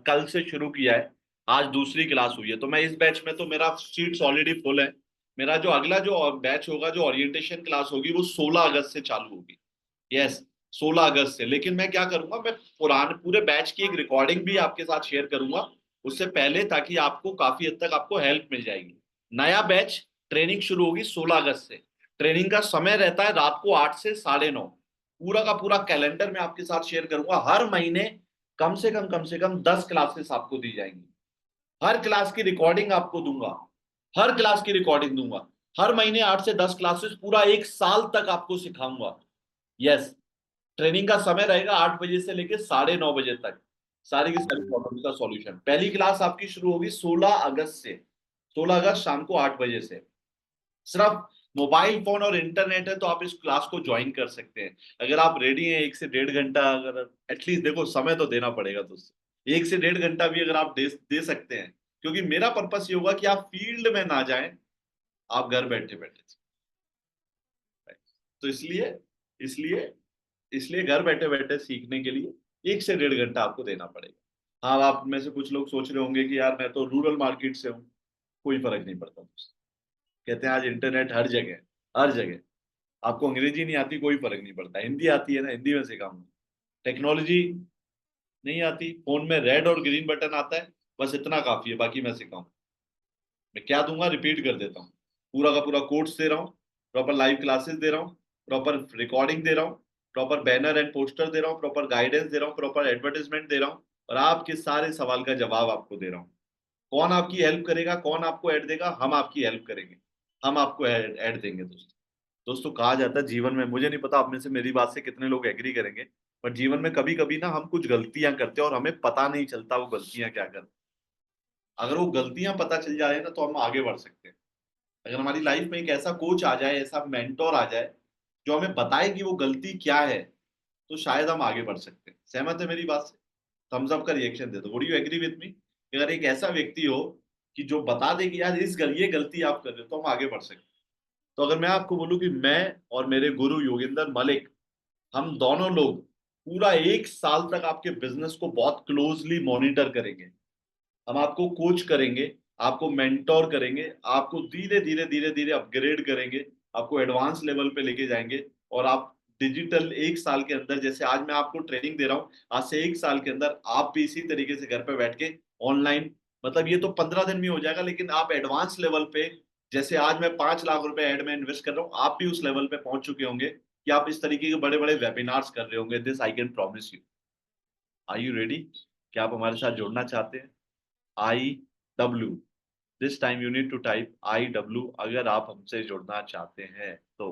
कल से शुरू किया है। आज दूसरी क्लास हुई है, तो मैं इस बैच में तो मेरा सीट्स ऑलरेडी फुल है। मेरा जो अगला जो बैच होगा, जो ओरिएंटेशन क्लास होगी, वो 16 अगस्त से चालू होगी। यस, 16 अगस्त से। लेकिन मैं क्या करूंगा, मैं पुराने पूरे बैच की एक रिकॉर्डिंग भी आपके साथ शेयर करूंगा उससे पहले, ताकि आपको काफी हद तक आपको हेल्प मिल जाएगी। नया बैच ट्रेनिंग शुरू होगी 16 अगस्त से। ट्रेनिंग का समय रहता है रात को 8 से 9:30। पूरा का पूरा कैलेंडर मैं आपके साथ शेयर करूंगा। हर महीने कम से कम 10 क्लासेस आपको दी जाएंगी। हर क्लास की रिकॉर्डिंग आपको दूंगा, हर क्लास की रिकॉर्डिंग दूंगा। हर महीने 8 से 10 क्लासेस, पूरा 1 साल तक आपको सिखाऊंगा। यस, ट्रेनिंग का समय रहेगा 8 बजे से लेकर 9:30 बजे तक। सारी की सारी प्रॉब्लम का सॉल्यूशन। पहली क्लास आपकी शुरू होगी 16 अगस्त से। 16 अगस्त शाम को 8 बजे से। सिर्फ मोबाइल फोन और इंटरनेट है तो आप इस क्लास को ज्वाइन कर सकते हैं। अगर आप रेडी हैं 1 से 1.5 घंटा, अगर एटलीस्ट, देखो समय तो देना पड़ेगा दोस्तों, 1 से 1.5 घंटा भी अगर आप दे सकते हैं, क्योंकि मेरा पर्पस ये होगा कि आप फील्ड में ना जाएं, आप घर बैठे बैठे। तो इसलिए घर बैठे बैठे सीखने के लिए 1 से 1.5 घंटा आपको देना पड़ेगा। हाँ, आप में से कुछ लोग सोच रहे होंगे कि यार मैं तो रूरल मार्केट से हूँ। कोई फर्क नहीं पड़ता दोस्तों। कहते हैं आज इंटरनेट हर जगह, हर जगह। आपको अंग्रेजी नहीं आती, कोई फर्क नहीं पड़ता। हिंदी आती है ना, हिंदी में सिखाऊंगा। टेक्नोलॉजी नहीं आती, फोन में रेड और ग्रीन बटन आता है, बस इतना काफी है, बाकी मैं सिखाऊं। मैं क्या दूंगा, रिपीट कर देता हूँ। पूरा का पूरा कोर्स दे रहा हूँ, प्रॉपर लाइव क्लासेस दे रहा हूँ, प्रॉपर रिकॉर्डिंग दे रहा हूँ, प्रॉपर बैनर एंड पोस्टर दे रहा हूँ, प्रॉपर गाइडेंस दे रहा हूँ, प्रॉपर एडवर्टाइजमेंट दे रहा हूँ, और आपके सारे सवाल का जवाब आपको दे रहा हूँ। कौन आपकी हेल्प करेगा, कौन आपको ऐड देगा? हम आपकी हेल्प करेंगे, हम आपको ऐड देंगे दोस्तों। कहा जाता है जीवन में, मुझे नहीं पता आप में से मेरी बात से कितने लोग एग्री करेंगे, पर जीवन में कभी कभी ना हम कुछ गलतियां करते हैं और हमें पता नहीं चलता वो गलतियां क्या करते। अगर वो गलतियां पता चल जाए ना तो हम आगे बढ़ सकते हैं। अगर हमारी लाइफ में एक ऐसा कोच आ जाए, ऐसा मेंटोर आ जाए जो हमें बताए कि वो गलती क्या है, तो शायद हम आगे बढ़ सकते हैं। सहमत है मेरी बात से? थम्स अप का रिएक्शन दे दो। Would you agree with me? अगर एक ऐसा व्यक्ति हो कि जो बता दे कि यार ये गलती आप कर रहे हो, तो हम आगे बढ़ सकते। तो अगर मैं आपको बोलूं कि मैं और मेरे गुरु योगेंद्र मलिक, हम दोनों लोग पूरा 1 साल तक आपके बिजनेस को बहुत क्लोजली मॉनिटर करेंगे। हम आपको कोच करेंगे, आपको मेंटोर करेंगे, आपको धीरे धीरे धीरे धीरे अपग्रेड करेंगे, आपको एडवांस लेवल पे लेके जाएंगे। और आप डिजिटल 1 साल के अंदर, जैसे आज मैं आपको ट्रेनिंग दे रहा हूँ, आज से 1 साल के अंदर आप भी इसी तरीके से घर पे बैठ के ऑनलाइन, मतलब ये तो 15 दिन में हो जाएगा, लेकिन आप एडवांस लेवल पे, जैसे आज मैं 5 लाख रुपए एड में इन्वेस्ट कर रहा हूँ, आप भी उस लेवल पे पहुंच चुके होंगे कि आप इस तरीके के बड़े बड़े वेबिनार्स कर रहे होंगे। This I can promise you. Are you ready? क्या आप हमारे साथ जुड़ना चाहते हैं? IW, this time you need to type IW अगर आप हमसे जुड़ना चाहते हैं तो।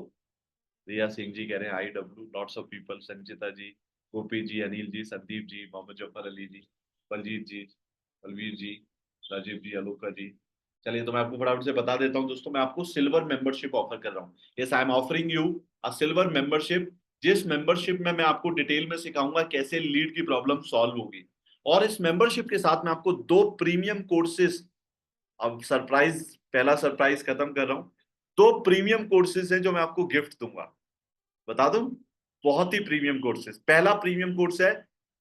रिया सिंह जी कह रहे हैं IW, लॉट्स ऑफ पीपल, संचिता जी, गोपी जी, अनिल जी, संदीप जी, मोहम्मद जफर अली जी, बलजीत जी, बलवीर जी, राजीव जी, अलोका जी। चलिए, तो मैं आपको फटाफट से बता देता हूँ दोस्तों, मैं आपको सिल्वर मेंबरशिप ऑफर कर रहा हूँ। Yes, I am offering you a silver membership, जिस मेंबरशिप में मैं आपको डिटेल में सिखाऊंगा कैसे लीड की प्रॉब्लम सॉल्व होगी। और इस मेंबरशिप के साथ मैं आपको 2 प्रीमियम कोर्सेज, अब सरप्राइज, पहला सरप्राइज खत्म कर रहा हूं, 2 प्रीमियम कोर्सेज हैं जो मैं आपको गिफ्ट दूंगा। बता दूं, बहुत ही प्रीमियम कोर्सेज। पहला प्रीमियम कोर्स है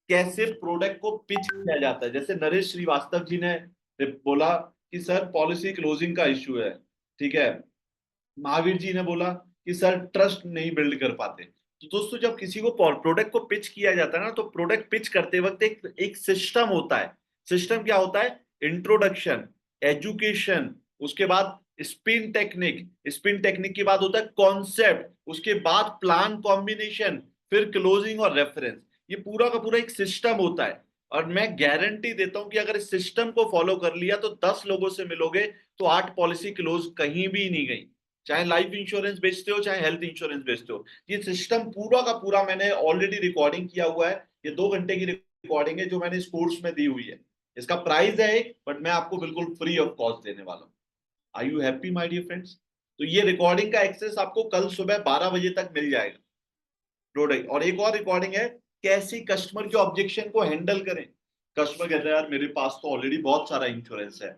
कैसे प्रोडक्ट को पिच किया जाता है। जैसे नरेश श्रीवास्तव जी ने बोला कि सर पॉलिसी क्लोजिंग का इश्यू है, ठीक है। महावीर जी ने बोला कि सर ट्रस्ट नहीं बिल्ड कर पाते। तो दोस्तों, जब किसी को प्रोडक्ट को पिच किया जाता है ना, तो प्रोडक्ट पिच करते वक्त एक सिस्टम होता है। सिस्टम क्या होता है? इंट्रोडक्शन, एजुकेशन, उसके बाद स्पिन टेक्निक, स्पिन टेक्निक के बाद होता है कॉन्सेप्ट, उसके बाद प्लान कॉम्बिनेशन, फिर क्लोजिंग और रेफरेंस। ये पूरा का पूरा एक सिस्टम होता है। और मैं गारंटी देता हूं कि अगर इस सिस्टम को फॉलो कर लिया तो 10 लोगों से मिलोगे तो 8 पॉलिसी क्लोज कहीं भी नहीं गई। चाहे लाइफ इंश्योरेंस बेचते हो, चाहे हेल्थ इंश्योरेंस बेचते हो, ये सिस्टम पूरा का पूरा मैंने ऑलरेडी रिकॉर्डिंग किया हुआ है। ये 2 घंटे की रिकॉर्डिंग है जो मैंने इस कोर्स में दी हुई है। इसका प्राइस है एक, बट मैं आपको बिल्कुल फ्री ऑफ कॉस्ट देने वाला हूँ। Are you happy my dear friends? तो ये रिकॉर्डिंग का एक्सेस आपको कल सुबह 12 बजे तक मिल जाएगा प्रोडक्ट। और एक और रिकॉर्डिंग है कैसे कस्टमर के ऑब्जेक्शन को हैंडल करें। कस्टमर कहता है यार मेरे पास तो ऑलरेडी बहुत सारा इंश्योरेंस है।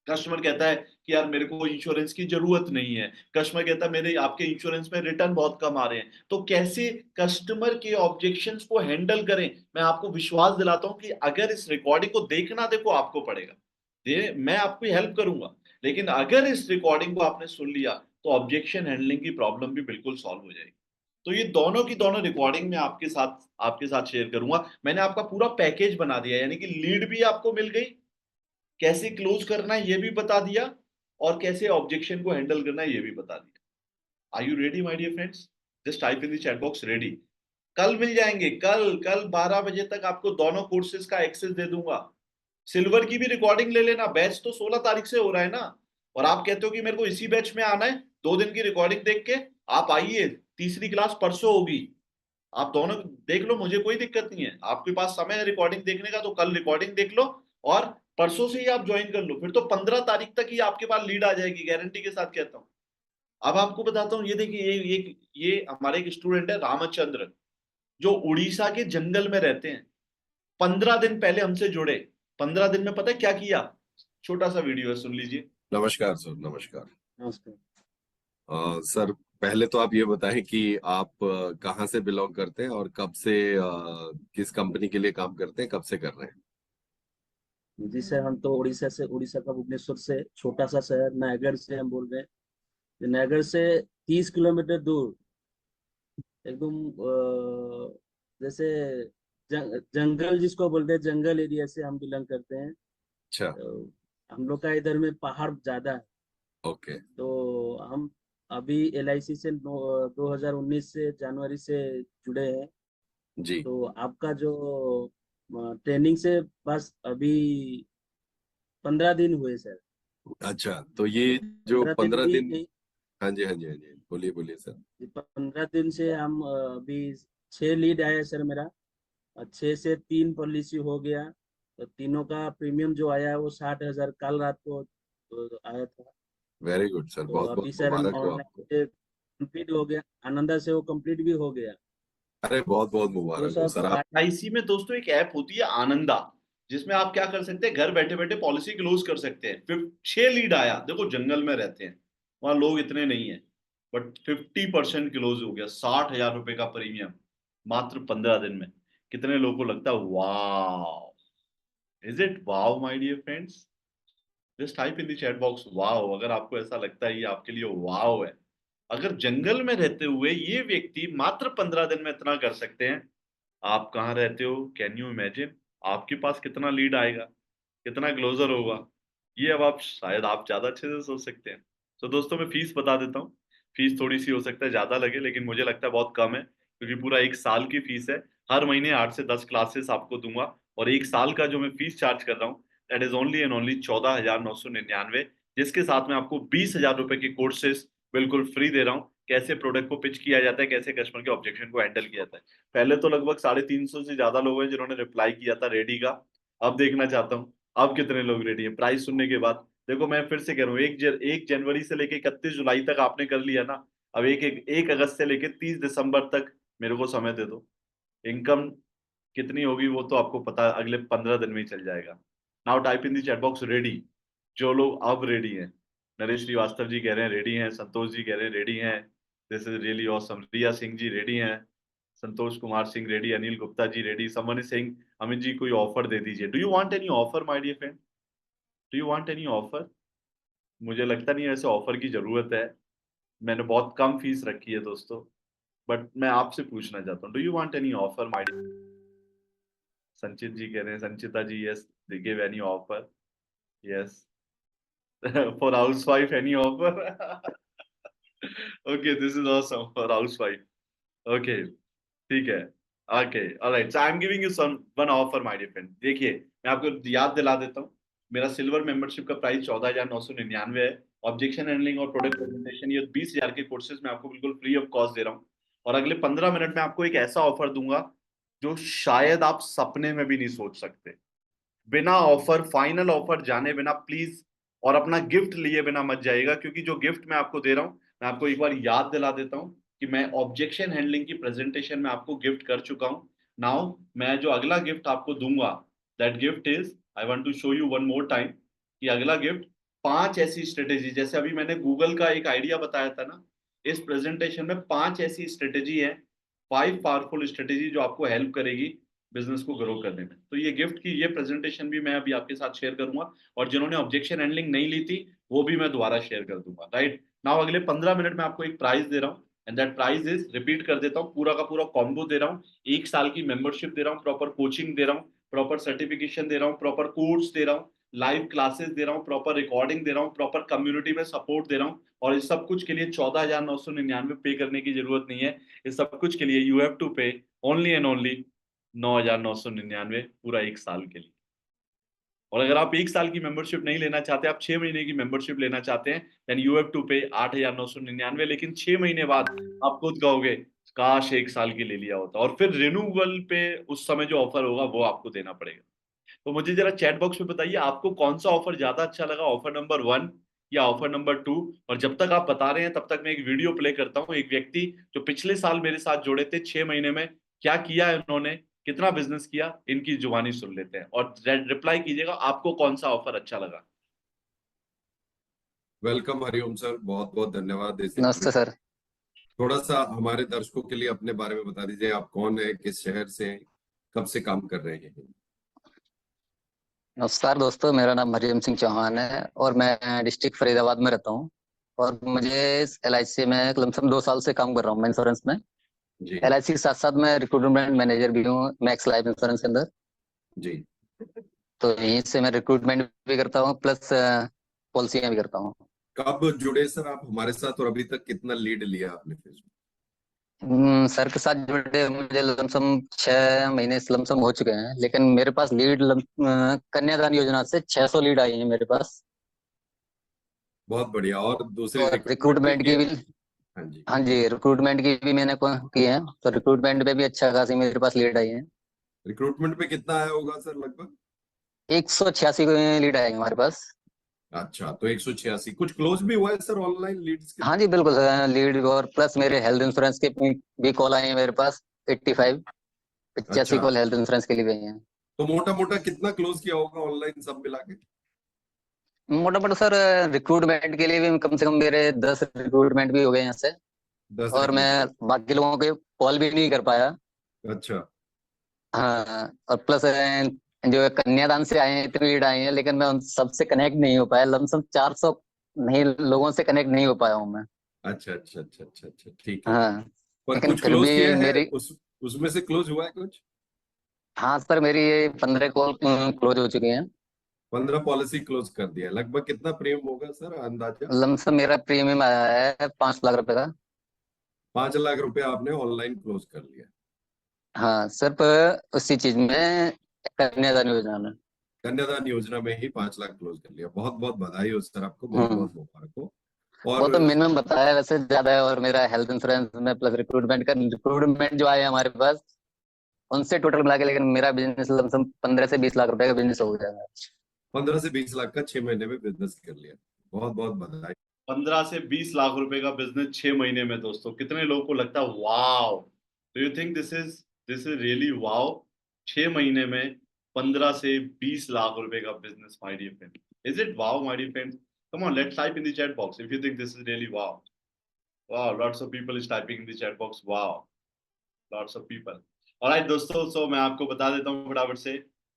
कस्टमर कहता है कि यार मेरे को इंश्योरेंस की जरूरत नहीं है। कस्टमर कहता है मेरे आपके इंश्योरेंस में रिटर्न बहुत कम आ रहे हैं। तो कैसे कस्टमर के ऑब्जेक्शंस को हैंडल करें, मैं आपको विश्वास दिलाता हूं कि अगर इस रिकॉर्डिंग को देखना देखो आपको पड़ेगा, मैं आपकी हेल्प करूंगा, लेकिन अगर इस रिकॉर्डिंग को आपने सुन लिया तो ऑब्जेक्शन हैंडलिंग की प्रॉब्लम भी बिल्कुल सॉल्व हो जाएगी। तो ये दोनों की दोनों रिकॉर्डिंग में आपके साथ शेयर करूंगा। मैंने आपका पूरा पैकेज बना दिया, यानी कि लीड भी आपको मिल गई, कैसे क्लोज करना है ये भी बता दिया, और कैसे ऑब्जेक्शन को हैंडल करना है ये भी बता दिया। Are you ready my dear friends? Just type in the chat box ready. कल मिल जाएंगे, कल 12 बजे तक आपको दोनों कोर्सेज का एक्सेस दे दूंगा। सिल्वर की भी रिकॉर्डिंग ले लेना, बैच तो 16 तारीख से हो रहा है ना। और आप कहते हो कि मेरे को इसी बैच में आना है, 2 दिन की रिकॉर्डिंग देख के आप आइए। तीसरी क्लास परसों होगी, आप दोनों देख लो, मुझे कोई दिक्कत नहीं है। आपके पास समय है रिकॉर्डिंग देखने का, तो कल रिकॉर्डिंग देख लो और परसों से ही आप ज्वाइन कर लो। फिर तो 15 तारीख तक ही आपके पास लीड आ जाएगी, गारंटी के साथ कहता हूँ। अब आपको बताता हूँ, ये देखिए, ये हमारे एक स्टूडेंट है रामचंद्र, जो उड़ीसा के जंगल में रहते हैं। 15 दिन पहले हमसे जुड़े। 15 दिन में पता है क्या किया? छोटा सा वीडियो है, सुन लीजिए। नमस्कार सर, नमस्कार। नमस्कार। सर, पहले तो आप ये बताएं कि आप कहाँ से बिलोंग करते हैं और कब से किस कंपनी के लिए काम करते हैं, कब से कर रहे हैं? जी सर, हम तो उड़ीसा का भुवनेश्वर से, छोटा सा शहर नायगढ़ से हम बोल रहे हैं। नायगढ़ से 30 किलोमीटर दूर एकदम जैसे जंगल जिसको बोलते हैं, जंगल एरिया से हम बिलोंग करते हैं। अच्छा। तो हम लोग का इधर में पहाड़ ज्यादा है। ओके। तो हम अभी LIC से 2019 से जनवरी से जुड़े हैं। जी। तो आपका जो ट्रेनिंग से बस अभी 15 दिन हुए सर। अच्छा, तो ये जो 15 दिन, नहीं, हाँ जी, हाँ जी, हाँ जी, बोलिए बोलिए सर। 15 दिन से हम अभी 6 लीड आया सर मेरा, और 6 से 3 पॉलिसी हो गया। तो तीनों का प्रीमियम जो आया है वो 60,000 कल रात को आया था। वेरी गुड सर, तो बहुत अभी बहुत सर मुबारक हो ऑनलाइन आपको। से कंप्लीट हो गया, आनंदा से वो कंप्लीट भी हो गया। अरे बहुत बहुत मुबारक हो सर। आप LIC में दोस्तों एक ऐप होती है आनंदा, जिसमें आप क्या कर सकते हैं, घर बैठे बैठे पॉलिसी क्लोज कर सकते हैं। फिर 6 लीड आया, देखो जंगल में रहते हैं, वहां लोग इतने नहीं है, बट 50% क्लोज हो गया, 60,000 रुपए का प्रीमियम मात्र 15 दिन में। कितने लोगों को लगता है wow? Is it wow my dear friends? Just type in the chat box wow, अगर आपको ऐसा लगता है ये आपके लिए वाव है। अगर जंगल में रहते हुए ये व्यक्ति मात्र 15 दिन में इतना कर सकते हैं, आप कहाँ रहते हो? कैन यू इमेजिन आपके पास कितना लीड आएगा, कितना क्लोजर होगा? ये अब आप शायद आप ज्यादा अच्छे से सोच सकते हैं। तो दोस्तों मैं फीस बता देता हूँ। फीस थोड़ी सी हो सकता है ज्यादा लगे, लेकिन मुझे लगता है बहुत कम है, क्योंकि पूरा 1 साल की फीस है। हर महीने 8 से 10 क्लासेस आपको दूंगा, और 1 साल का जो मैं फीस चार्ज कर रहा हूँ that is only and only 14,999, जिसके साथ में आपको 20,000 रुपए के कोर्सेस बिल्कुल फ्री दे रहा हूँ। कैसे प्रोडक्ट को पिच किया जाता है, कैसे कस्टमर के ऑब्जेक्शन को हैंडल किया जाता है। पहले तो लगभग 350 से ज्यादा लोग हैं जिन्होंने रिप्लाई किया था रेडी का। अब देखना चाहता हूँ अब कितने लोग रेडी है प्राइस सुनने के बाद। देखो मैं फिर से कह रहा हूँ, 1 जनवरी से लेके 31 जुलाई तक आपने कर लिया ना, अब 1 अगस्त से लेके 30 दिसंबर तक मेरे को समय दे दो। इनकम कितनी होगी वो तो आपको पता अगले 15 दिन में ही चल जाएगा। Now type in the chat box ready, जो लोग अब रेडी हैं। नरेश श्रीवास्तव जी कह रहे हैं रेडी हैं, संतोष जी कह रहे हैं रेडी हैं, this is really awesome. Riya Singh ji ready हैं, Santosh Kumar Singh ready, Anil Gupta ji ready, someone is saying Amit ji कोई ऑफर दे दीजिए। Do you want any offer my dear friend? Do you want any offer? मुझे लगता नहीं ऐसे ऑफर की जरूरत है, मैंने बहुत कम फीस रखी है दोस्तों, बट मैं आपसे पूछना चाहता हूँ, do you want any offer my dear? Sanchit ji कह रहे हैं, Sanchita ji yes they give any offer, yes for housewife any offer? Okay this is awesome for housewife. Okay ठीक है, okay alright, so I am giving you some one offer my dear friend. देखिए मैं आपको याद दिला देता हूँ, मेरा सिल्वर मेंबरशिप का प्राइस 14,999 है। ऑब्जेक्शन हैंडलिंग और प्रोडक्ट प्रेजेंटेशन ये 20,000 के कोर्सेज मैं आपको बिल्कुल फ्री ऑफ कॉस्ट दे रहा हूँ, और अगले 15 मिनट में आपको एक ऐसा ऑफर दूंगा जो शायद आप सपने में भी नहीं सोच सकते। बिना ऑफर, फाइनल ऑफर जाने बिना प्लीज, और अपना गिफ्ट लिए बिना मत जाइएगा, क्योंकि जो गिफ्ट मैं आपको दे रहा हूँ, मैं आपको एक बार याद दिला देता हूँ कि मैं ऑब्जेक्शन हैंडलिंग की प्रेजेंटेशन में आपको गिफ्ट कर चुका हूँ। नाउ मैं जो अगला गिफ्ट आपको दूंगा, that gift is, I want to show you one more time, कि अगला गिफ्ट 5 ऐसी स्ट्रेटेजी, जैसे अभी मैंने गूगल का एक आइडिया बताया था ना, इस प्रेजेंटेशन में 5 ऐसी स्ट्रेटेजी है, 5 पावरफुल स्ट्रेटेजी जो आपको हेल्प करेगी बिजनेस को ग्रो करने में। तो ये गिफ्ट की ये प्रेजेंटेशन भी मैं अभी आपके साथ शेयर करूंगा, और जिन्होंने ऑब्जेक्शन हैंडलिंग नहीं ली थी वो भी मैं दोबारा शेयर कर दूंगा। राइट नाउ अगले 15 मिनट में आपको एक प्राइस दे रहा हूँ, and that price is, repeat कर देता हूँ, पूरा का पूरा कॉम्बो दे रहा हूँ। 1 साल की मेंबरशिप दे रहा हूँ, प्रॉपर कोचिंग दे रहा हूँ, प्रॉपर सर्टिफिकेशन दे रहा हूँ, प्रॉपर कोर्स दे रहा हूँ, लाइव क्लासेस दे रहा हूँ, प्रॉपर रिकॉर्डिंग दे रहा हूँ, प्रॉपर कम्युनिटी में सपोर्ट दे रहा हूँ। और इस सब कुछ के लिए 14,999 पे करने की जरूरत नहीं है। इस सब कुछ के लिए यू हैव टू पे ओनली एंड ओनली 9,999 पूरा 1 साल के लिए। और अगर आप 1 साल की मेंबरशिप नहीं लेना चाहते, आप 6 महीने की मेंबरशिप लेना चाहते हैं, देन यू हैव टू पे 8,999, लेकिन 6 महीने बाद आप खुद कहोगे काश 1 साल की ले लिया होता, और फिर रिन्यूअल पे उस समय जो ऑफर होगा वो आपको देना पड़ेगा। तो मुझे जरा चैट बॉक्स में बताइए आपको कौन सा ऑफर ज्यादा अच्छा लगा, ऑफर नंबर 1 या ऑफर नंबर 2? और जब तक आप बता रहे हैं तब तक मैं एक वीडियो प्ले करता हूँ। एक व्यक्ति जो पिछले साल मेरे साथ जुड़े थे, 6 महीने में क्या किया है उन्होंने, कितना बिजनेस किया, इनकी जुबानी सुन लेते हैं, और रिप्लाई कीजिएगा आपको कौन सा ऑफर अच्छा लगा। वेलकम हरिओम सर, बहुत बहुत धन्यवाद। नमस्ते सर। थोड़ा सा हमारे दर्शकों के लिए अपने बारे में बता दीजिए, आप कौन है, किस शहर से हैं, कब से काम कर रहे हैं? नमस्कार दोस्तों, मेरा नाम हरिओम सिंह चौहान है और मैं डिस्ट्रिक्ट फरीदाबाद में रहता हूँ, और मुझे LIC में लमसम 2 साल से काम कर रहा हूँ मैं इंश्योरेंस में। जी LIC के साथ साथ मैं रिक्रूटमेंट मैनेजर भी हूँ मैक्स लाइफ इंश्योरेंस के अंदर। जी, तो यहीं से मैं रिक्रूटमेंट भी करता हूँ प्लस पॉलिसियां भी करता हूँ। कब जुड़े सर आप हमारे साथ, और अभी तक कितना लीड लिया आपने फिर? सर के साथ जुड़े मुझे लमसम 6 महीने से लमसम हो चुके हैं, लेकिन मेरे पास लीड कन्यादान योजना से 600 लीड आई है मेरे पास। बहुत बढ़िया। और दूसरी रिक्रूटमेंट की भी, हाँ जी, हाँ जी, रिक्रूटमेंट की भी मैंने की है, तो रिक्रूटमेंट पे भी अच्छा खासी मेरे पास लीड आई है। रिक्रूटमेंट पे कितना आया होगा सर लगभग? 186 लीड आएंगे हमारे पास। अच्छा, तो 186 कुछ क्लोज भी हुआ है सर ऑनलाइन लीड्स के? हाँ जी बिल्कुल लीड, और प्लस मेरे हेल्थ इंश्योरेंस के भी कॉल आए हैं मेरे पास, 85 85 अच्छा, कॉल हेल्थ इंश्योरेंस के लिए भी आई हैं। तो मोटा मोटा कितना क्लोज किया होगा ऑनलाइन सब मिला के? मोटा मोटा सर रिक्रूटमेंट के लिए भी कम से कम मेरे 10 रिक्रूटमेंट भी हो गए यहाँ से, 10 और मैं रिक्रूटमेंट। बाकी लोगों के कॉल भी नहीं कर पाया। अच्छा, हाँ, और प्लस जो कन्यादान से आए हैं इतनी लीड आए हैं, लेकिन मैं उन सबसे कनेक्ट नहीं हो पाया। लमसम 400 नहीं लोगों से कनेक्ट नहीं हो पाया हूँ मैं। अच्छा, अच्छा, अच्छा, अच्छा, अच्छा, ठीक है। हाँ, पर लेकिन कुछ फिर क्लोज भी किया है मेरी, उसमें से क्लोज हुआ है कुछ? हाँ सर, मेरी ये 15 कॉल क्लोज हो चुकी हैं। 15 पॉलिसी क्लोज कर दिया। लगभग कितना प्रीमियम होगा सर अंदाजा? लमसम मेरा प्रीमियम आया है 5 लाख रुपए का। 5 लाख रुपए आपने ऑनलाइन क्लोज कर लिया। हाँ, सिर्फ उसी चीज में, कन्यादान योजना में। कन्यादान योजना में ही 5 लाख क्लोज कर लिया। बहुत बहुत बधाई हो सर, आपको बहुत हम्म, बहुत मुबारक हो। वो और तो मिनिमम बताया है, वैसे ज्यादा है। और मेरा हेल्थ इंश्योरेंस में प्लस रिक्रूटमेंट जो आए हैं हमारे पास, उनसे टोटल मिला के, लेकिन मेरा बिजनेस लमसम 15 से 20 लाख रुपए का बिजनेस हो जाएगा। 15 से 20 लाख का 6 महीने में बिजनेस कर लिया। बहुत बहुत बधाई। 15 से 20 लाख रुपए का बिजनेस 6 महीने में। दोस्तों, कितने लोगों को लगता है wow? Do you think this is really wow? 6 महीने में 15 से 20 लाख रुपए का business, my dear friend. Is it wow, my dear friend? Come on, let's type in the chat box if you think this is really wow. Wow, lots of people is typing in the chat box, wow, lots of people. Alright दोस्तों, so मैं आपको बता देता हूँ फटाफट से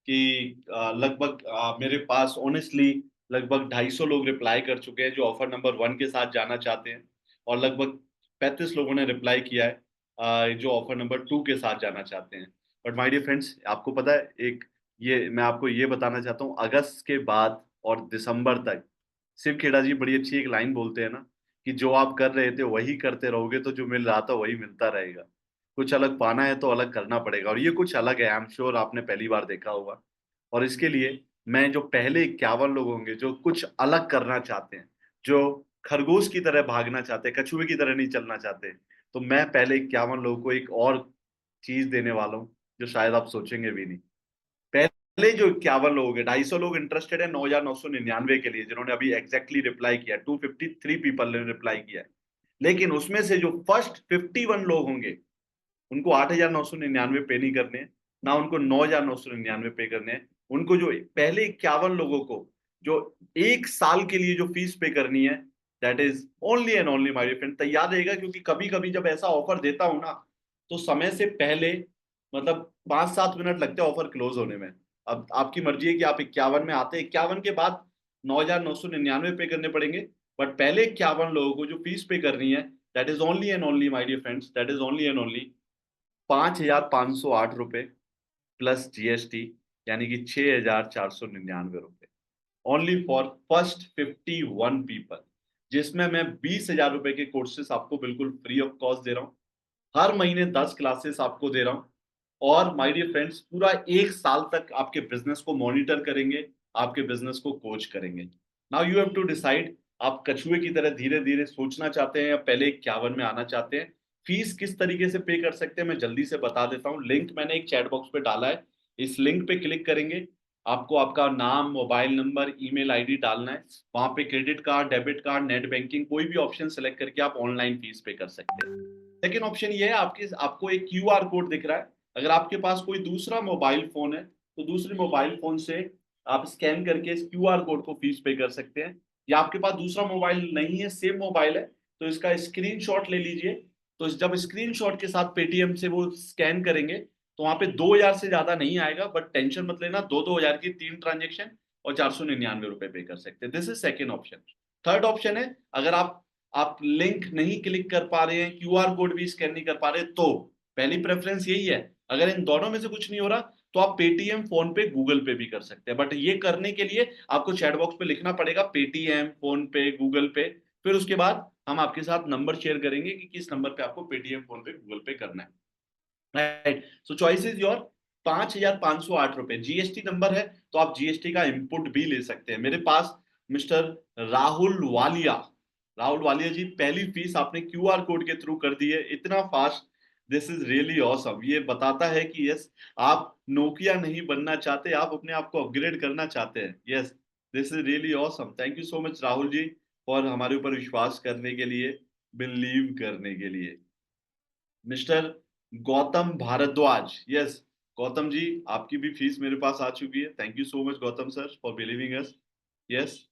कि लगभग मेरे पास ऑनेस्टली लगभग 250 लोग रिप्लाई कर चुके हैं जो ऑफर नंबर 1 के साथ जाना चाहते हैं, और लगभग 35 लोगों ने रिप्लाई किया है जो ऑफर नंबर 2 के साथ जाना चाहते हैं। बट माय डियर फ्रेंड्स, आपको पता है, एक ये मैं आपको ये बताना चाहता हूँ, अगस्त के बाद और दिसंबर तक शिव खेड़ा जी बड़ी अच्छी एक लाइन बोलते हैं ना, कि जो आप कर रहे थे वही करते रहोगे तो जो मिल रहा था वही मिलता रहेगा। कुछ अलग पाना है तो अलग करना पड़ेगा, और ये कुछ अलग है। आई एम श्योर आपने पहली बार देखा होगा। और इसके लिए मैं जो पहले 51 लोग होंगे जो कुछ अलग करना चाहते हैं, जो खरगोश की तरह भागना चाहते हैं, कछुए की तरह नहीं चलना चाहते, तो मैं पहले 51 लोगों को एक और चीज देने वाला हूँ जो शायद आप सोचेंगे भी नहीं। पहले जो 51 लोग हैं, 250 लोग इंटरेस्टेड है 9,999 के लिए, जिन्होंने अभी एग्जैक्टली रिप्लाई किया, 253 पीपल ने रिप्लाई किया है। लेकिन उसमें से जो फर्स्ट 51 लोग होंगे, उनको 8,999 पे नहीं करने हैं, ना उनको 9,999 पे करने हैं। उनको जो पहले 51 लोगों को जो 1 साल के लिए जो फीस पे करनी है, that is only and only my dear friend. तैयार रहेगा, क्योंकि कभी कभी जब ऐसा ऑफर देता हूं ना, तो समय से पहले मतलब 5-7 मिनट लगते हैं ऑफर क्लोज होने में। अब आपकी मर्जी है कि आप 51 में आते हैं, 51 के बाद 9,999 पे करने पड़ेंगे। बट पहले 51 लोगों को जो फीस पे करनी है, that is only and only my dear friends, that is only and only 5,508 रुपए प्लस जीएसटी, यानी कि 6,499 रुपए, ओनली फॉर फर्स्ट 51 पीपल, जिसमें मैं 20,000 रुपए के कोर्सेस आपको बिल्कुल फ्री ऑफ कॉस्ट दे रहा हूँ। हर महीने 10 क्लासेस आपको दे रहा हूँ, और माय डियर फ्रेंड्स पूरा 1 साल तक आपके बिजनेस को मॉनिटर करेंगे, आपके बिजनेस को कोच करेंगे। Now you have to decide, आप कछुए की तरह धीरे धीरे सोचना चाहते हैं या पहले 51 में आना चाहते हैं। फीस किस तरीके से पे कर सकते हैं मैं जल्दी से बता देता हूँ। लिंक मैंने एक चैट बॉक्स पे डाला है, इस लिंक पे क्लिक करेंगे, आपको आपका नाम, मोबाइल नंबर, ईमेल आईडी डालना है। वहां पे credit card, debit card, net banking कोई भी ऑप्शन सेलेक्ट करके आप ऑनलाइन फीस पे कर सकते हैं। सेकेंड ऑप्शन ये है, आपको एक क्यूआर कोड दिख रहा है। अगर आपके पास कोई दूसरा मोबाइल फोन है तो दूसरे मोबाइल फोन से आप स्कैन करके इस क्यूआर कोड को फीस पे कर सकते हैं। या आपके पास दूसरा मोबाइल नहीं है, सेम मोबाइल है, तो इसका स्क्रीनशॉट ले लीजिए। तो जब स्क्रीनशॉट के साथ पेटीएम से वो स्कैन करेंगे तो वहां पे 2,000 से ज्यादा नहीं आएगा, बट टेंशन मत लेना, 2,000 की 3 ट्रांजेक्शन और 499 रुपए पे कर सकते हैं। This is second option. Third option है, अगर आप लिंक नहीं क्लिक कर पा रहे हैं, क्यूआर कोड भी स्कैन नहीं कर पा रहे, तो पहली प्रेफरेंस यही है, अगर इन दोनों में से कुछ नहीं हो रहा तो आप पेटीएम, फोन पे, गूगल पे भी कर सकते हैं। बट ये करने के लिए आपको चैट बॉक्स पे लिखना पड़ेगा पेटीएम, फोन पे, गूगल पे। फिर उसके बाद हम आपके साथ नंबर शेयर करेंगे कि किस नंबर पे आपको पेटीएम, फोन पे, गूगल पे करना है। Right, so choice is your. 5,508 रुपए जीएसटी नंबर है, तो आप जीएसटी का इनपुट भी ले सकते हैं। मेरे पास मिस्टर राहुल वालिया जी, पहली फीस आपने क्यूआर कोड के थ्रू कर दी है, इतना fast. This is really awesome. ये बताता है कि यस, आप नोकिया नहीं बनना चाहते, आप अपने आप को अपग्रेड करना चाहते हैं। Yes, this is really awesome. Thank you so much Rahul ji for हमारे ऊपर विश्वास करने के लिए, बिलीव करने के लिए। मिस्टर गौतम भारद्वाज, यस गौतम जी, आपकी भी फीस मेरे पास आ चुकी है। Thank you so much Gautam sir for believing us. Yes,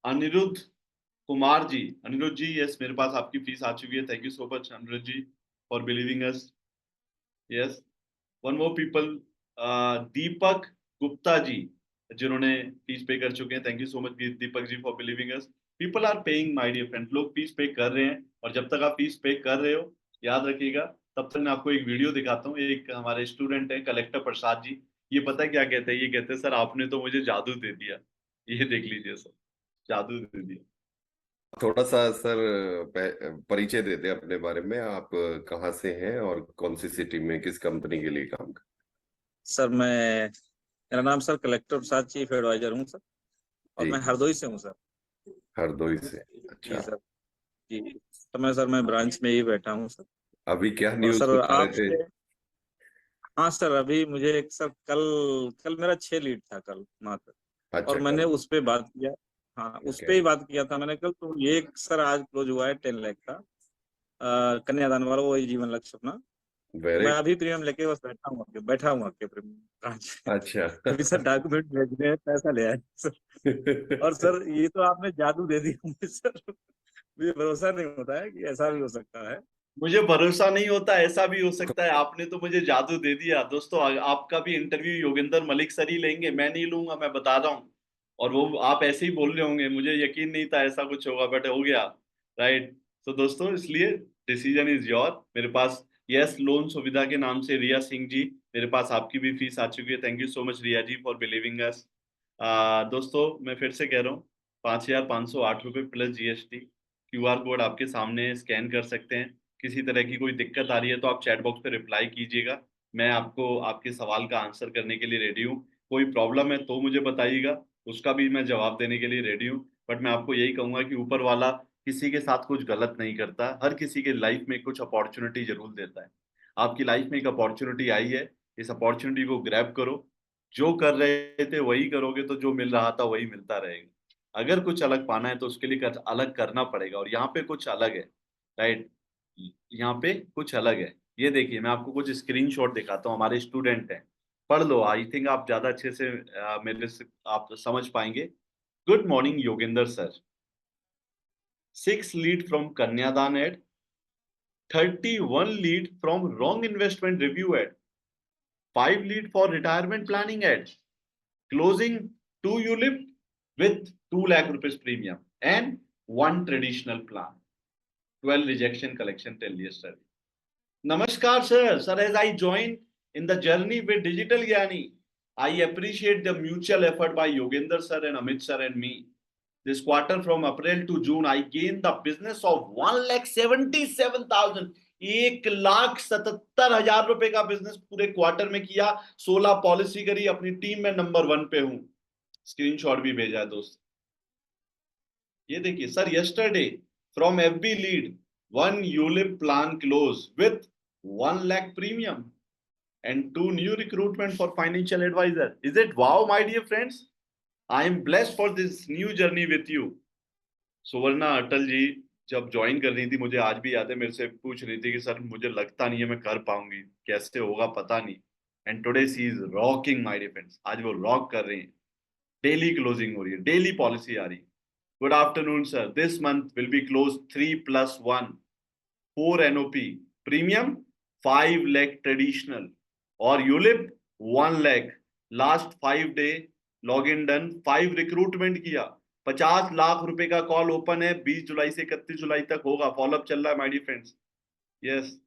Anirudh Kumar ji, Anirudh ji, yes मेरे पास आपकी फीस आ चुकी है। Thank you so much Anirudh ji for believing us. Yes, one more people, Deepak Gupta ji, जिन्होंने फीस पे कर चुके हैं। Thank you so much Deepak ji for believing us. People are paying my dear friend, लोग फीस पे कर रहे हैं, और जब तक आप फीस पे कर रहे हो, याद रखिएगा, तब तक मैं आपको एक वीडियो दिखाता हूँ। एक हमारे स्टूडेंट है कलेक्टर प्रसाद जी, ये पता है क्या कहते हैं, ये कहते हैं सर आपने तो मुझे जादू दे दिया। ये देख लीजिए सर, जादू दे दिया। थोड़ा सा सर परिचय देते हैं अपने बारे में, आप कहाँ से हैं और कौन सी सिटी में किस कंपनी के लिए काम कर। सर मेरा नाम सर कलेक्टर प्रसाद, चीफ एडवाइजर हूँ सर, और मैं जी, हरदोई से हूँ सर। हरदोई से, जी अच्छा। सर, जी। तो मैं ब्रांच में ही बैठा हूँ सर। अभी क्या और न्यूज सर सुना रहे थे? आपसे, हाँ सर, अभी मुझे एक सर कल कल मेरा 6 लीड था कल मात्र, अच्छा, और मैंने कल, उस पे बात किया। हाँ, उस पे ओके, ही बात किया था मैंने कल। तो ये एक सर आज क्लोज हुआ है 10 लाख का, कन्यादान वाला, वही जीवन लक्ष्य अपना। तो वेरी, मैं अभी प्रीमियम लेके बस बैठा हूँ आपके प्रीमियम ब्रांच में। अच्छा। अभी सर डॉक्यूमेंट भेजने हैं, पैसा ले आए सर। और सर ये तो आपने जादू दे दिया मुझे सर, मुझे भरोसा नहीं होता है कि ऐसा भी हो सकता है। मुझे भरोसा नहीं होता, ऐसा भी हो सकता है। आपने तो मुझे जादू दे दिया दोस्तों। आपका भी इंटरव्यू योगेंद्र मलिक सर ही लेंगे, मैं नहीं लूंगा, मैं बता रहा हूँ। और वो आप ऐसे ही बोल रहे होंगे, मुझे यकीन नहीं था ऐसा कुछ होगा, बट हो गया। राइट। तो दोस्तों, इसलिए डिसीजन इज योर। मेरे पास यस लोन सुविधा के नाम से रिया सिंह जी, मेरे पास आपकी भी फीस आ चुकी है। Thank you so much Riya ji for believing us. दोस्तों, मैं फिर से कह रहा हूँ, 5,508 रुपये प्लस GST। QR कोड आपके सामने, स्कैन कर सकते हैं। किसी तरह की कोई दिक्कत आ रही है तो आप चैट बॉक्स पे रिप्लाई कीजिएगा, मैं आपको आपके सवाल का आंसर करने के लिए रेडी हूँ। कोई प्रॉब्लम है तो मुझे बताइएगा, उसका भी मैं जवाब देने के लिए रेडी हूँ। बट मैं आपको यही कहूंगा कि ऊपर वाला किसी के साथ कुछ गलत नहीं करता, हर किसी के लाइफ में कुछ अपॉर्चुनिटी जरूर देता है। आपकी लाइफ में एक अपॉर्चुनिटी आई है, इस अपॉर्चुनिटी को ग्रैब करो। जो कर रहे थे वही करोगे तो जो मिल रहा था वही मिलता रहेगा। अगर कुछ अलग पाना है तो उसके लिए अलग करना पड़ेगा, और यहाँ पे कुछ अलग है। राइट, यहाँ पे कुछ अलग है। ये देखिए, मैं आपको कुछ स्क्रीनशॉट दिखाता हूँ, हमारे स्टूडेंट हैं, पढ़ लो। आई थिंक आप ज्यादा अच्छे से मेरे से आप समझ पाएंगे। Good morning Yogendra sir, 6 lead from Kanyadan ad, 31 lead from wrong investment review ad, 5 lead for retirement planning ad, closing 2 ULIP with 2 lakh rupees premium and 1 traditional plan, 12 rejection collection till yesterday. Namaskar sir, as I joined in the journey with Digital Gyani, I appreciate the mutual effort by Yogender sir and Amit sir and me. This quarter from April to June, I gained the business of 1,77,000, 1,77,000 रुपए का business पूरे quarter में किया। 16 policy करी, अपनी team में number 1 पे हूं। स्क्रीनशॉट भी भेजा है दोस्त। ये देखिए sir, yesterday from FB lead 1 ULIP plan close with 1 lakh premium and 2 new recruitment for financial advisor. Is it wow, my dear friends? I am blessed for this new journey with you. सुवर्णा अटल जी जब join कर रही थी, मुझे आज भी याद है, मेरे से पूछ रही थी कि सर मुझे लगता नहीं है मैं कर पाऊंगी, कैसे होगा पता नहीं। And today she is rocking my dear friends, आज वो रॉक कर रही हैं। डेली क्लोजिंग हो रही है, डेली पॉलिसी आ रही है। Good afternoon sir, this month will be close 3+1, 4 NOP premium, 5 lakh traditional और ULIP 1 lakh। Last 5 day log in done, 5 recruitment किया, 50 लाख रुपए का कॉल ओपन है, 20 जुलाई से 31 जुलाई तक होगा। फॉलोअप चल रहा है माय डियर फ्रेंड्स। यस,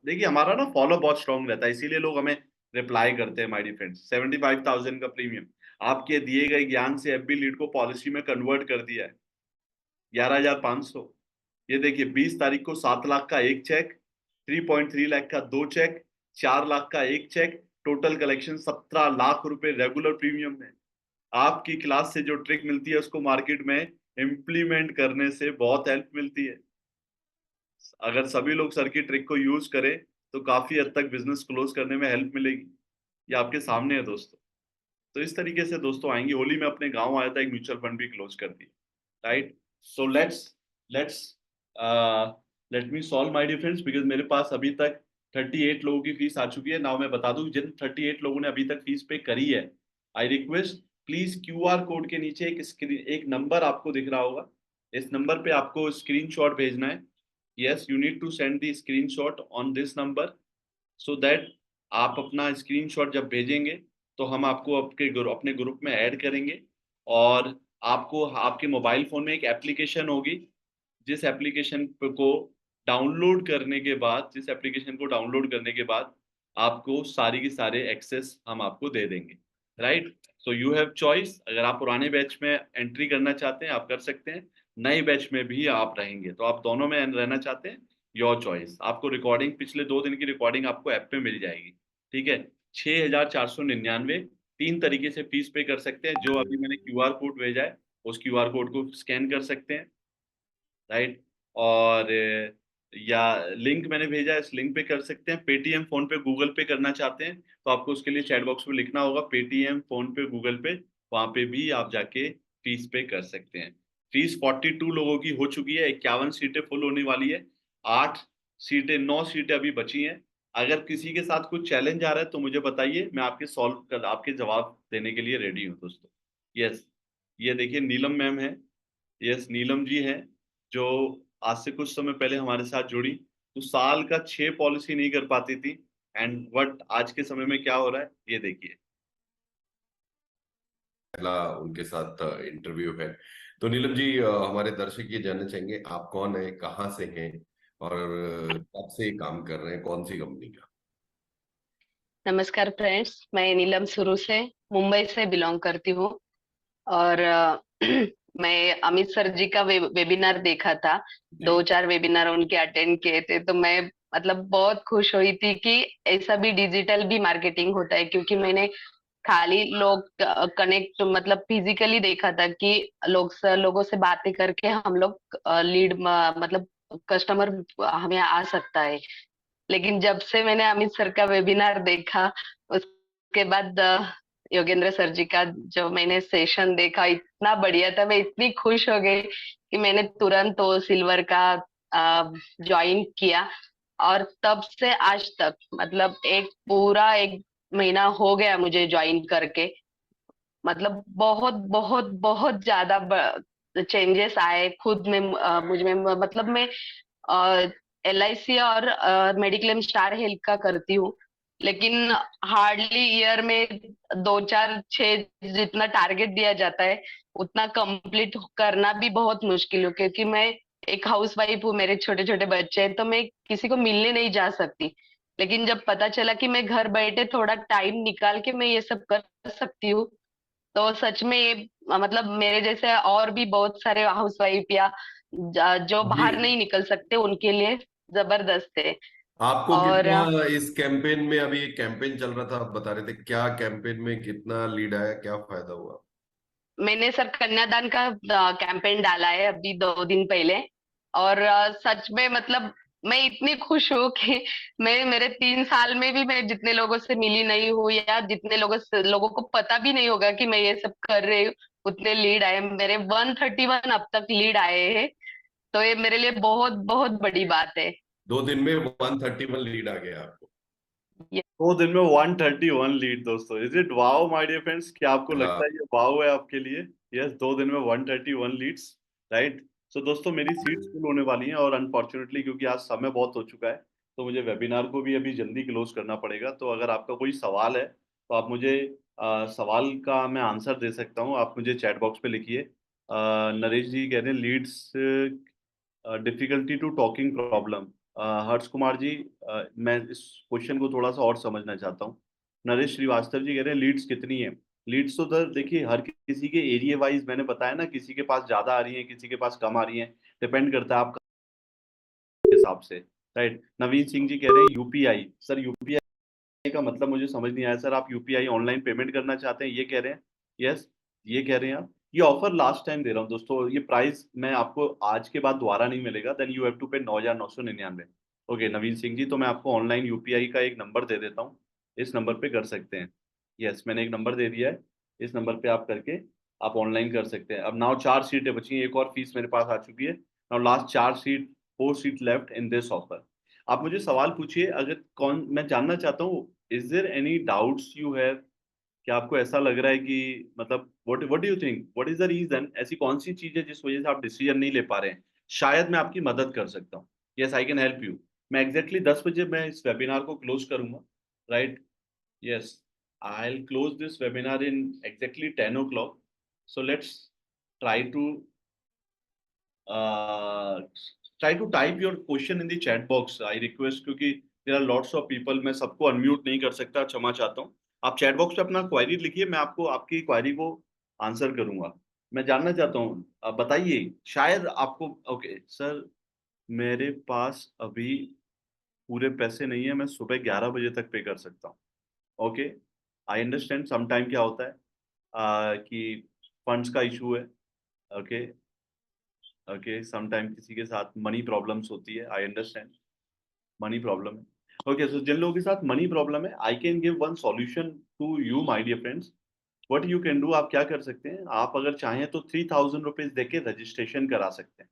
देखिए हमारा ना फॉलो बहुत स्ट्रॉन्ग रहता है, इसीलिए लोग हमें रिप्लाई करते हैं माय डियर फ्रेंड्स। 75,000 का प्रीमियम आपके दिए गए ज्ञान से FB लीड को पॉलिसी में कन्वर्ट कर दिया है, 11,500। ये देखिए 20 तारीख को 7 लाख का एक चेक, 3.3 लाख का 2 चेक, 4 लाख का एक चेक, टोटल कलेक्शन 17 लाख रुपए रेगुलर प्रीमियम में। आपकी क्लास से जो ट्रिक मिलती है उसको मार्केट में इम्प्लीमेंट करने से बहुत हेल्प मिलती है। अगर सभी लोग सर की ट्रिक को यूज करें तो काफी हद तक बिजनेस क्लोज करने में हेल्प मिलेगी। ये आपके सामने है दोस्तों। तो इस तरीके से दोस्तों आएंगे। होली में अपने गांव आया था, एक म्यूचुअल फंड भी क्लोज कर दी। Right, so let's let me solve my dear friends, because मेरे पास अभी तक 38 लोगों की फीस आ चुकी है। नाउ मैं बता दूं जिन 38 लोगों ने अभी तक फीस पे करी है, I request please QR code के नीचे एक नंबर आपको दिख रहा होगा, इस नंबर पे आपको स्क्रीनशॉट भेजना है। Yes, you need to send the screenshot on this number, so that आप अपना स्क्रीनशॉट जब भेजेंगे तो हम आपको अपने ग्रुप में ऐड करेंगे, और आपको आपके मोबाइल फोन में एक एप्लीकेशन होगी, जिस एप्लीकेशन को डाउनलोड करने के बाद आपको सारी की सारे एक्सेस हम आपको दे देंगे, right. So you have choice, अगर आप पुराने बैच में एंट्री करना चाहते हैं आप कर सकते हैं, नए बैच में भी आप रहेंगे, तो आप दोनों में रहना चाहते हैं, योर चॉइस। आपको रिकॉर्डिंग पिछले 2 दिन की रिकॉर्डिंग आपको ऐप पे मिल जाएगी, ठीक है। 6,499 3 तरीके से फीस पे कर सकते हैं। जो अभी मैंने QR कोड भेजा है उस QR कोड को स्कैन कर सकते हैं, राइट। और या लिंक मैंने भेजा है, इस लिंक पे कर सकते हैं। पेटीएम, फोन पे, गूगल पे करना चाहते हैं तो आपको उसके लिए चैट बॉक्स में लिखना होगा पेटीएम, फोन पे, गूगल पे, वहां पे भी आप जाके फीस पे कर सकते हैं। फीस 42 लोगों की हो चुकी है, 51 सीटें फुल होने वाली है, 9 सीटें अभी बची हैं। अगर किसी के साथ कुछ चैलेंज आ रहा है तो मुझे बताइए, मैं आपके जवाब देने के लिए रेडी हूँ दोस्तों। यस, ये देखिए नीलम मैम है, यस नीलम जी हैं, जो आज से कुछ समय पहले हमारे साथ जुड़ी, तो साल का 6 पॉलिसी नहीं कर पाती थी, एंड व्हाट आज के समय में क्या हो रहा है ये देखिए। पहला उनके साथ इंटरव्यू है। तो नीलम जी, हमारे दर्शक ये जानना चाहेंगे आप कौन है, कहाँ से हैं, और कब से काम कर रहे हैं, कौन सी कंपनी का? नमस्कार फ्रेंड्स, मैं नीलम शुरू से मुंबई से बिलोंग करती हूँ। और मैं अमित सर जी का वेबिनार देखा था, 2-4 वेबिनार उनके अटेंड किए थे, तो मैं मतलब बहुत खुश हुई थी कि ऐसा भी डिजिटल भी मार्केटिंग होता है। क्योंकि मैंने खाली लोग कनेक्ट मतलब फिजिकली देखा था कि लोगों से बातें करके हम लोग लीड मतलब कस्टमर हमें आ सकता है। लेकिन जब से मैंने अमित सर का वेबिनार देखा, उसके बाद योगेंद्र सर जी का जो मैंने सेशन देखा, इतना बढ़िया था, मैं इतनी खुश हो गई कि मैंने तुरंत वो सिल्वर का ज्वाइन किया। और तब से आज तक मतलब पूरा एक महीना हो गया मुझे ज्वाइन करके। मतलब बहुत बहुत बहुत ज्यादा चेंजेस आए खुद में, मुझ में। मतलब मैं LIC और मेडिक्लेम स्टार हेल्थ का करती हूँ, लेकिन हार्डली ईयर में 2-4-6 जितना टारगेट दिया जाता है उतना कंप्लीट करना भी बहुत मुश्किल है। क्योंकि मैं एक हाउस वाइफ हूँ, मेरे छोटे छोटे बच्चे हैं, तो मैं किसी को मिलने नहीं जा सकती। लेकिन जब पता चला कि मैं घर बैठे थोड़ा टाइम निकाल के मैं ये सब कर सकती हूँ, तो सच में ये मतलब मेरे जैसे और भी बहुत सारे हाउस वाइफ या जो बाहर जी, नहीं निकल सकते उनके लिए जबरदस्त है। आपको और कितना इस कैंपेन में, अभी एक कैंपेन चल रहा था आप बता रहे थे, क्या कैंपेन में कितना लीड आया, क्या फायदा हुआ? मैंने सर कन्यादान का कैंपेन डाला है अभी 2 दिन पहले। और सच में मतलब मैं इतनी खुश हूँ कि मैं मेरे 3 साल में भी मैं जितने लोगों से मिली नहीं हूँ, या जितने लोगों को पता भी नहीं होगा कि मैं ये सब कर रही हूँ, उतने लीड आए मेरे। 131 अब तक लीड आए हैं, तो ये मेरे लिए बहुत बहुत बड़ी बात है। 2 दिन में 131 लीड आ गया आपको? 2 दिन में 131 लीड दोस्तों, is it wow my dear friends? क्या आपको लगता है ये वाओ है आपके लिए? यस, 2 दिन में 131 लीड्स, राइट। सो दोस्तों मेरी सीट्स फुल होने वाली हैं, और अनफॉर्चुनेटली क्योंकि आज समय बहुत हो चुका है तो मुझे वेबिनार को भी अभी जल्दी क्लोज करना पड़ेगा। तो अगर आपका कोई सवाल है तो आप मुझे सवाल का मैं आंसर दे सकता हूँ, आप मुझे चैट बॉक्स पे लिखिए। नरेश जी कह रहे हैं leads difficulty to talking problem. Harsh Kumar ji, मैं इस क्वेश्चन को थोड़ा सा और समझना चाहता हूँ। नरेश श्रीवास्तव जी कह रहे हैं लीड्स कितनी है? लीड्स तो सर देखिए हर किसी के एरिया वाइज, मैंने बताया ना, किसी के पास ज्यादा आ रही है, किसी के पास कम आ रही है, डिपेंड करता है आपका हिसाब से, राइट। नवीन सिंह जी कह रहे हैं यूपीआई। सर यूपीआई का मतलब मुझे समझ नहीं आया सर, आप यूपीआई ऑनलाइन पेमेंट करना चाहते हैं ये कह रहे हैं? यस, ये कह रहे हैं आप। ये ऑफर लास्ट टाइम दे रहा हूँ दोस्तों, ये प्राइस मैं आपको आज के बाद दोबारा नहीं मिलेगा, देन यू हैव टू पे 9,999। ओके नवीन सिंह जी, तो मैं आपको ऑनलाइन यूपीआई का एक नंबर दे देता हूँ, इस नंबर पे कर सकते हैं। यस, मैंने एक नंबर दे दिया है, इस नंबर पे आप करके आप ऑनलाइन कर सकते हैं। अब नाउ 4 सीटें बची हैं, एक और फीस मेरे पास आ चुकी है। Now last 4 seat 4 seat left in this offer. आप मुझे सवाल पूछिए, अगर मैं जानना चाहता हूँ, is there any doubts you have? क्या आपको ऐसा लग रहा है कि मतलब what what do you think, what is the reason, ऐसी कौन सी चीज है जिस वजह से आप डिसीजन नहीं ले पा रहे हैं? शायद मैं आपकी मदद कर सकता हूँ। Yes, I can help you. मैं एग्जैक्टली 10 बजे मैं इस वेबिनार को क्लोज करूंगा, right? Yes, I will close this webinar in exactly 10 o'clock। So let's try to try to type your question in the chat box, I request, क्योंकि there are lots of people, मैं सबको unmute नहीं कर सकता, क्षमा चाहता हूँ। आप चैट बॉक्स पे अपना क्वेरी लिखिए, मैं आपको आपकी क्वेरी को आंसर करूंगा। मैं जानना चाहता हूँ, बताइए, शायद आपको, ओके सर, मेरे पास अभी पूरे पैसे नहीं है, मैं सुबह 11 बजे तक पे कर सकता हूँ। Okay, I understand. समटाइम क्या होता है कि फंड्स का इशू है। ओके, ओके, समटाइम किसी के साथ मनी प्रॉब्लम्स होती है, आई अंडरस्टैंड, मनी प्रॉब्लम है। ओके, सो जिन लोगों के साथ मनी प्रॉब्लम है, I can give one solution to you my dear friends. What you can do, आप क्या कर सकते हैं, आप अगर चाहें तो 3,000 रुपीज देके रजिस्ट्रेशन करा सकते हैं।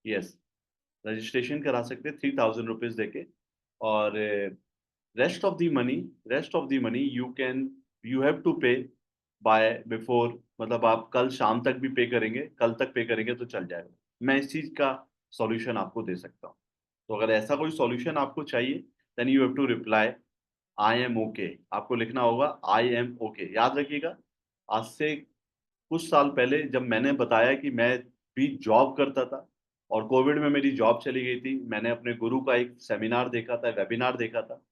यस, रजिस्ट्रेशन करा सकते हैं 3,000 रुपीज देके, और rest of the money, rest of the money you have to pay by before, मतलब आप कल शाम तक भी पे करेंगे, कल तक पे करेंगे तो चल जाएगा। मैं इस चीज का सॉल्यूशन आपको दे सकता हूँ। तो अगर ऐसा कोई सॉल्यूशन आपको चाहिए, then you have to reply I am okay. आपको लिखना होगा आई एम ओके। याद रखिएगा, आज से कुछ साल पहले जब मैंने बताया कि मैं भी जॉब करता था और कोविड में मेरी जॉब चली गई थी, मैंने अपने गुरु का एक सेमिनार देखा था, वेबिनार देखा था,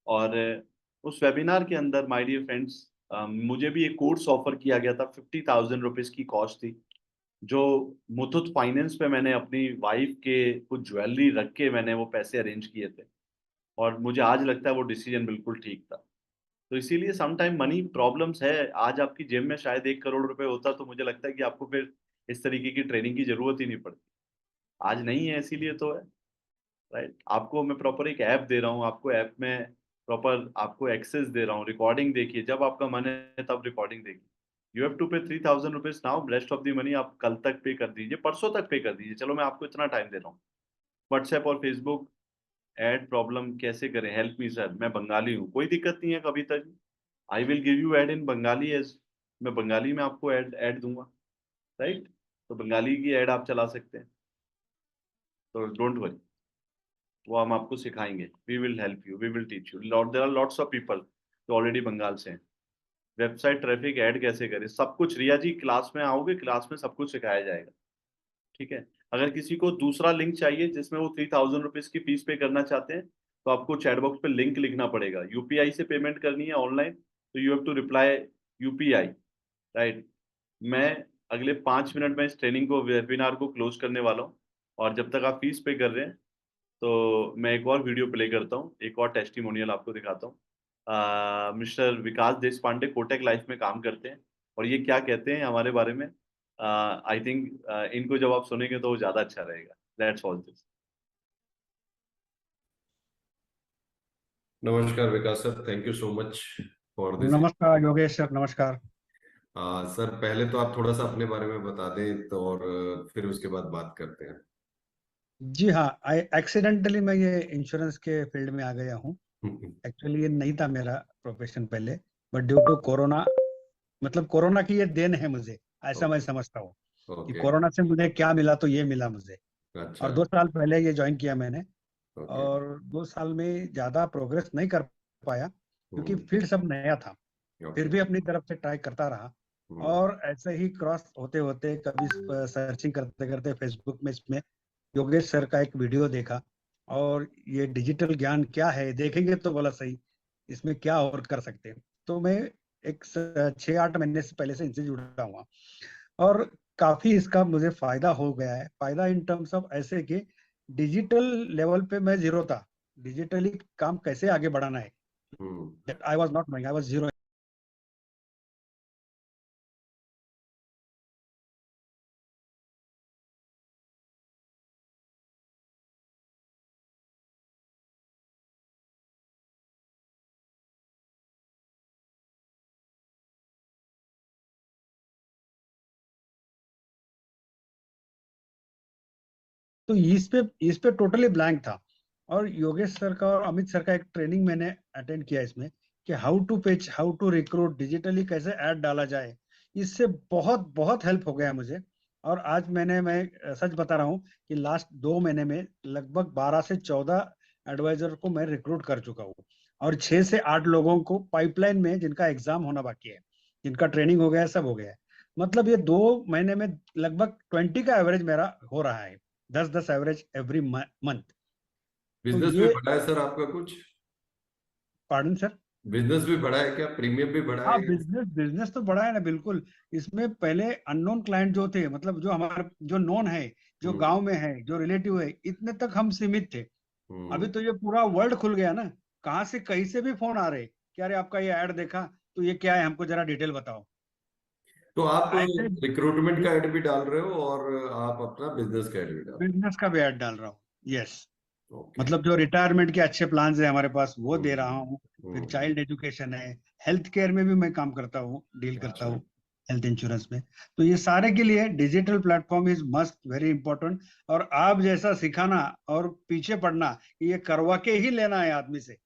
और उस वेबिनार के अंदर माय डियर फ्रेंड्स, मुझे भी एक कोर्स ऑफर किया गया था। 50,000 रुपीज की कॉस्ट थी, जो मुथूट फाइनेंस पे मैंने अपनी वाइफ के कुछ ज्वेलरी रख के मैंने वो पैसे अरेंज किए थे, और मुझे आज लगता है वो डिसीजन बिल्कुल ठीक था। तो इसीलिए समटाइम मनी प्रॉब्लम्स है। आज आपकी जेब में शायद 1 करोड़ रुपए होता तो मुझे लगता है कि आपको फिर इस तरीके की ट्रेनिंग की जरूरत ही नहीं पड़ती। आज नहीं है, इसीलिए तो है, राइट? आपको मैं प्रॉपर एक ऐप दे रहा हूँ, आपको ऐप में प्रॉपर आपको एक्सेस दे रहा हूँ। रिकॉर्डिंग देखिए, जब आपका मन है तब रिकॉर्डिंग देखिए। यू हैव टू पे 3,000 rupees now, rest of the money आप कल तक पे कर दीजिए, परसों तक पे कर दीजिए। चलो, मैं आपको इतना टाइम दे रहा हूँ। व्हाट्सएप और फेसबुक ऐड प्रॉब्लम कैसे करें, हेल्प मी सर, मैं बंगाली हूँ, कोई दिक्कत नहीं है कभी तक। I will give you ad in Bengali as, मैं बंगाली में आपको ऐड दूंगा, राइट? तो बंगाली की ऐड आप चला सकते हैं, तो डोंट वरी, वो हम आपको सिखाएंगे। We will help you, we will teach you. There are lots of people जो ऑलरेडी बंगाल से हैं। वेबसाइट ट्रैफिक ऐड कैसे करें, सब कुछ, रिया जी क्लास में आओगे, क्लास में सब कुछ सिखाया जाएगा, ठीक है? अगर किसी को दूसरा लिंक चाहिए जिसमें वो 3,000 रुपीज की फीस पे करना चाहते हैं, तो आपको चैट बॉक्स पे लिंक लिखना पड़ेगा। यूपीआई से पेमेंट करनी है ऑनलाइन, तो you have to reply UPI, right? मैं अगले 5 मिनट में इस ट्रेनिंग को, वेबिनार को क्लोज करने वाला हूँ, और जब तक आप फीस पे कर रहे हैं, तो मैं एक और वीडियो प्ले करता हूँ, एक और टेस्टिमोनियल आपको दिखाता हूँ। मिस्टर विकास देश पांडे कोटक लाइफ में काम करते हैं, और ये क्या कहते हैं हमारे बारे में, आई थिंक इनको जब आप सुनेंगे तो वो ज्यादा अच्छा रहेगा। Let's watch this. नमस्कार Vikas sir, thank you so much for this. नमस्कार योगेश सर, नमस्कार। सर, पहले तो आप थोड़ा सा अपने बारे में बता दें, तो और फिर उसके बाद बात करते हैं। जी हाँ, एक्सीडेंटली मैं ये इंश्योरेंस के फील्ड में आ गया हूँ। एक्चुअली ये नहीं था मेरा प्रोफेशन पहले, बट ड्यू टू कोरोना, मतलब कोरोना की ये देन है मुझे, ऐसा मैं समझता हूँ कि ओके, कोरोना से मुझे क्या मिला, तो ये मिला मुझे। अच्छा, और 2 साल पहले ये ज्वाइन किया मैंने, ओके, और 2 साल में ज्यादा प्रोग्रेस नहीं कर पाया क्योंकि फील्ड सब नया था। फिर भी अपनी तरफ से ट्राई करता रहा, और ऐसे ही क्रॉस होते होते कभी सर्चिंग करते करते फेसबुक में इसमें योगेश सर का एक वीडियो देखा, और ये डिजिटल ज्ञान क्या है देखेंगे तो बोला सही, इसमें क्या और कर सकते हैं। तो मैं एक 6-8 महीने से पहले से इनसे जुड़ा हुआ, और काफी इसका मुझे फायदा हो गया है। फायदा इन टर्म्स ऑफ ऐसे कि डिजिटल लेवल पे मैं जीरो था, डिजिटली काम कैसे आगे बढ़ाना है, I was not knowing, I was zero. तो इस पे टोटली ब्लैंक था। और योगेश सर का और अमित सर का एक ट्रेनिंग मैंने अटेंड किया इसमें कि how to pitch, how to recruit, digitally कैसे ऐड डाला जाए। इससे बहुत बहुत हेल्प हो गया मुझे। और आज मैं सच बता रहा हूँ कि लास्ट 2 महीने में लगभग 12 से 14 एडवाइजर को मैं रिक्रूट कर चुका हूँ, और 6 से 8 लोगों को पाइपलाइन में जिनका एग्जाम होना बाकी है, जिनका ट्रेनिंग हो गया है, सब हो गया है। मतलब ये 2 महीने में लगभग 20 का एवरेज मेरा हो रहा है, 10 एवरेज एवरी मंथ। बिजनेस भी बढ़ा है सर आपका कुछ? Pardon sir? बिजनेस भी बढ़ा है क्या? प्रीमियम भी बढ़ा हाँ, है? बिजनेस तो बड़ा है ना, बिल्कुल। इसमें पहले अननोन क्लाइंट जो थे, मतलब जो हमारे जो नोन है, जो गांव में है, जो रिलेटिव है, इतने तक हम सीमित थे। अभी तो ये पूरा वर्ल्ड खुल गया ना, कहाँ से कहीं से भी फोन आ रहे कि अरे आपका ये ऐड देखा, तो ये क्या है, हमको जरा डिटेल बताओ। तो आप ऐसे रिक्रूटमेंट का ऐड भी डाल रहे हो और आप अपना बिजनेस का ऐड भी डाल रहे बिजनेस का भी ऐड डाल रहा हूँ। यस, हो? ओके। मतलब जो रिटायरमेंट के अच्छे प्लान है हमारे पास, वो दे रहा हूँ। फिर हम्म, चाइल्ड एजुकेशन है, हेल्थ केयर में भी मैं काम करता हूँ, डील करता अच्छा। हूँ हेल्थ इंश्योरेंस में। तो ये सारे के लिए digital platform is must, very important. और आप जैसा सिखाना और पीछे पड़ना, ये करवा के ही लेना है आदमी से।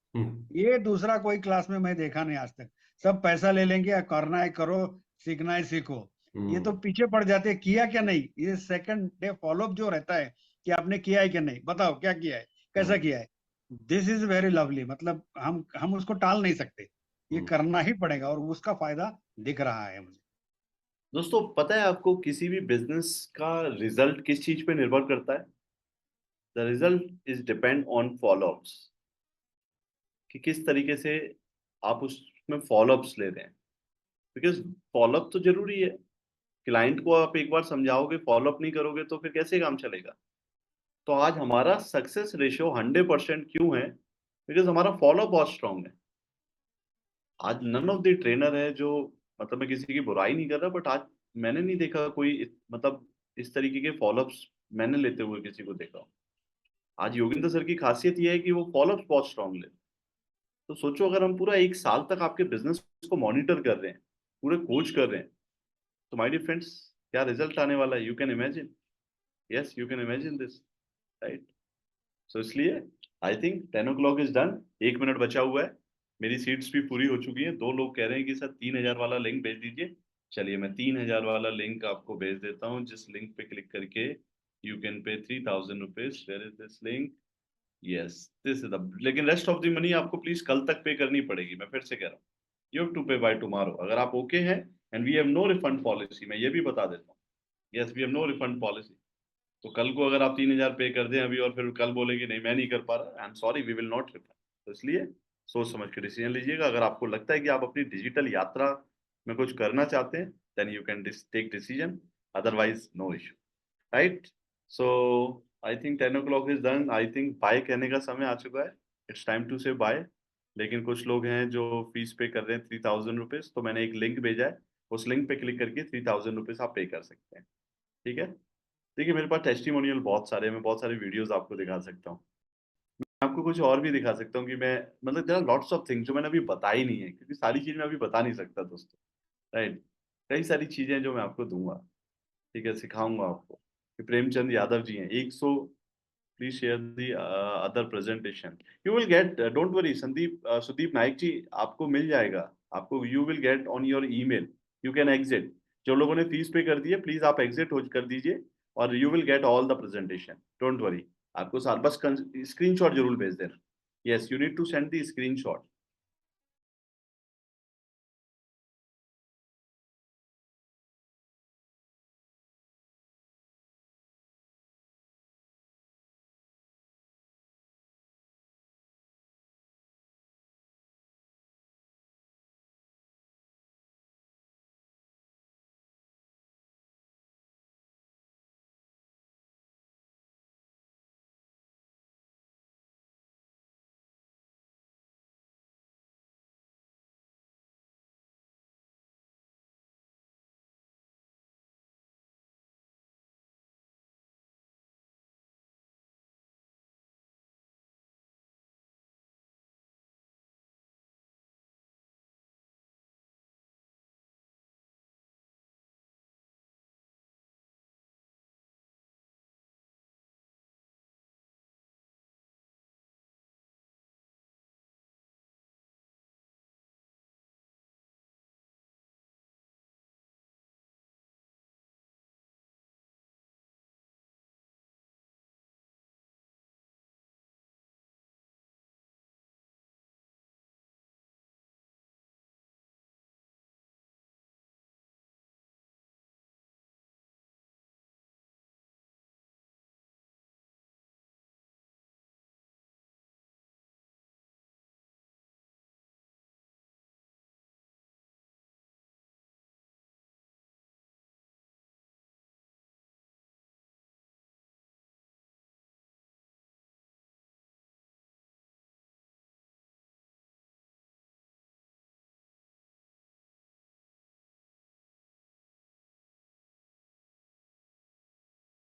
ये दूसरा कोई क्लास में मैं देखा नहीं आज तक। सब पैसा ले लेंगे, करना है करो, सीखना है सीखो। ये तो पीछे पड़ जाते हैं, किया क्या नहीं। ये सेकंड डे फॉलोअप जो रहता है कि आपने किया है क्या नहीं, बताओ क्या किया है, कैसा किया है, दिस इज वेरी लवली। मतलब हम उसको टाल नहीं सकते, ये करना ही पड़ेगा, और उसका फायदा दिख रहा है मुझे। दोस्तों, पता है आपको किसी भी बिजनेस का रिजल्ट किस चीज पे निर्भर करता है? The result is depend on follow-ups, कि किस तरीके से आप उसमें फॉलोअप्स ले रहे हैं। बिकॉज फॉलोअप तो जरूरी है। क्लाइंट को आप एक बार समझाओगे, फॉलोअप नहीं करोगे तो फिर कैसे काम चलेगा? तो आज हमारा सक्सेस रेशियो 100% क्यों है? बिकॉज हमारा फॉलोअप बहुत स्ट्रांग है। आज नन ऑफ द ट्रेनर है जो, मतलब मैं किसी की बुराई नहीं कर रहा, बट आज मैंने नहीं देखा कोई मतलब इस तरीके के फॉलोअप्स मैंने लेते हुए किसी को देखा। आज योगिंदर सर की खासियत ये है कि वो फॉलोअप्स बहुत स्ट्रांग लेते। तो सोचो, अगर हम पूरा 1 साल तक आपके बिजनेस को मॉनिटर कर रहे हैं, पूरे कोच कर रहे हैं, तो माय डियर फ्रेंड्स, क्या रिजल्ट आने वाला है? You can imagine. Yes, you can imagine this, right? So इसलिए I think 10 o'clock is done. 1 minute बचा हुआ है, मेरी सीट्स भी पूरी हो चुकी हैं। 2 लोग कह रहे हैं कि सर 3000 वाला लिंक भेज दीजिए। चलिए, मैं 3000 वाला लिंक आपको भेज देता हूँ, जिस लिंक पे क्लिक करके you can pay 3000 rupees. Where is this link? Yes, this is the. लेकिन रेस्ट ऑफ द मनी आपको प्लीज कल तक पे करनी पड़ेगी। मैं फिर से कह रहा हूँ, you have to pay by tomorrow. अगर आप ओके हैं, and we have no refund policy, मैं ये भी बता देता हूँ। Yes, we have no refund policy. तो कल को अगर आप 3000 पे कर दें अभी और फिर कल बोलेंगे नहीं मैं नहीं कर पा रहा, I am sorry, we will not refund. तो इसलिए सोच समझ के डिसीजन लीजिएगा। अगर आपको लगता है कि आप अपनी डिजिटल यात्रा में कुछ करना चाहते हैं, then you can take decision, otherwise no issue, right? So I think 10 o'clock is done. I think bye कहने का समय आ चुका है। It's time to say bye. लेकिन कुछ लोग हैं जो फीस पे कर रहे हैं 3000 रुपीज, तो मैंने एक लिंक भेजा है, उस लिंक पे क्लिक करके 3000 रुपीज आप पे कर सकते हैं। ठीक है? देखिए, मेरे पास टेस्टिमोनियल बहुत सारे हैं, मैं बहुत सारे वीडियोस आपको दिखा सकता हूँ। मैं आपको कुछ और भी दिखा सकता हूँ कि मैं, मतलब there are lots of things जो मैंने अभी बताई नहीं है, क्योंकि सारी चीज मैं अभी बता नहीं सकता दोस्तों, राइट? कई सारी चीजें जो मैं आपको दूंगा, ठीक है, सिखाऊंगा आपको। कि प्रेमचंद यादव जी हैं 100। Please share the other presentation, you will get, don't worry Sandeep, Sudeep Naik ji, आपको मिल जाएगा। आपको you will get on your email, you can exit. जो लोगों ने फीस पे कर दी है, प्लीज आप एग्जिट कर दीजिए, और you will get all the presentation, don't worry. आपको सार बस स्क्रीनशॉट जरूर भेज देना। Yes, you need to send the screenshot.